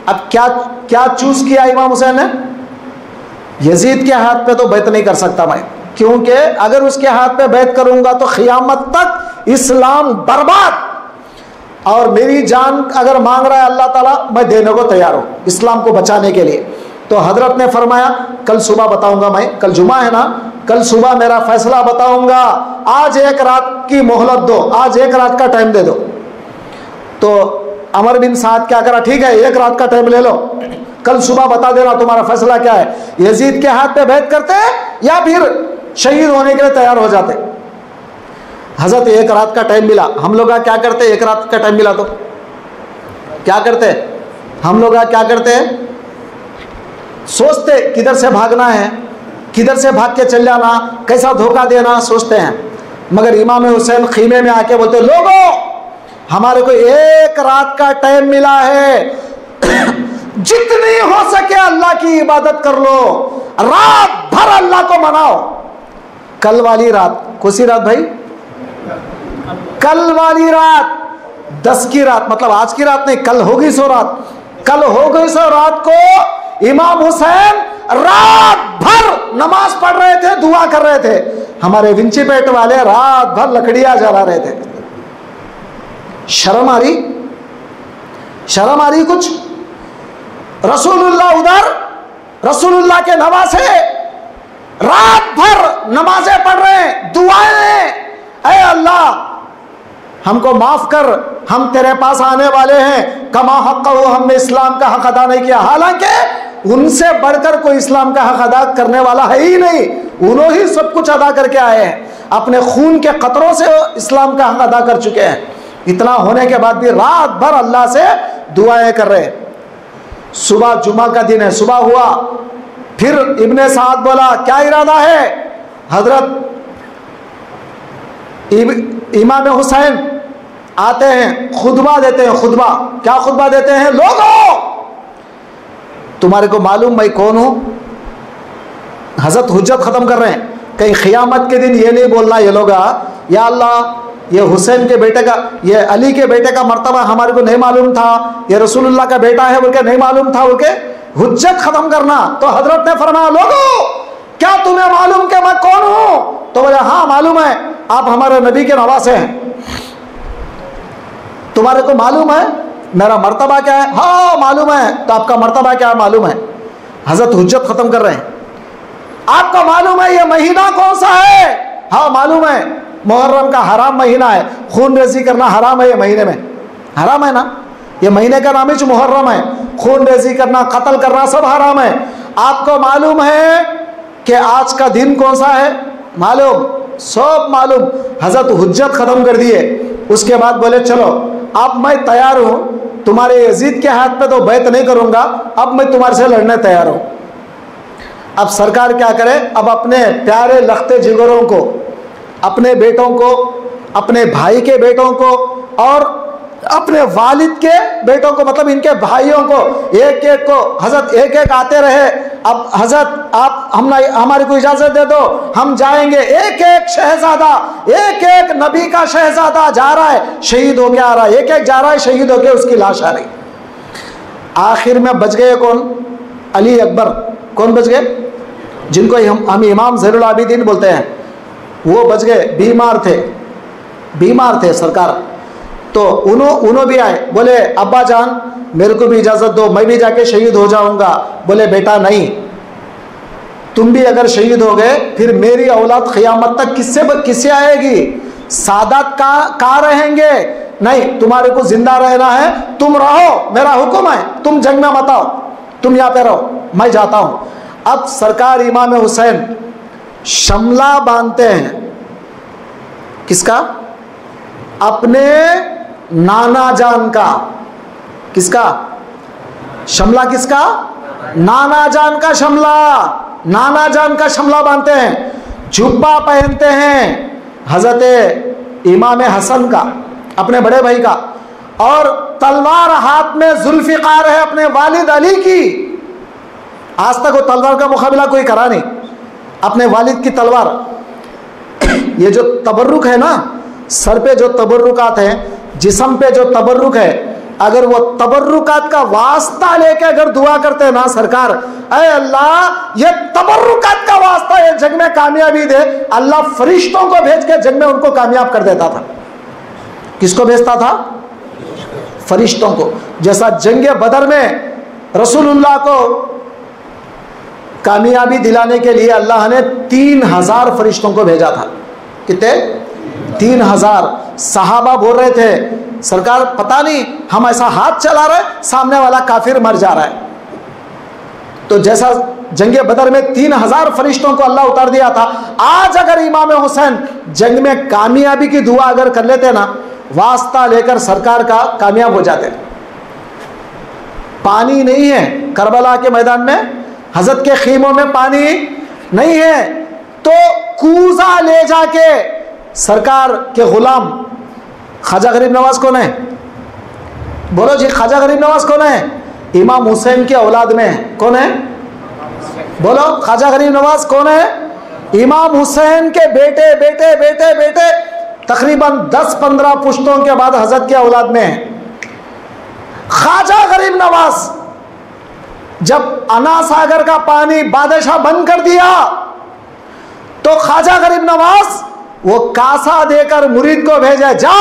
Speaker 1: अब क्या चूज किया इमाम हुसैन ने? यजीद के हाथ पे तो बैत नहीं कर सकता मैं, क्योंकि अगर उसके हाथ पे बैत करूंगा तो क़यामत तक इस्लाम बर्बाद, और मेरी जान अगर मांग रहा है अल्लाह ताला, मैं देने को तैयार हूँ इस्लाम को बचाने के लिए। तो हजरत ने फरमाया कल सुबह बताऊंगा, मैं कल जुमा है ना, कल सुबह मेरा फैसला बताऊंगा, आज एक रात की मोहलत दो, आज एक रात का टाइम दे दो। तो अमर बिन साद क्या करा, ठीक है एक रात का टाइम ले लो, कल सुबह बता देना तुम्हारा फैसला क्या है, यजीद के हाथ पे बैत करते या फिर शहीद होने के लिए तैयार हो जाते। हजरत एक रात का टाइम मिला, हम लोग क्या करते, एक रात का टाइम मिला तो क्या करते हम लोग, क्या करते हैं, सोचते किधर से भागना है, किधर से भाग के चल जाना, कैसा धोखा देना सोचते हैं। मगर इमाम हुसैन खीमे में आके बोलते, लोगों हमारे को एक रात का टाइम मिला है, जितनी हो सके अल्लाह की इबादत कर लो, रात भर अल्लाह को मनाओ। कल वाली रात, कौन सी रात भाई? कल वाली रात, 10 की रात, मतलब आज की रात नहीं, कल होगी सो रात। कल हो गई सो रात को इमाम हुसैन रात भर नमाज पढ़ रहे थे, दुआ कर रहे थे। हमारे विंचीपेट वाले रात भर लकड़ियां जला रहे थे। शर्म आ रही? शर्म आ रही कुछ? रसूलुल्लाह उधर, रसूलुल्लाह के नवासे रात भर नमाजें पढ़ रहे हैं, दुआएं, ऐ अल्लाह हमको माफ कर, हम तेरे पास आने वाले हैं, कमा हक हो, हमने इस्लाम का हक अदा नहीं किया। हालांकि उनसे बढ़कर कोई इस्लाम का हक अदा करने वाला है ही नहीं, उन्होंने ही सब कुछ अदा करके आए हैं, अपने खून के कतरों से इस्लाम का हक अदा कर चुके हैं। इतना होने के बाद भी रात भर अल्लाह से दुआएं कर रहे। सुबह जुमा का दिन है, सुबह हुआ, फिर इब्ने साद बोला क्या इरादा है? हजरत इमाम हुसैन आते हैं, खुतबा देते हैं। खुतबा क्या खुतबा देते हैं? लोगों तुम्हारे को मालूम मैं कौन हूं? हजरत हुज्जत खत्म कर रहे हैं, कहीं क़यामत के दिन ये नहीं बोलना ये लोग, या अल्लाह ये हुसैन के बेटे का, ये अली के बेटे का मर्तबा हमारे को नहीं मालूम था, ये रसूलुल्लाह का बेटा है बोल के नहीं मालूम था बोल के हुज्जत खत्म करना। तो हजरत ने फरमाया लोगों क्या तुम्हें मालूम कि मैं कौन हूं? तो बोले हाँ मालूम है, आप हमारे नबी के नवासे हैं। तुम्हारे को मालूम है मेरा मर्तबा क्या है? हाँ मालूम है। तो आपका मर्तबा क्या है? मालूम है। हजरत हुज्जत खत्म कर रहे हैं। आपको मालूम है ये महीना कौन सा है? हाँ मालूम है, मुहर्रम का हराम महीना है, खून रेजी करना हराम है, ये महीने में हराम है ना, ये महीने का नाम ही मुहर्रम है, खून रेजी करना, कत्ल करना सब हराम है। आपको मालूम है कि आज का दिन कौन सा है? मालूम, सब मालूम। हजरत हुज्जत खत्म कर दिए। उसके बाद बोले चलो अब मैं तैयार हूं, तुम्हारे यजीद के हाथ पे तो बैत नहीं करूंगा, अब मैं तुम्हारे से लड़ने तैयार हूं। अब सरकार क्या करे? अब अपने प्यारे लखते जिगरों को, अपने बेटों को, अपने भाई के बेटों को और अपने वालिद के बेटों को, मतलब इनके भाइयों को, एक एक को हजरत एक एक आते रहे। अब हजरत आप हमारी को इजाजत दे दो, हम जाएंगे। एक एक शहजादा, एक एक नबी का शहजादा जा रहा है, शहीद होके आ रहा है, एक एक जा रहा है, शहीद होके उसकी लाश आ रही। आखिर में बच गए कौन? अली अकबर। कौन बच गए? जिनको हम इमाम ज़ैनुल आबिदीन बोलते हैं, वो बच गए। बीमार थे, बीमार थे सरकार। तो उन्होंने भी आए, बोले अब्बा जान मेरे को भी इजाज़त दो, मैं भी जाके शहीद हो जाऊंगा। बोले बेटा नहीं, तुम भी अगर शहीद हो गए फिर मेरी औलाद क़यामत तक किससे आएगी? सादात कहाँ रहेंगे? नहीं, तुम्हारे को जिंदा रहना है, तुम रहो, मेरा हुक्म है, तुम जंग में मत आओ, तुम यहाँ पे रहो, मैं जाता हूँ। अब सरकार इमाम हुसैन शमला बांधते हैं। किसका? अपने नाना जान का। किसका शमला? किसका? नाना जान का शमला। नाना जान का शमला बांधते हैं, जुब्बा पहनते हैं हजरत इमाम हसन का, अपने बड़े भाई का, और तलवार हाथ में जुल्फिकार है अपने वालिद अली की। आज तक वो तलवार का मुकाबला कोई करा नहीं, अपने वालिद की तलवार। ये जो तबर्रुक है ना, सर पे जो तबर्रुकात है, जिस्म पे जो तबर्रुक है, अगर वो तबर्रुकात का वास्ता लेके अगर दुआ करते ना सरकार, ऐ अल्लाह ये तबर्रुकात का वास्ता ये जंग में कामयाबी दे, अल्लाह फरिश्तों को भेज के जंग में उनको कामयाब कर देता था। किसको भेजता था? फरिश्तों को। जैसा जंग बदर में रसूलुल्लाह को कामयाबी दिलाने के लिए अल्लाह ने 3000 फरिश्तों को भेजा था। कितने? 3000। सहाबा बोल रहे थे सरकार पता नहीं हम ऐसा हाथ चला रहे, सामने वाला काफिर मर जा रहा है। तो जैसा जंगे बदर में 3000 फरिश्तों को अल्लाह उतार दिया था, आज अगर इमाम हुसैन जंग में कामयाबी की दुआ अगर कर लेते ना, वास्ता लेकर सरकार का कामयाब हो जाते। पानी नहीं है करबला के मैदान में, हजरत के खीमों में पानी नहीं है तो कूजा ले जाके सरकार के गुलाम ख्वाजा गरीब नवाज कौन है? बोलो जी, ख्वाजा गरीब नवाज कौन है? इमाम हुसैन के औलाद में कौन है? बोलो, ख्वाजा गरीब नवाज कौन है? इमाम हुसैन के बेटे बेटे बेटे बेटे तकरीबन 10-15 पुश्तों के बाद हजरत के औलाद में है। ख्वाजा गरीब नवाज जब अना सागर का पानी बादशाह बंद कर दिया तो ख्वाजा गरीब नवाज वो कासा देकर मुरीद को भेजा, जा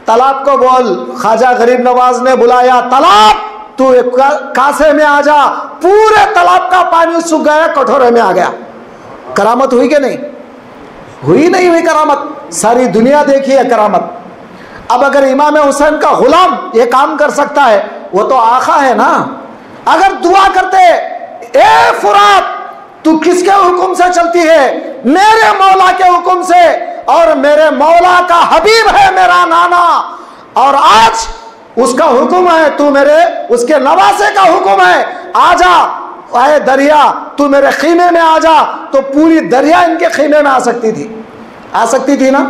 Speaker 1: तालाब को बोल। ख्वाजा गरीब नवाज ने बुलाया, तालाब तू कासे में आ जा। पूरे तालाब का पानी सूख गया, कटोरे में आ गया। करामत हुई कि नहीं हुई? नहीं हुई करामत? सारी दुनिया देखी है करामत। अब अगर इमाम हुसैन का गुलाम ये काम कर सकता है, वो तो आका है ना। अगर दुआ करते, ए फुरात तू किसके हुक्म से चलती है? मेरे मौला के हुक्म से, और मेरे मौला का हबीब है मेरा नाना, और आज उसका हुक्म है, तू मेरे उसके नवासे का हुक्म है, आजा आए दरिया, तू मेरे खीमे में आ जा। तो पूरी दरिया इनके खीमे में आ सकती थी ना।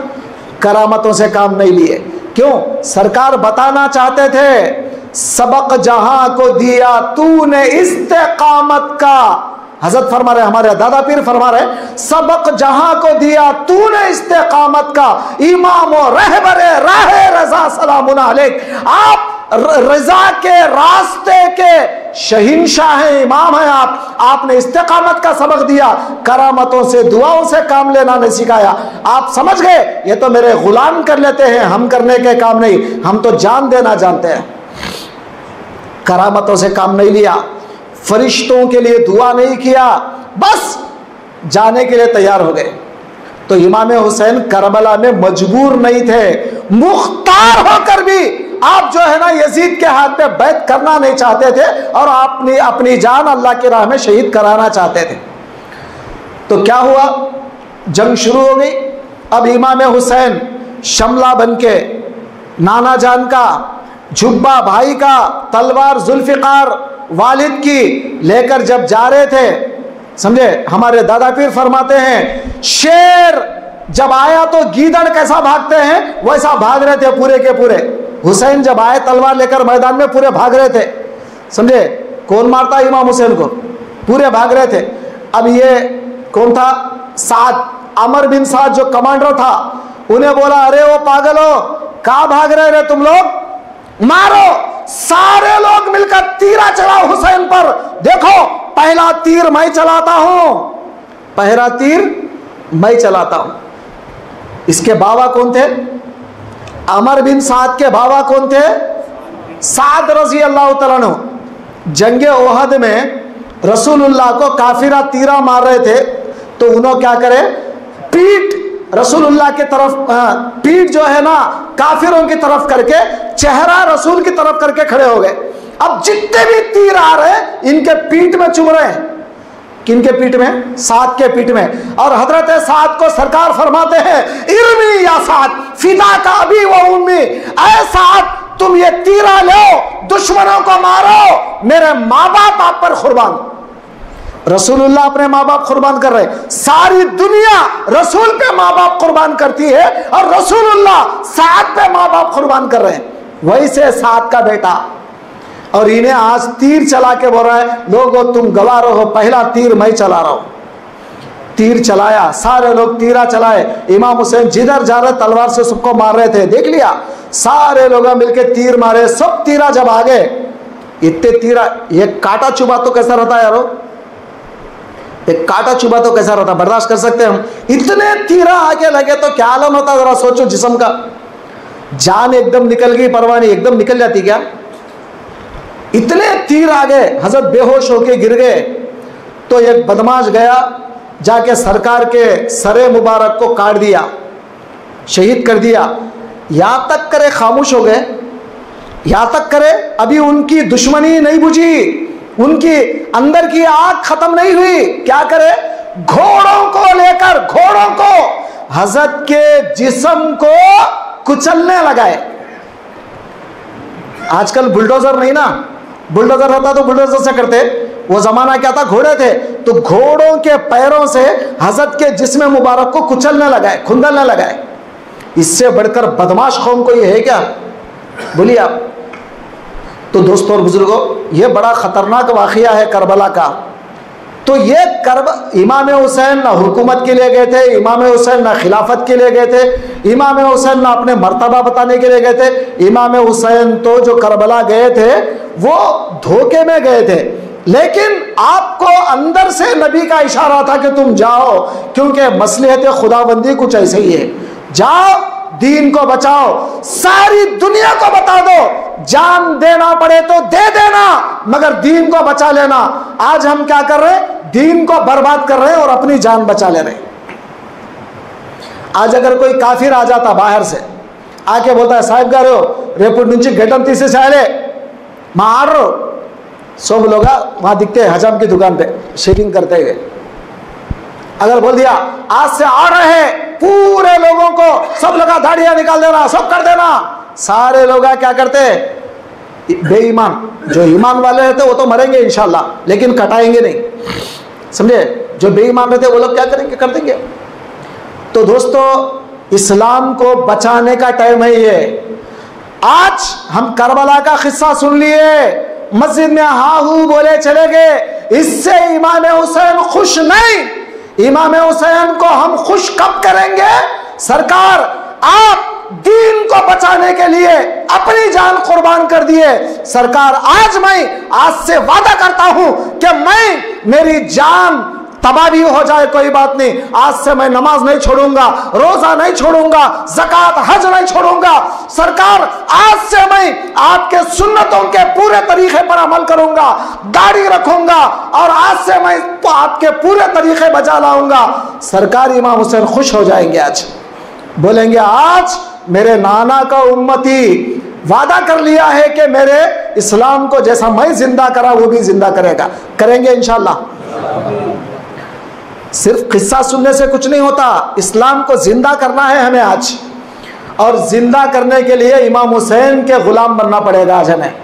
Speaker 1: करामतों से काम नहीं लिए। क्यों? सरकार बताना चाहते थे, सबक जहां को दिया तूने इस्तेकामत का। हजरत फरमा रहे, हमारे दादा पीर फरमा रहे, सबक जहां को दिया तूने इस्तेकामत का, इमाम और रहबरे राहे रजा सलामुन अलैक। आप रजा के रास्ते के शहीनशाह हैं, इमाम हैं आप। आपने इस्तेकामत का सबक दिया, करामतों से दुआओं से काम लेना नहीं सिखाया। आप समझ गए ये तो मेरे गुलाम कर लेते हैं, हम करने के काम नहीं, हम तो जान देना जानते हैं। करामतों से काम नहीं लिया, फरिश्तों के लिए दुआ नहीं किया, बस जाने के लिए तैयार हो गए। तो इमाम हुसैन करबला में मजबूर नहीं थे, मुख्तार होकर भी आप जो है ना यजीद के हाथ में बैत करना नहीं चाहते थे, और आपने अपनी जान अल्लाह की राह में शहीद कराना चाहते थे। तो क्या हुआ? जंग शुरू हो गई। अब इमाम हुसैन शमला बनके नाना जान का, जुब्बा भाई का, तलवार जुल्फिकार वालिद की लेकर जब जा रहे थे, समझे, हमारे दादा पीर फरमाते हैं, शेर जब आया तो गीदड़ कैसा भागते हैं वैसा भाग रहे थे पूरे के पूरे। हुसैन जब आए तलवार लेकर मैदान में, पूरे भाग रहे थे। समझे, कौन मारता इमाम हुसैन को? पूरे भाग रहे थे। अब ये कौन था? साद, अमर बिन साद जो कमांडर था, उन्हें बोला, अरे वो पागल हो, कहां भाग रहे तुम लोग? मारो। सारे लोग मिलकर तीरा चलाओ हुसैन पर। देखो, पहला तीर मैं चलाता हूं, पहला तीर मैं चलाता हूं। इसके बाबा कौन थे? अमर बिन साद के बाबा कौन थे? साद रजी अल्लाह तआला अन्हु। जंगे ओहद में रसूलुल्लाह को काफिरा तीरा मार रहे थे, तो उन्होंने क्या करे, पीठ रसूलुल्लाह की तरफ, पीठ जो है ना काफिरों की तरफ करके, चेहरा रसूल की तरफ करके खड़े हो गए। अब जितने भी तीर आ रहे हैं इनके पीठ में चुभ रहे हैं। किनके पीठ में? साद के पीठ में। और हजरत साद को सरकार फरमाते हैं, इरमी या साद फिदा का अभी वो उम्मी, ऐ साद तुम ये तीरा लो, दुश्मनों को मारो, मेरे माँ बाप आप पर कुर्बान। रसूलुल्लाह अपने माँ बाप कुर्बान कर रहे, सारी दुनिया रसूल पे माँ बाप कुर्बान करती है, और रसूलुल्लाह साद पे माँ बाप कुर्बान कर रहे हैं। वही से साद का बेटा, और इन्हें आज तीर चला के बोल रहा है, लोगों तुम गवाह रहो, पहला तीर मैं चला रहा हूं। तीर चलाया, सारे लोग तीरा चलाए। इमाम हुसैन जिधर जा रहे तलवार से सबको मार रहे थे, देख लिया, सारे लोग मिलके तीर मारे। सब तीरा जब आ गए, इतने तीरा, ये कांटा चुभा तो कैसा रहता है यारो, एक कांटा चुभा तो कैसा रहता, बर्दाश्त कर सकते हैं हम? इतने तीरा आगे लगे तो क्या आलम होता, जरा सोचो। जिस्म का जान एकदम निकल गई, परवानी एकदम निकल जाती क्या? इतने तीर आ गए, हजरत बेहोश होके गिर गए। तो एक बदमाश गया, जाके सरकार के सरे मुबारक को काट दिया, शहीद कर दिया। यहां तक करे खामोश हो गए, यहां तक करे अभी उनकी दुश्मनी नहीं बुझी, उनकी अंदर की आग खत्म नहीं हुई। क्या करे? घोड़ों को लेकर, घोड़ों को हजरत के जिस्म को कुचलने लगाए। आजकल बुलडोजर नहीं ना, बुलडोजर होता तो बुलडोजर से करते, वो जमाना क्या था, घोड़े थे, तो घोड़ों के पैरों से हजरत के जिस्म मुबारक को कुचलने लगाए, खुंदलने लगाए। इससे बढ़कर बदमाश कौम को ये है क्या, बोलिए आप। तो दोस्तों और बुजुर्गों, ये बड़ा खतरनाक वाक़या है करबला का। तो ये इमाम हुसैन ना हुकूमत के लिए गए थे, इमाम हुसैन ना खिलाफत के लिए गए थे, इमाम हुसैन ना अपने मर्तबा बताने के लिए गए थे। इमाम हुसैन तो जो करबला गए थे वो धोखे में गए थे, लेकिन आपको अंदर से नबी का इशारा था कि तुम जाओ, क्योंकि मसलहत खुदाबंदी कुछ ऐसे ही है। जाओ, दीन को बचाओ, सारी दुनिया को बता दो, जान देना पड़े तो दे देना, मगर दीन को बचा लेना। आज हम क्या कर रहे हैं, दीन को बर्बाद कर रहे हैं और अपनी जान बचा ले रहे हैं। आज अगर कोई काफिर आ जाता बाहर से, आके बोलता है साहब गारो रेपुट नुंची गेटम तीसे चाहे मारो, सब लोग वहां दिखते हैं हजाम की दुकान पे शेविंग करते हुए। अगर बोल दिया आज से आ रहे हैं पूरे लोगों को, सब लोग दाढ़ियां निकाल देना, सब कर देना, सारे लोग क्या करते हैं, बेईमान। जो ईमान वाले रहते वो तो मरेंगे इंशाल्लाह, लेकिन कटाएंगे नहीं, समझे। जो बेईमान रहते वो लोग क्या करेंगे, कर देंगे। तो दोस्तों, इस्लाम को बचाने का टाइम है ये। आज हम करबला का किस्सा सुन लिए, मस्जिद में हाँ हूँ बोले चले गए, इससे इमाम हुसैन खुश नहीं। इमाम हुसैन को हम खुश कब करेंगे? सरकार आप दीन को बचाने के लिए अपनी जान कुर्बान कर दिए। सरकार आज से वादा करता हूं कि मेरी जान तबाह भी हो जाए कोई बात नहीं, आज से मैं नमाज नहीं छोड़ूंगा, रोजा नहीं छोड़ूंगा, ज़कात हज नहीं छोड़ूंगा। सरकार आज से मैं आपके सुन्नतों के पूरे तरीके पर अमल करूंगा, दाढ़ी रखूंगा और आज से मैं आपके पूरे तरीके बजा लाऊंगा। सरकार इमाम हुसैन खुश हो जाएंगे, आज बोलेंगे आज मेरे नाना का उम्मती वादा कर लिया है कि मेरे इस्लाम को जैसा मैं जिंदा करा वो भी जिंदा करेगा, करेंगे इंशाल्लाह। सिर्फ किस्सा सुनने से कुछ नहीं होता, इस्लाम को जिंदा करना है हमें आज, और जिंदा करने के लिए इमाम हुसैन के गुलाम बनना पड़ेगा आज हमें,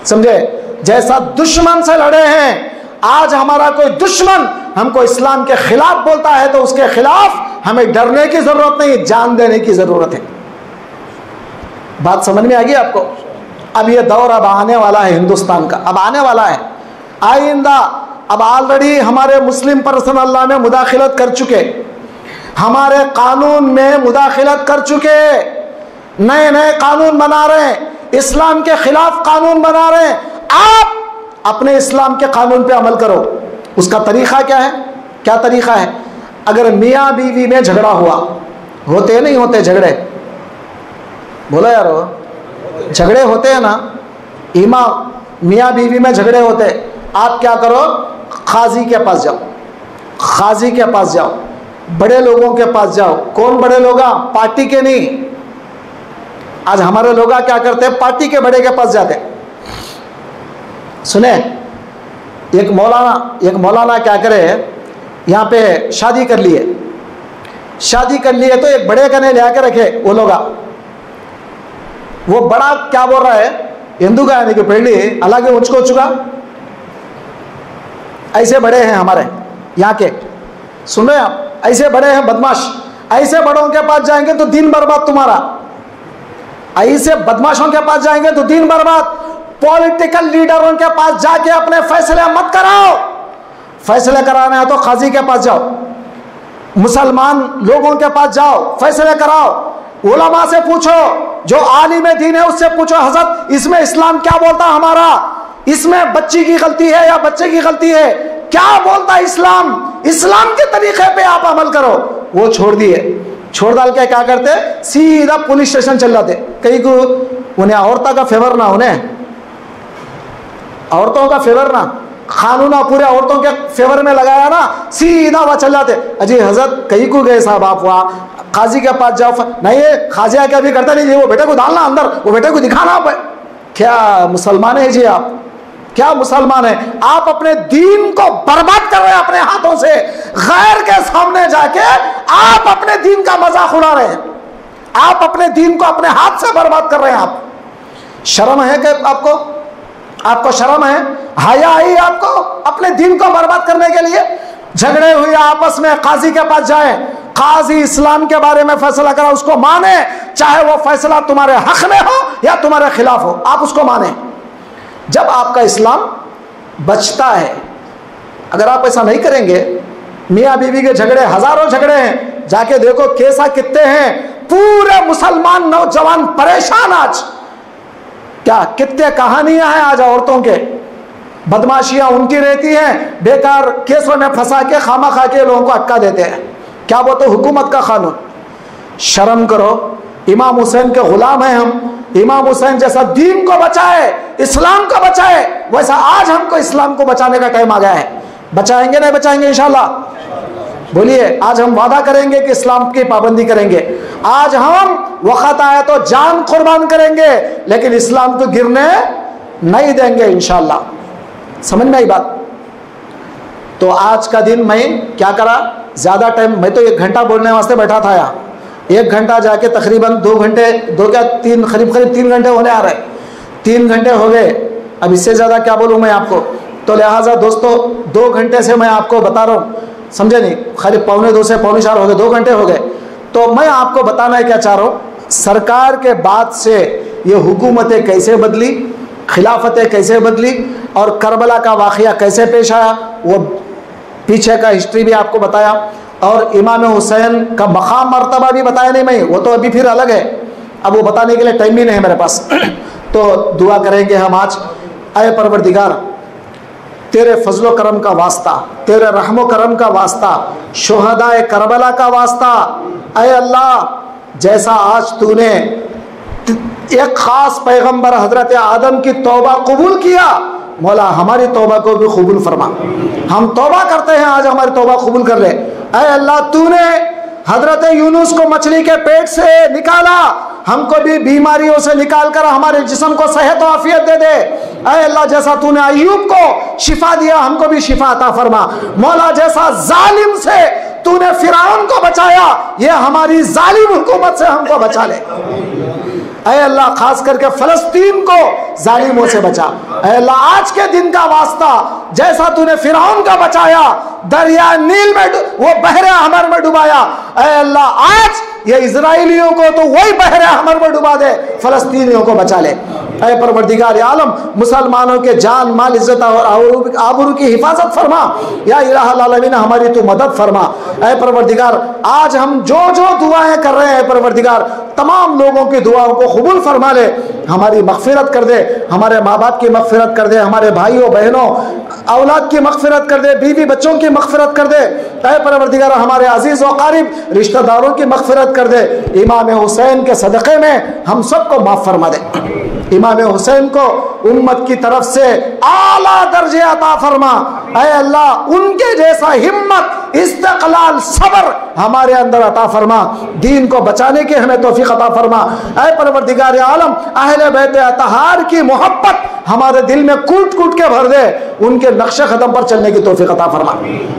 Speaker 1: समझे। जैसा दुश्मन से लड़े हैं, आज हमारा कोई दुश्मन हमको इस्लाम के खिलाफ बोलता है तो उसके खिलाफ हमें डरने की जरूरत नहीं, जान देने की जरूरत है। बात समझ में आ गई आपको? अब ये दौर अब आने वाला है हिंदुस्तान का, अब आने वाला है आइंदा। अब ऑलरेडी हमारे मुस्लिम पर्सन अल्लाह में मुदाखिलत कर चुके, हमारे कानून में मुदाखिलत कर चुके, नए नए कानून बना रहे हैं, इस्लाम के खिलाफ कानून बना रहे हैं। आप अपने इस्लाम के कानून पे अमल करो। उसका तरीका क्या है? क्या तरीका है? अगर मियाँ बीवी में झगड़ा हुआ, होते नहीं होते झगड़े, बोलो यार, झगड़े होते हैं ना, मियाँ बीवी में झगड़े होते, आप क्या करो, काजी के पास जाओ, काजी के पास जाओ, बड़े लोगों के पास जाओ। कौन बड़े लोग? पार्टी के नहीं। आज हमारे लोग क्या करते हैं, पार्टी के बड़े के पास जाते। सुने, एक मौलाना क्या करे, यहाँ पे शादी कर लिए तो एक बड़े कने ले आके रखे वो लोग। वो बड़ा क्या बोल रहा है, हिंदू का यानी कि पेड़ी अलग उचको चुका, ऐसे बड़े हैं हमारे यहाँ के, सुन रहे हैं आप, ऐसे बड़े हैं बदमाश। ऐसे बड़ों के पास जाएंगे तो दिन बर्बाद तुम्हारा, ऐसे बदमाशों के पास जाएंगे तो दिन बर्बाद। पॉलिटिकल लीडरों के पास जाके अपने फैसले मत कराओ, फैसले कराना है तो काजी के पास जाओ, मुसलमान लोगों के पास जाओ, फैसले कराओ, उलमा से पूछो, जो आलिम दीन है उससे पूछो, हजरत इसमें इस्लाम क्या बोलता हमारा, इसमें बच्ची की गलती है या बच्चे की गलती है, क्या बोलता इस्लाम, इस्लाम के तरीके पे आप अमल करो। वो छोड़ दिए, छोड़ डाल के क्या करते, सीधा पुलिस स्टेशन चल जाते। कहीं को उन्हें औरतों का फेवर ना, उन्हें औरतों का फेवर ना, कानून पूरे औरतों के फेवर में लगाया ना, सीधा वह चल जाते। अजी हजरत कहीं को गए साहब, आप वहाँ काजी के पास जाओ, नहीं ये खाजिया क्या भी करता नहीं, वो बेटे को डालना अंदर, वो बेटे को दिखाना। क्या मुसलमान है जी आप, क्या मुसलमान है आप? अपने दीन को बर्बाद कर रहे हैं अपने हाथों से, गैर के सामने जाके आप अपने दीन का मजाक उड़ा रहे हैं, आप अपने दीन को अपने हाथ से बर्बाद कर रहे हैं। आप शर्म है कि आपको? आपको शर्म है, हया आई आपको अपने दीन को बर्बाद करने के लिए? झगड़े हुए आपस में, काजी के पास जाए, काजी इस्लाम के बारे में फैसला करा, उसको माने, चाहे वो फैसला तुम्हारे हक में हो या तुम्हारे खिलाफ हो, आप उसको माने। जब आपका इस्लाम बचता है, अगर आप ऐसा नहीं करेंगे, मियाँ बीवी के झगड़े, हजारों झगड़े हैं, जाके देखो कैसा कितने हैं, पूरे मुसलमान नौजवान परेशान आज। क्या कितने कहानियां हैं आज औरतों के, बदमाशियां उनकी रहती हैं, बेकार केसों में फंसा के खामा खा के लोगों को अटका देते हैं। क्या वो तो हुकूमत का कानून? शर्म करो। इमाम हुसैन के गुलाम हैं हम। इमाम हुसैन जैसा दीन को बचाए, इस्लाम को बचाए, वैसा आज हमको इस्लाम को बचाने का टाइम आ गया है। बचाएंगे नहीं बचाएंगे इंशाल्लाह? बोलिए, आज हम वादा करेंगे कि इस्लाम की पाबंदी करेंगे। आज हम वक्त आए तो जान कुर्बान करेंगे, लेकिन इस्लाम को गिरने नहीं देंगे इंशाल्लाह। समझ में आई बात? तो आज का दिन मैं क्या करा, ज्यादा टाइम, मैं तो 1 घंटा बोलने वास्ते बैठा था यहाँ, 1 घंटा जाके तकरीबन 2 घंटे, 2 क्या 3, करीब 3 घंटे होने आ रहे। 3 घंटे हो गए, अब इससे ज्यादा क्या बोलूँ मैं आपको। तो लिहाजा दोस्तों, 2 घंटे से मैं आपको बता रहा हूँ, समझे नहीं, खाली 3:45 से 3:45 हो गए, 2 घंटे हो गए। तो मैं आपको बताना है क्या चाह रहा हूँ, सरकार के बाद से ये हुकूमतें कैसे बदली, खिलाफतें कैसे बदली, और करबला का वाक़या कैसे पेश आया, वो पीछे का हिस्ट्री भी आपको बताया, और इमाम हुसैन का मकाम मर्तबा भी बताया नहीं मैं, वो तो अभी फिर अलग है, अब वो बताने के लिए टाइम भी नहीं है मेरे पास। तो दुआ करेंगे हम आज, ऐ परवरदिगार, तेरे फजलो करम का वास्ता, तेरे रहमो करम का वास्ता, शुहदाए करबला का वास्ता, ऐ अल्लाह, जैसा आज तूने एक खास पैगंबर हजरत आदम की तौबा कबूल किया, मौला हमारी तौबा को भी कबूल फरमा। हम तौबा करते हैं, आज हमारी तौबा कबूल कर ले। ऐ अल्लाह, तूने हजरत यूनुस को मछली के पेट से निकाला, हमको भी बीमारियों से निकाल कर हमारे जिस्म को सेहत और आफियत दे दे। ऐ अल्लाह, जैसा तूने अय्यूब को शिफा दिया, हमको भी शिफा अता फरमा। मौला, जैसा जालिम से तूने फिरौन को बचाया, ये हमारी जालिम हुकूमत से हमको बचा ले। ऐ अल्लाह, खास करके फलस्तीन को जालिमों से बचा। ऐ अल्लाह, आज के दिन का वास्ता, जैसा तूने फिरौन का बचाया, दरिया नील में वो बहरे हमर में डुबाया, ऐ अल्लाह आज ये इजराइलियों को तो वही बहरे हमर में डुबा दे, फलस्तीनियों को बचा ले। ऐ परवरदिगार आलम, मुसलमानों के जान माल इज्जत और आबरू की हिफाजत फरमा। या इलाहुल आलमीन, हमारी तू मदद फरमा। ऐ परवरदिगार, आज हम जो जो दुआएं कर रहे हैं परवरदिगार, तमाम लोगों की दुआओं को कबूल फरमा ले, हमारी मगफिरत कर दे, हमारे माँ बाप की मगफिरत कर दे, हमारे भाइयों बहनों औलाद की मगफिरत कर दे, बीवी बच्चों की मगफिरत कर दे। ऐ परवरदिगार, हमारे अजीज व कारिब रिश्तेदारों की मगफिरत कर दे। इमाम हुसैन के सदक़े में हम सबको माफ़ फरमा दे। इमाम हुसैन को उम्मत की तरफ से आला दर्जे अता फरमा। ऐ अल्लाह, उनके जैसा हिम्मत, इस्तिक़लाल, सब्र हमारे अंदर अता फरमा। दीन को बचाने की हमें तौफीक अता फरमा। ऐ परवरदिगार आलम, अहले बैत अतहार की मोहब्बत हमारे दिल में कूट कूट के भर दे, उनके नक्शे कदम पर चलने की तौफीक अता फरमा।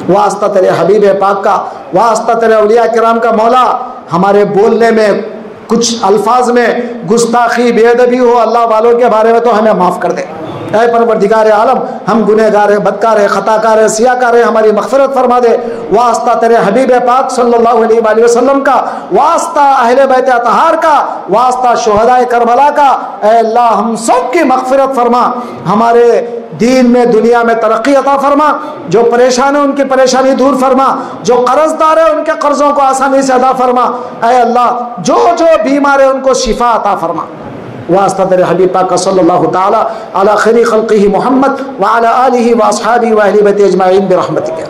Speaker 1: वास्ता तेरे हबीब पाक का, वास्ता तेरे औलिया किराम का, मौला हमारे बोलने में कुछ अल्फाज में गुस्ताखी बेअदबी हो अल्लाह वालों के बारे में तो हमें माफ़ कर दे। ऐ परवरदिगार आलम, हम गुनहगार हैं, बदकार हैं, खताकार हैं, सियाकार हैं, हमारी मग़फ़िरत फरमा दे। वास्ता तेरे हबीब पाक सल्लल्लाहु अलैहि वसल्लम का, वास्ता अहले बैत अतहार का, वास्ता शुहदाए करबला का। ऐ अल्लाह, हम सब की मग़फ़िरत फरमा, हमारे दीन में दुनिया में तरक्की अता फरमा। जो परेशान है उनकी परेशानी दूर फरमा, जो कर्जदार है उनके कर्जों को आसानी से अदा फरमा। ऐ अल्लाह, जो जो बीमार है उनको शिफा अता फरमा। वास्ता तेरे हबीब पाक सल्लल्लाहु ताला अला खैरी खल्क़िही मुहम्मद व अला आलिही व अस्हाबिही व अहली बैति अजमाइन बिरहमतिक।